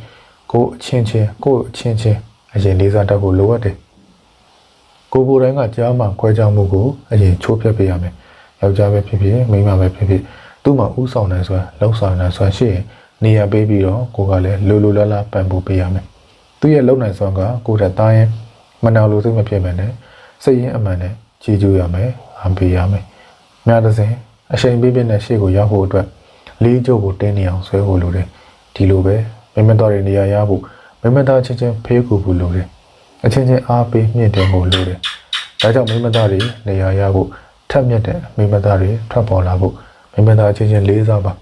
ကိုအချင်းချင်းအရင်လေးစားတတ်ဖို့လိုအပ်တယ်ကိုယ်တိုင်းကကြားမှာခွဲခြားမှုကိုအရင်ချိုးဖျက်ပေးရမယ်ယောက်ျားပဲဖြစ်ဖြစ်မိန်းမပဲဖြစ်ဖြစ်သူ့မှာဥဆောင်နေဆိုလှုပ်ဆောင်နေဆိုရှိရင်နေရာပေးပြီးတော့ကိုကလည်းလိုလားလားပံ့ပိုးပေးရမယ်သူရဲ့လုံနိုင်စွမ်းကကိုယ်တက်သားရင်မနာလိုစိတ်မဖြစ်မယ်နဲ့စိတ်ရင်းအမှန်နဲ့ကြည်ကျူးရမယ်အပေးရမယ်များတဲ့စဉ်အချိန်ပြည့်ပြည့်နဲ့ရှေ့ကိုရောက်ဖို့အတွက်လေးကျုပ်ကိုတင်းနေအောင်ဆွဲဖို့လိုတယ်ဒီလိုပဲမိမသားတွေနေရာရဖို့မိမသားချင်းချင်းဖေးကူဖို့လိုတယ်အချင်းချင်းအားပေးမြင့်တင်ဖို့လိုတယ်ဒါကြောင့်မိမသားတွေနေရာရဖို့ထက်မြက်တဲ့မိမသားတွေထွက်ပေါ်လာဖို့မိမသားချင်းချင်းလေးစားပါ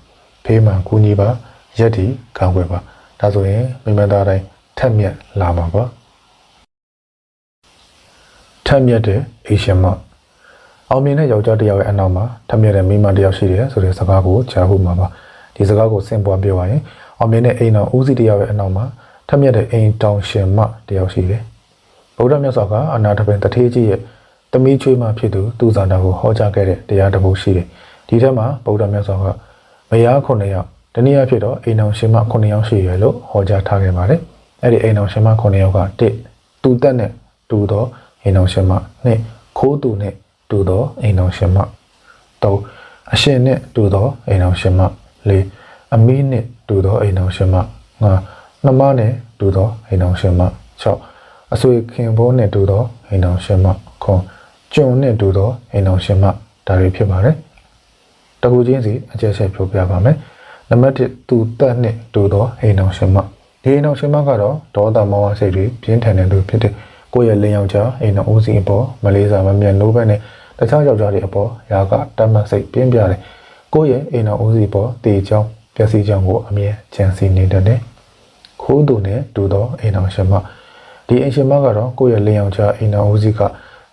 ဖေးမှန်ကူညီပါရက်တီခံွယ်ပါဒါဆိုရင်မိမသားတိုင်းထက်မြက်လာမှာပါထက်မြက်တဲ့အေရှင်မအောင်မြင်တဲ့ယောက်ျားတစ်ယောက်ရဲ့အနောက်မှာထက်မြက်တဲ့မိန်းမတစ်ယောက်ရှိတယ်ဆိုတဲ့စကားကိုကြားဖို့မှာပါဒီစကားကိုဆင့်ပွားပြောရရင်အောင်မြင်တဲ့အိမ်တော်ဦးစီးတစ်ယောက်ရဲ့အနောက်မှာထက်မြက်တဲ့အိမ်တောင်ရှင်မတစ်ယောက်ရှိတယ်ဗုဒ္ဓမြတ်စွာကအနာတပင်တထေးကြီးရဲ့သမီးချွေးမဖြစ်သူသူဇာတာကိုဟောကြားခဲ့တဲ့တရားတစ်ပုဒ်ရှိတယ်ဒီထက်မှာဗုဒ္ဓမြတ်စွာကမယား9ယောက်တနည်းအားဖြင့်တော့အိမ်တော်ရှင်မ9ယောက်ရှိရလို့ဟောကြားထားခဲ့ပါတယ်အဲ့ဒီအိမ်တော်ရှင်မ9ယောက်က1တူတက်နဲ့တူသောအိမ်တော်ရှင်မ2ခိုးသူနဲ့တူသောအိမ်တော်ရှင်မ3အရှင်နဲ့တူသောအိမ်တော်ရှင်မ4အမီးနဲ့တူသောအိမ်တော်ရှင်မ5နှမနဲ့တူသောအိမ်တော်ရှင်မ6အဆွေခင်ဘိုးနဲ့တူသောအိမ်တော်ရှင်မ9ကျွန်နဲ့တူသောအိမ်တော်ရှင်မဒါတွေဖြစ်ပါတယ်တကူချင်းစီအကျဉ်းချက်ပြောပြပါမယ်နံပါတ်1သူတက်နဲ့တူသောအိမ်တော်ရှင်မဒီအိမ်တော်ရှင်မကတော့ဒေါသမောဟစိတ်တွေပြင်းထန်တဲ့သူဖြစ်တဲ့ကိုယ့်ရဲ့လင်ယောက်ျားအိမ်တော်ဦးစီးအပေါ်မလေးစားမမြတ်နိုးဘဲနဲ့တခြားယောက်ျားတွေအပေါ်ရာကတတ်မှတ်စိတ်ပြင်းပြတယ်ကိုယ့်ရဲ့အိမ်တော်ဦးစီးပေါ်တေချောင်းပျက်စီးချောင်းကိုအမြဲကြံစည်နေတတ်တယ်ခိုးသူနဲ့တူသောအိမ်တော်ရှင်မဒီအိမ်ရှင်မကတော့ကိုယ့်ရဲ့လင်ယောက်ျားအိမ်တော်ဦးစီးက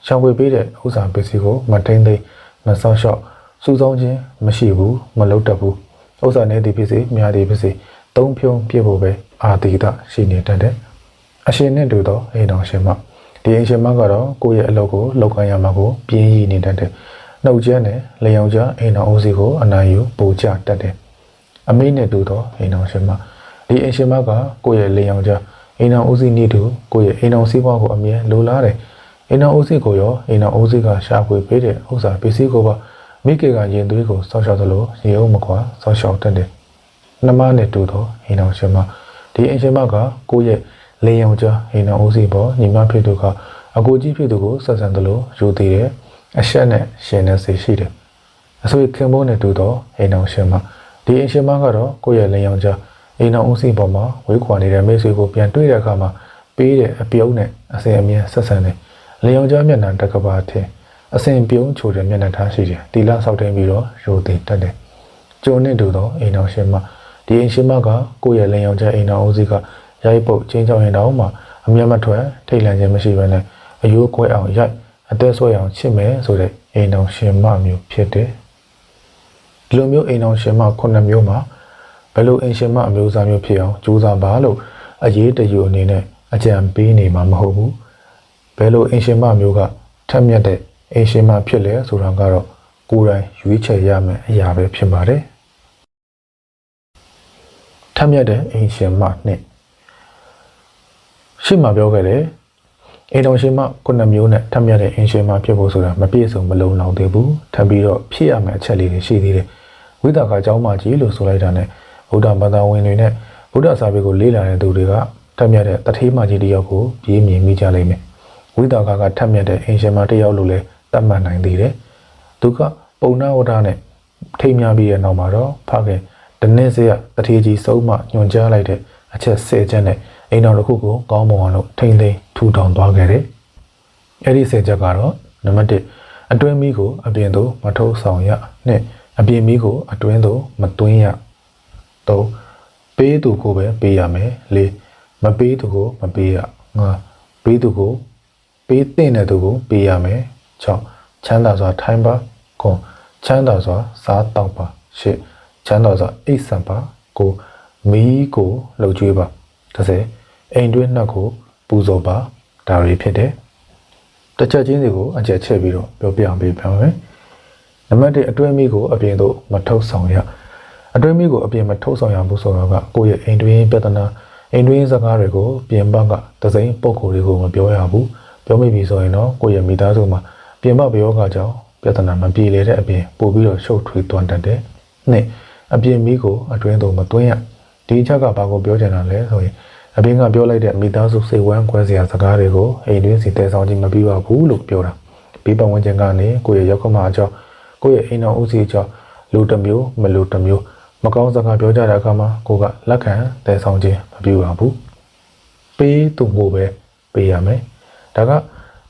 ရှောင်ဝေပေးတဲ့ဥစ္စာပစ္စည်းကိုမထိန်သိမ်းမဆောက်ရှောက်စူးစောင်းခြင်းမရှိဘူးမလုပ်တတ်ဘူးဥစ္စာနဲ့ဒီပစ္စည်းများဒီပစ္စည်းသုံးဖြုံပြဖို့ပဲအာတိတရှိနေတတ်တယ်အရှင်နဲ့တူသောအိမ်တော်ရှင်မဒီအိမ်ရှင်မကတော့ကိုယ့်ရဲ့အလုပ်ကိုလုပ်ကိုင်ရမှာကိုပြင်းရည်နေတတ်တယ်နှုတ်ကျန်းနဲ့လျောင်ကျအိမ်တော်ဦးစီးကိုအနိုင်ယူပို့ချတတ်တယ်အမိနဲ့တူသောအိမ်တော်ရှင်မဒီအိမ်ရှင်မကကိုယ့်ရဲ့လျောင်ကျအိမ်တော်ဦးစီးနေတူကိုယ့်ရဲ့အိမ်တော်စီးပွားကိုအမြဲလိုလားတယ်အိမ်တော်ဦးစီးကိုရောအိမ်တော်ဦးစီးကရှာဖွေပေးတဲ့ဥစ္စာပစ္စည်းကိုပါမိကေကရင်သွေးကိုစောက်ရှောက်သလိုရေအုပ်မကွာစောက်ရှောက်တတ်တယ်နှမနဲ့တူသောအိမ်တော်ရှင်မဒီအိမ်ရှင်မကကိုယ့်ရဲ့လင်းယောက်ျားအိမ်တော်ဦးစီးပေါ်ညီမဖြစ်သူကအကိုကြီးဖြစ်သူကိုဆက်ဆံသလိုယူတည်တယ်အဆက်နဲ့ရှင်နဲ့စိတ်ရှိတယ်အဆွေခင်မိုးနဲ့တူသောအိမ်တော်ရှင်မဒီအိမ်ရှင်မကတော့ကိုယ့်ရဲ့လင်းယောက်ျားအိမ်တော်ဦးစီးပေါ်မှာဝေးခွာနေတဲ့မိတ်ဆွေကိုပြန်တွေ့တဲ့အခါမှာပေးတဲ့အပြုံးနဲ့အစဉ်အမြဲဆက်ဆံတယ်လင်းယောက်ျားမျက်နှာတက်ကပါထင်အစဉ်ပြုံးချိုတဲ့မျက်နှာထားရှိတယ်တီလာဆောက်တင်ပြီးတော့ယူတည်တတ်တယ်ကျုံနဲ့တူသောအိမ်တော်ရှင်မဒီအိမ်ရှင်မကကိုယ့်ရဲ့လင်းယောက်ျားအိမ်တော်ဦးစီးကရိုက်ပုတ်ချင်းချောင်းရင်တောင်မှအမျက်မထွက်ထိတ်လန့်ခြင်းမရှိဘဲနဲ့အယိုးကွဲအောင်ရိုက်အသက်ဆွဲအောင်ချစ်မယ်ဆိုတဲ့အိမ်တော်ရှင်မမျိုးဖြစ်တယ်ဒီလိုမျိုးအိမ်တော်ရှင်မ9မျိုးမှာဘယ်လိုအိမ်ရှင်မအမျိုးအစားမျိုးဖြစ်အောင်ကြိုးစားပါလို့အရေးတယူအနေနဲ့အကြံပေးနေမှာမဟုတ်ဘူးဘယ်လိုအိမ်ရှင်မမျိုးကထက်မြက်တဲ့အိမ်ရှင်မဖြစ်လဲဆိုတာကတော့ကိုယ်တိုင်ရွေးချယ်ရမယ်အရာပဲဖြစ်ပါတယ်ထက်မြက်တဲ့အိမ်ရှင်မနဲ့ရှေ့မှာပြောခဲ့တယ်အိမ်တော်ရှင်မ9မျိုးနဲ့ထပ်မြတ်တဲ့အိမ်ရှင်မဖြစ်ဖို့ဆိုတာမပြည့်စုံမလုံလောက်သေးဘူးထပ်ပြီးတော့ဖြစ်ရမယ့်အချက်လေးတွေရှိသေးတယ်ဝိသကာကျောင်းမကြီးလို့ဆိုလိုက်တာနဲ့ဗုဒ္ဓဘာသာဝင်တွေနဲ့ဗုဒ္ဓစာပေကိုလေ့လာတဲ့သူတွေကထပ်မြတ်တဲ့တထေးမကြီးတစ်ယောက်ကိုပြေးမြင်မိကြလိမ့်မယ်ဝိသကာကထပ်မြတ်တဲ့အိမ်ရှင်မတစ်ယောက်လို့လည်းသတ်မှတ်နိုင်သေးတယ်သူကပုံနာဝဒနဲ့ထိမ်းများပြီးတဲ့နောက်မှာတော့ဖခင်တနည်းစရတထေးကြီးစုံမညွန်ကြားလိုက်တဲ့ အချက်10ချက်နဲ့အိမ်တော်တစ်ခုကိုကောင်းမွန်အောင်လို့ထိမ့်သိမ်းထူထောင်သွားခဲ့တယ်။အဲ့ဒီ10ချက်ကတော့နံပါတ်1အတွင်းမီးကိုအပြင်သို့မထုတ်ဆောင်ရနဲ့အပြင်မီးကိုအတွင်းသို့မသွင်းရ3ပေးသူကိုပဲပေးရမယ်4မပေးသူကိုမပေးရ5ပေးသူကိုပေးတဲ့သူကိုပေးရမယ်6ချမ်းသာစွာထိုင်ပါ9ချမ်းသာစွာစားတောက်ပါ10ချမ်းသာစွာအိပ်စံပါ9မီးကိုလှုပ်ကြွေးပါ10အိမ်တွင်းနှက်ကိုပူဇော်ပါဒါတွေဖြစ်တယ်တချက်ချင်းစီကိုအကျက်ချက်ပြီးတော့ပြောပြအောင်ပေးပါမယ်နံပါတ်1အတွင်းမီးကိုအပြင်သို့မထုတ်ဆောင်ရအတွင်းမီးကိုအပြင်မထုတ်ဆောင်ရဘူးဆိုတော့ကကိုယ့်ရဲ့အိမ်တွင်းပြဿနာအိမ်တွင်းစကားတွေကိုပြင်ပကသစိမ်းပုံကိုယ်တွေကိုမပြောရဘူးပြောမိပြီဆိုရင်တော့ကိုယ့်ရဲ့မိသားစုမှာပြင်ပပြောကကြောင့်ပြဿနာမပြေလည်တဲ့အပြင်ပို့ပြီးတော့ရှုပ်ထွေးသွားတတ်တယ်နှစ်အပြင်မီးကိုအတွင်းသို့မသွင်းရဒီအချက်ကဘာကိုပြောချင်တာလဲဆိုရင်အပြင်ကပြောလိုက်တဲ့မိသားစုစိတ်ဝမ်းခွဲစရာစကားတွေကိုအိမ်တွင်းစီတည်ဆောင်ခြင်းမပြီးပါဘူးလို့ပြောတာဘေးပတ်ဝန်းကျင်ကနေကိုယ့်ရဲ့ရောက်ခမအကြောင်းကိုယ့်ရဲ့အိမ်တော်ဦးစီးအကြောင်းလူတစ်မျိုးမလူတစ်မျိုးမကောင်းစကားပြောကြတဲ့အခါမှာကိုကလက်ခံတည်ဆောင်ခြင်းမပြုပါဘူးပေးသူကိုပဲပေးရမယ်ဒါက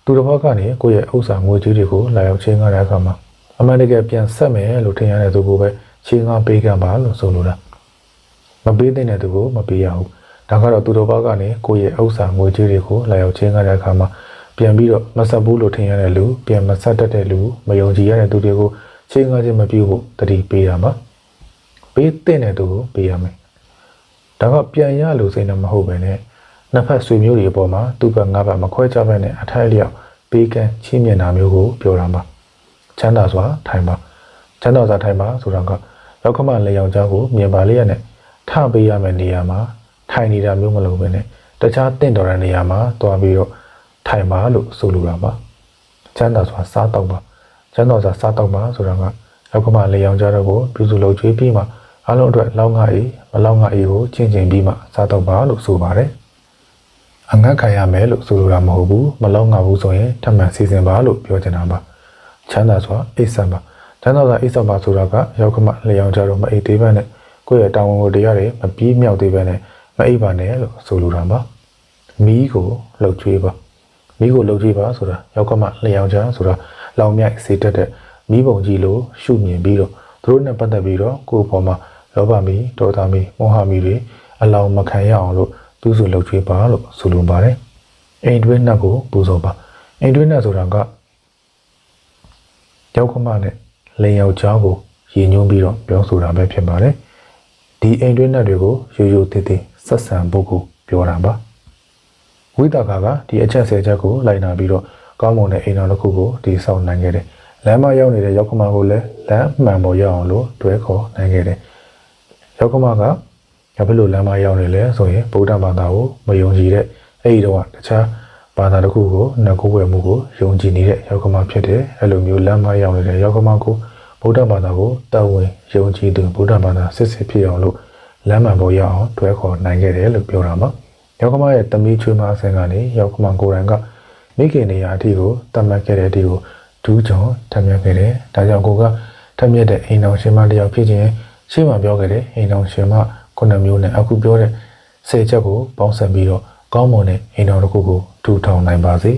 သူတစ်ပေါက်ကနေကိုယ့်ရဲ့ဥစ္စာငွေကြေးတွေကိုလာရောက်ချင်းကားတဲ့အခါမှာအမှန်တကယ်ပြန်ဆက်မယ်လို့ထင်ရတဲ့သူကိုပဲချင်းကားပေးကြပါလို့ဆိုလိုတာမပေးတဲ့သူကိုမပေးရဘူးဒါကတော့သူတစ်ပေါက်ကနေကိုယ့်ရဲ့ဥစ္စာငွေကြေးတွေကိုလာရောက်ချင်းကားတဲ့အခါမှာပြန်ပြီးတော့မဆက်ဘူးလို့ထင်ရတဲ့လူပြန်မဆက်တတ်တဲ့လူမယုံကြည်ရတဲ့သူတွေကိုချင်းကားခြင်းမပြုဖို့တတိပေးရမှာပေးတဲ့သူကိုပေးရမယ်ဒါကပြန်ရလို့စိတ်နဲ့မဟုတ်ပဲနဲ့နှစ်ဖက်ဆွေမျိုးတွေအပေါ်မှာသူ့ဘက်ငါးဘက်မခွဲခြားဘဲနဲ့အထိုက်လျောက်ပေးကမ်းချီးမြှင့်တာမျိုးကိုပြောတာပါချမ်းသာစွာထိုင်ပါချမ်းသာစွာထိုင်ပါဆိုတာကရောက်ခမလေယောက်ျားကိုမြင်ပါလေရနဲ့ထပေးရမယ့်နေရာမှာထိုင်နေတာမျိုးမလုပ်ဘဲနဲ့တခြားတင့်တော်တဲ့နေရာမှာတွားပြီးတော့ထိုင်ပါလို့ဆိုလိုတာပါချမ်းသာစွာစားတော့ပါချမ်းသာစွာစားတော့ပါဆိုတာကရောက်ခမလေယောက်ျားတို့ကိုပြုစုလုပ်ကြွေးပြီးမှအားလုံးအတွက်လောက်ငါအေးမလောက်ငါအေးကိုချင်းချင်းပြီးမှစားတော့ပါလို့ဆိုပါတယ်အငတ်ခံရမယ်လို့ဆိုလိုတာမဟုတ်ဘူးမလောက်ငါဘူးဆိုရင်ထပ်မံစီစဉ်ပါလို့ပြောချင်တာပါချမ်းသာစွာအိပ်စံပါချမ်းသာစွာအိပ်စံပါဆိုတာကရောက်ခမလေယောက်ျားတို့မအိပ်သေးဘဲနဲ့ကိုယ့်ရဲ့တာဝန်ကိုတရားတွေမပြီးမြောက်သေးဘဲနဲ့မအိပ်ပါနဲ့လို့ဆိုလိုတာပါမီးကိုလှုပ်ကြွေးပါမီးကိုလှုပ်ကြွေးပါဆိုတာရောက်ခမလေယောက်ျားဆိုတာလောင်မြိုက်စေတတ်တဲ့မီးပုံကြီးလိုရှုမြင်ပြီးတော့သူတို့နဲ့ပတ်သက်ပြီးတော့ကိုယ့်ဘောမှာလောဘမီဒေါသမီမောဟမီတွေအလောင်းမခံရအောင်လို့သူစုလှုပ်ကြွေးပါလို့ဆိုလိုပါတယ်အိမ်တွင်းနှက်ကိုပူဇော်ပါအိမ်တွင်းနှက်ဆိုတာကရောက်ခမနဲ့လိန်ယောက်ျားကိုရည်ညွှန်းပြီးတော့ပြောဆိုတာပဲဖြစ်ပါတယ်ဒီအိမ်တွင်းနှက်တွေကိုရိုးရိုးသေးသေးဆက်ဆံဖို့ကိုပြောတာပါဝိသကာကဒီအချက်10ချက်ကိုလိုက်နာပြီးတော့ကောင်းမွန်တဲ့အိမ်တော်တစ်ခုကိုတည်ဆောက်နိုင်ခဲ့တယ်လမ်းမရောက်နေတဲ့ရောက်ခမကိုလည်းလမ်းမှန်ပေါ်ရောက်အောင်လို့တွဲခေါ်နိုင်ခဲ့တယ်ရောက်ခမကဘယ်လိုလမ်းမရောက်နေလဲဆိုရင်ဗုဒ္ဓဘာသာကိုမယုံကြည်တဲ့အဲ့ဒီတော့တခြားဘာသာတစ်ခုကိုနှက်ကိုဝယ်မှုကိုယုံကြည်နေတဲ့ရောက်ခမဖြစ်တယ်အဲ့လိုမျိုးလမ်းမရောက်နေတဲ့ရောက်ခမကိုဗုဒ္ဓဘာသာကိုတာဝန်ယုံကြည်သူဗုဒ္ဓဘာသာစစ်စစ်ဖြစ်အောင်လို့လမ်းမှန်ပေါ်ရောက်အောင်တွဲခေါ်နိုင်ခဲ့တယ်လို့ပြောတာပါရောက်ခမရဲ့တမီးချွေးမအဆင်ကနေရောက်ခမကိုယ်တိုင်ကမိခင်နေရာအထိကိုတတ်မှတ်ခဲ့တဲ့အထိကိုဒူးကြော်ထမ်းမြက်ခဲ့တယ်ဒါကြောင့်ကိုကထမ်းမြက်တဲ့အိမ်တော်ရှင်မတယောက်ဖြစ်ခြင်းရှေ့မှာပြောခဲ့တဲ့အိမ်တော်ရှင်မ9မျိုးနဲ့အခုပြောတဲ့10ချက်ကိုပေါင်းစပ်ပြီးတော့ကောင်းမွန်တဲ့အိမ်တော်တစ်ခုကိုထူထောင်နိုင်ပါစေ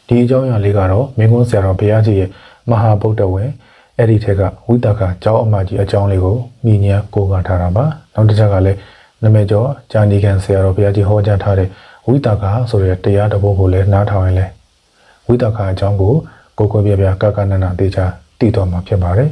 ဒီအကြောင်းအရာလေးကတော့မင်းကွန်းဆရာတော်ဘုရားကြီးရဲ့မဟာဗုဒ္ဓဝင်အဲ့ဒီထက်ကဝိတကကျောင်းအမကြီးအကြောင်းလေးကိုမြည်ညံကိုးကားထားတာပါနောက်တစ်ချက်ကလည်းနမေကျော်ဂျာနီကန်ဆရာတော်ဘုရားကြီးဟောကြားထားတဲ့ဝိတကဆိုတဲ့တရားတစ်ပုဒ်ကိုလည်းနားထောင်ရင်လဲဝိတကအကြောင်းကိုကိုယ်ကိုယ်ပြပြကကနနတေချာတည်တော်မှာဖြစ်ပါတယ်